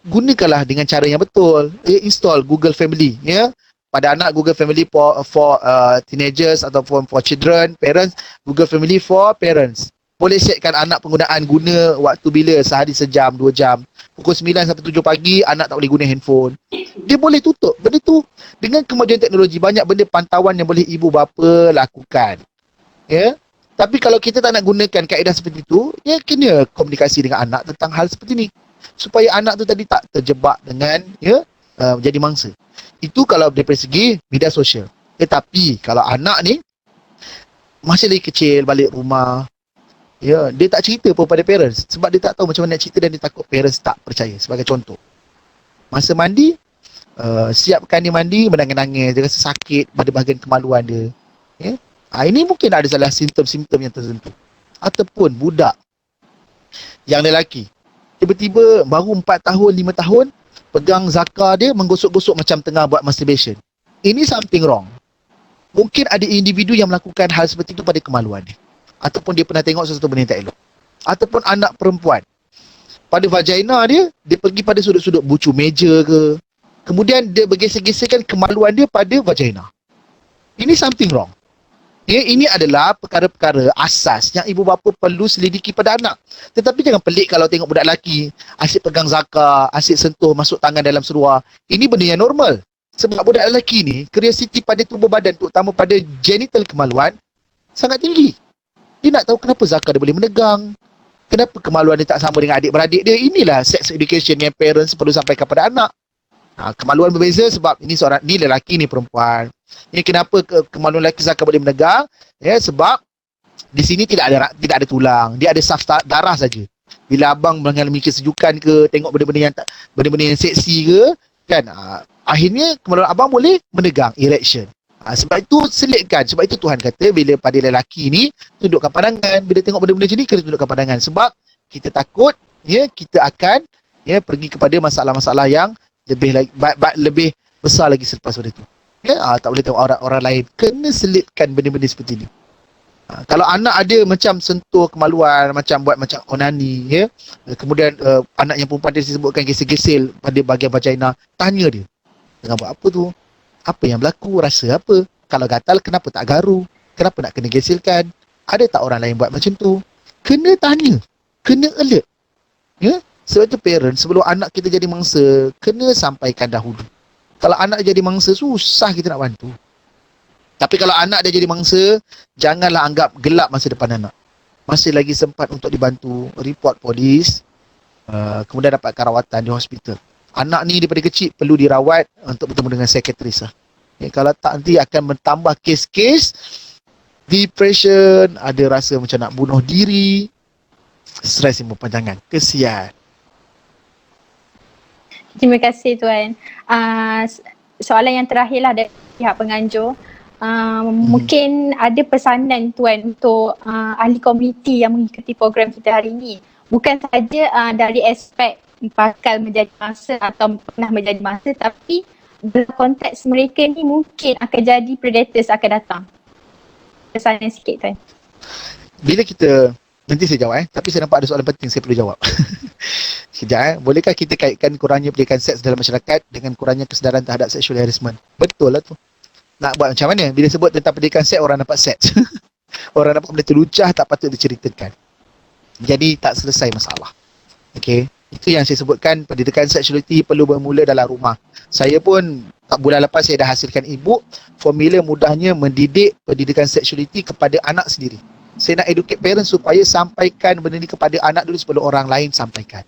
Speaker 5: gunakanlah dengan cara yang betul. Install Google Family, ya. Pada anak, Google Family for teenagers ataupun for children, parents, Google Family for parents. Boleh setkan anak penggunaan guna waktu bila, sehari sejam, 2 jam. Pukul 9 sampai 7 pagi, anak tak boleh guna handphone. Dia boleh tutup. Benda tu, dengan kemajuan teknologi, banyak benda pantauan yang boleh ibu bapa lakukan. Ya. Tapi kalau kita tak nak gunakan kaedah seperti itu, ya kena komunikasi dengan anak tentang hal seperti ni. Supaya anak tu tadi tak terjebak dengan, ya, menjadi mangsa. Itu kalau daripada segi media sosial. Tetapi kalau anak ni masih lagi kecil, balik rumah, ya, dia tak cerita pun pada parents sebab dia tak tahu macam mana nak cerita dan dia takut parents tak percaya. Sebagai contoh, masa mandi, siapkan dia mandi, menangis-nangis, dia rasa sakit pada bahagian kemaluan dia. Ya? Ini mungkin ada salah simptom-simptom yang tertentu. Ataupun budak yang lelaki, tiba-tiba baru 4 tahun, 5 tahun, pegang zakar dia, menggosok-gosok macam tengah buat masturbation. Ini something wrong. Mungkin ada individu yang melakukan hal seperti itu pada kemaluan dia. Ataupun dia pernah tengok sesuatu benda yang tak elok. Ataupun anak perempuan, pada vagina dia, dia pergi pada sudut-sudut bucu meja ke. Kemudian dia bergeser-geserkan kemaluan dia pada vagina. Ini something wrong. Ya, ini adalah perkara-perkara asas yang ibu bapa perlu selidiki pada anak. Tetapi jangan pelik kalau tengok budak lelaki asyik pegang zakar, asyik sentuh, masuk tangan dalam seluar. Ini benda yang normal. Sebab budak lelaki ni, curiosity pada tubuh badan, terutama pada genital kemaluan, sangat tinggi. Dia nak tahu kenapa zakar dia boleh menegang, kenapa kemaluan dia tak sama dengan adik-beradik dia. Inilah sex education yang parents perlu sampaikan kepada anak. Kemaluan berbeza sebab ini seorang ni lelaki, ni perempuan. Ini kenapa kemaluan lelaki zakar boleh menegang? Ya, sebab di sini tidak ada tulang, dia ada saf darah saja. Bila abang mengalami kesejukan ke, tengok benda-benda yang seksi ke, kan, akhirnya kemaluan abang boleh menegang, erection. Sebab itu selitkan. Sebab itu Tuhan kata bila pada lelaki ni tundukkan pandangan, bila tengok benda-benda macam ni kena tundukkan pandangan, sebab kita takut, ya, kita akan, ya, pergi kepada masalah-masalah yang lebih besar lagi selepas pada itu. Ya, tak boleh tengok orang lain. Kena selitkan benda-benda seperti ni. Kalau anak ada macam sentuh kemaluan, macam buat macam onani, ya, kemudian anak yang perempuan dia disebutkan gesel-gesel pada bahagian vagina, tanya dia, tengah buat apa tu? Apa yang berlaku? Rasa apa? Kalau gatal, kenapa tak garu? Kenapa nak kena geselkan? Ada tak orang lain buat macam tu? Kena tanya. Kena alert. Ya? Sebab itu parents, sebelum anak kita jadi mangsa, kena sampaikan dahulu. Kalau anak jadi mangsa, susah kita nak bantu. Tapi kalau anak dia jadi mangsa, janganlah anggap gelap masa depan anak. Masih lagi sempat untuk dibantu, report polis, kemudian dapatkan rawatan di hospital. Anak ni daripada kecil perlu dirawat untuk bertemu dengan psikiatris. Ya, kalau tak, nanti akan bertambah kes-kes depression, ada rasa macam nak bunuh diri, stres yang berpanjangan. Kesian.
Speaker 1: Terima kasih Tuan. Soalan yang terakhirlah dari pihak penganjur. Mungkin ada pesanan Tuan untuk ahli komuniti yang mengikuti program kita hari ini. Bukan saja dari aspek bakal menjadi mangsa atau pernah menjadi mangsa, tapi dalam konteks mereka ni mungkin akan jadi predators akan datang. Pesanan sikit Tuan.
Speaker 5: Bila kita Nanti saya jawab tapi saya nampak ada soalan penting saya perlu jawab. Sekejap bolehkah kita kaitkan kurangnya pendidikan seks dalam masyarakat dengan kurangnya kesedaran terhadap sexual harassment? Betul lah tu. Nak buat macam mana? Bila sebut tentang pendidikan seks, orang dapat seks. Orang dapat benda terlucah tak patut diceritakan. Jadi tak selesai masalah. Okey. Itu yang saya sebutkan, pendidikan sexuality perlu bermula dalam rumah. Saya pun bulan lepas saya dah hasilkan e-book formula mudahnya mendidik pendidikan sexuality kepada anak sendiri. Saya nak educate parents supaya sampaikan benda ni kepada anak dulu sebelum orang lain sampaikan.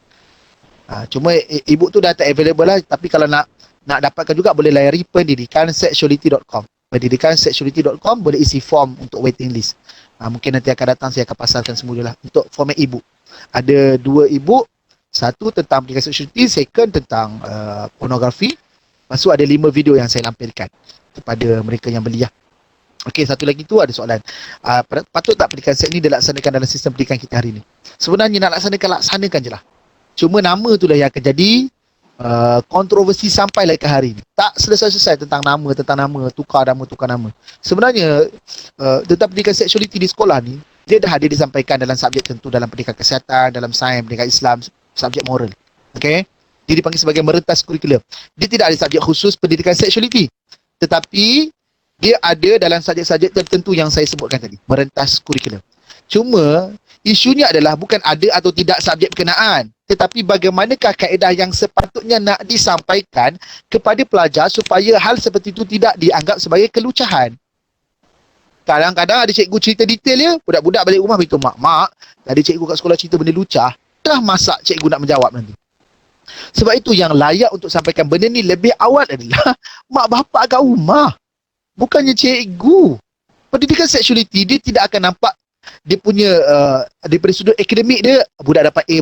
Speaker 5: Cuma e-book tu dah tak available lah, tapi kalau nak dapatkan juga boleh layari pendidikansexuality.com. Pendidikansexuality.com boleh isi form untuk waiting list. Mungkin nanti akan datang saya akan pasarkan semula lah untuk format e-book. Ada 2 e-book, satu tentang pendidikan sexuality, second tentang pornografi. Lepas tu ada 5 video yang saya lampirkan kepada mereka yang beli lah. Okey, satu lagi tu ada soalan. Patut tak pendidikan seks ni dilaksanakan dalam sistem pendidikan kita hari ni? Sebenarnya nak laksanakan je lah. Cuma nama tu lah yang akan jadi kontroversi sampai ke hari ni. Tak selesai-selesai tentang nama, tukar nama. Sebenarnya tentang pendidikan sexuality di sekolah ni, dia dah ada disampaikan dalam subjek tentu, dalam pendidikan kesihatan, dalam sains, pendidikan Islam, subjek moral. Okey? Dia dipanggil sebagai merentas kurikulum. Dia tidak ada subjek khusus pendidikan sexuality. Tetapi dia ada dalam subjek-subjek tertentu yang saya sebutkan tadi, merentas kurikulum. Cuma isunya adalah bukan ada atau tidak subjek berkenaan, tetapi bagaimanakah kaedah yang sepatutnya nak disampaikan kepada pelajar supaya hal seperti itu tidak dianggap sebagai kelucahan. Kadang-kadang ada cikgu cerita detail ya, budak-budak balik rumah beritahu mak, tadi cikgu kat sekolah cerita benda lucah, dah masak cikgu nak menjawab nanti. Sebab itu yang layak untuk sampaikan benda ni lebih awal adalah mak bapak kat rumah, bukannya cikgu. Pendidikan sexuality dia tidak akan nampak dia punya daripada sudut akademik dia, budak dapat A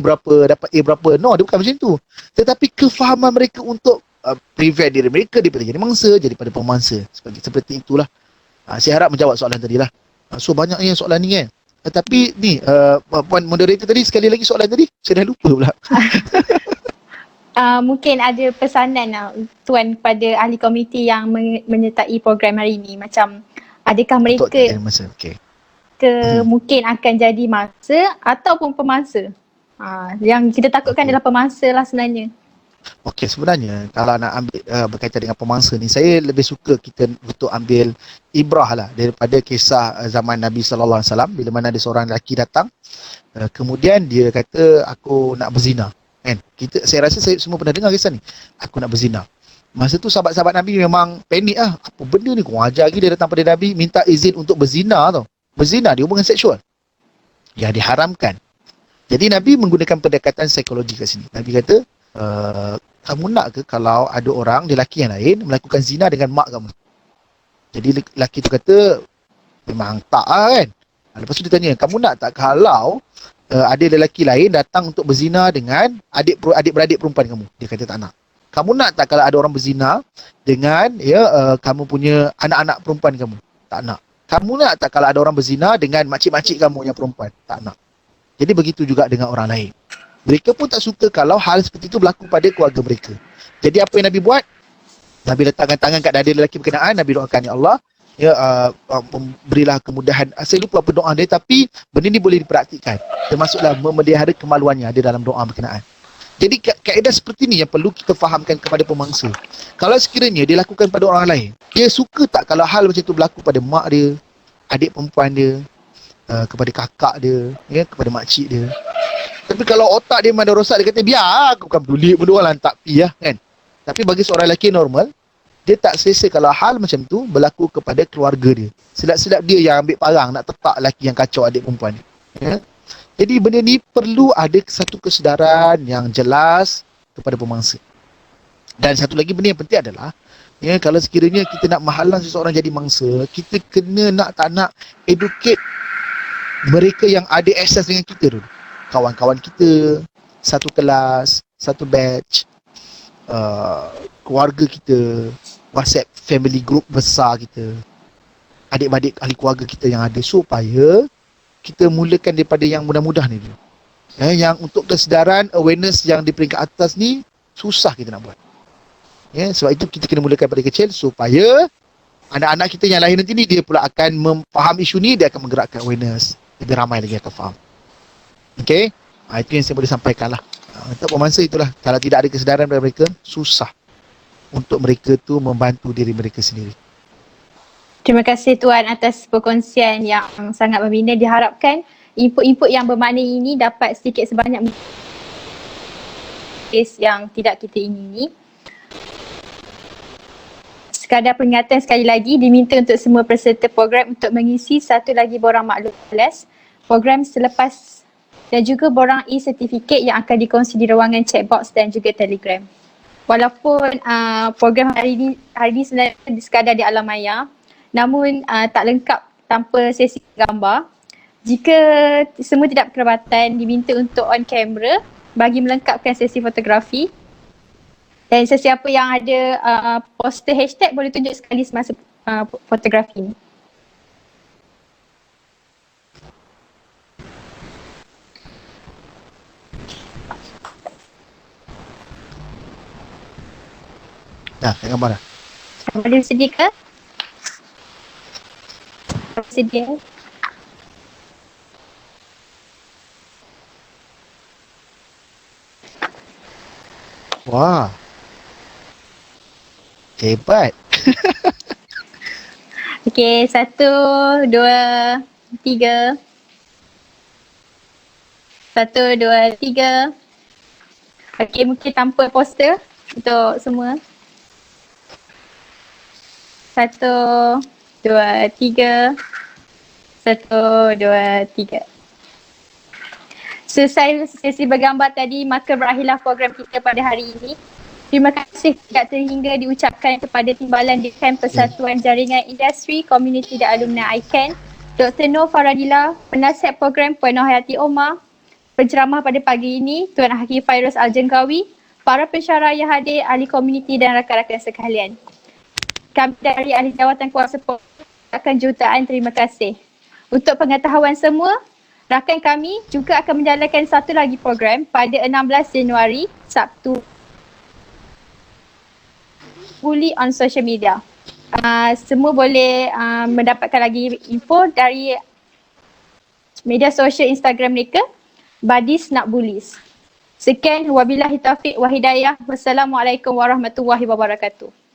Speaker 5: berapa. No, dia bukan macam tu. Tetapi kefahaman mereka untuk prevent diri mereka daripada jadi mangsa, daripada pemangsa. Seperti itulah. Saya harap menjawab soalan tadi lah. So banyaknya soalan ni kan. Tapi ni puan moderator tadi, sekali lagi soalan tadi saya dah lupa pula.
Speaker 1: Mungkin ada pesanan Tuan kepada ahli komiti yang menyertai program hari ini. Macam adakah mereka mungkin akan jadi mangsa ataupun pemangsa? Yang kita takutkan adalah pemangsa lah sebenarnya.
Speaker 5: Okey, sebenarnya kalau nak ambil berkaitan dengan pemangsa ni, saya lebih suka kita untuk ambil ibrah lah daripada kisah zaman Nabi SAW, bila mana ada seorang lelaki datang, kemudian dia kata aku nak berzina. Kan? Saya rasa saya semua pernah dengar kisah ni. Aku nak berzina. Masa tu sahabat-sahabat Nabi memang panik lah. Apa benda ni? Kurang ajar lagi dia datang pada Nabi minta izin untuk berzina tau. Berzina dia hubungan seksual yang diharamkan. Jadi Nabi menggunakan pendekatan psikologi kat sini. Nabi kata, kamu nak ke kalau ada orang lelaki yang lain melakukan zina dengan mak kamu? Jadi lelaki tu kata memang tak lah kan. Lepas tu dia tanya, kamu nak tak kalau ada lelaki lain datang untuk berzina dengan adik-beradik perempuan kamu? Dia kata tak nak. Kamu nak tak kalau ada orang berzina dengan kamu punya anak-anak perempuan kamu? Tak nak. Kamu nak tak kalau ada orang berzina dengan makcik-makcik kamu yang perempuan? Tak nak. Jadi begitu juga dengan orang lain. Mereka pun tak suka kalau hal seperti itu berlaku pada keluarga mereka. Jadi apa yang Nabi buat? Nabi letakkan tangan kat dada lelaki berkenaan. Nabi doakan, ya Allah, berilah kemudahan. Saya lupa apa doa dia, tapi benda ni boleh dipraktikkan. Termasuklah memelihara kemaluannya ada dalam doa berkenaan. Jadi kaedah seperti ni yang perlu kita fahamkan kepada pemangsa. Kalau sekiranya dia lakukan pada orang lain, dia suka tak kalau hal macam tu berlaku pada mak dia, adik perempuan dia, kepada kakak dia, kepada makcik dia. Tapi kalau otak dia memang dah rosak, dia kata biar aku bukan peduli benda orang lantak pi lah kan. Tapi bagi seorang lelaki normal, dia tak selesa kalau hal macam tu berlaku kepada keluarga dia. Sedap-sedap dia yang ambil parang nak tepak lelaki yang kacau adik perempuan dia. Ya? Jadi benda ni perlu ada satu kesedaran yang jelas kepada pemangsa. Dan satu lagi benda yang penting adalah, kalau sekiranya kita nak menghalang seseorang jadi mangsa, kita kena nak tak nak educate mereka yang ada akses dengan kita dulu. Kawan-kawan kita, satu kelas, satu batch, keluarga kita, WhatsApp family group besar kita, adik-adik ahli keluarga kita yang ada, supaya kita mulakan daripada yang mudah-mudah ni dulu. Yang untuk kesedaran, awareness yang di peringkat atas ni susah kita nak buat. Sebab itu kita kena mulakan pada kecil supaya anak-anak kita yang lahir nanti ni dia pula akan memfaham isu ni, dia akan menggerakkan awareness. Lebih ramai lagi akan faham. Okay, itu yang saya boleh sampaikan lah. Untuk pemangsa itulah, kalau tidak ada kesedaran dari mereka, susah untuk mereka tu membantu diri mereka sendiri.
Speaker 1: Terima kasih Tuan atas perkongsian yang sangat membina. Diharapkan input-input yang bermakna ini dapat sedikit sebanyak kes yang tidak kita ingini. Sekadar peringatan sekali lagi, diminta untuk semua peserta program untuk mengisi satu lagi borang maklum kelas program selepas dan juga borang e-sertifikat yang akan dikongsi di ruangan chatbox dan juga telegram. Walaupun program hari ini sebenarnya sekadar di alam maya, namun tak lengkap tanpa sesi gambar. Jika semua tidak berkeberatan, diminta untuk on camera bagi melengkapkan sesi fotografi. Dan sesiapa yang ada poster hashtag boleh tunjuk sekali semasa fotografi ni.
Speaker 5: Dah, tengok gambar dah.
Speaker 1: Ada sedia ke? Sedia.
Speaker 5: Wah. Hebat.
Speaker 1: Okey, 1, 2, 3. 1, 2, 3. Okey, mungkin tanpa poster untuk semua. 1, 2, 3. 1, 2, 3. Selesai sesi bergambar tadi, maka berakhirlah program kita pada hari ini. Terima kasih tidak terhingga diucapkan kepada Timbalan Dekan Persatuan Jaringan Industri, Komuniti dan Alumni ICAN, Dr. Nur Faradila, Penasihat Program Puan Hayati Omar, penceramah pada pagi ini, Tuan Hakim Fairuz Al-Jengkawi, para pensyarah yang hadir, ahli komuniti dan rakan-rakan sekalian. Kami dari ahli jawatan kuasa akan jutaan terima kasih. Untuk pengetahuan semua, rakan kami juga akan menjalankan satu lagi program pada 16 Januari, Sabtu, fully on social media. Semua boleh mendapatkan lagi info dari media sosial Instagram mereka, Badis Nak Bulis. Sekian, wabillahi taufiq wa hidayah. Wassalamualaikum warahmatullahi wabarakatuh.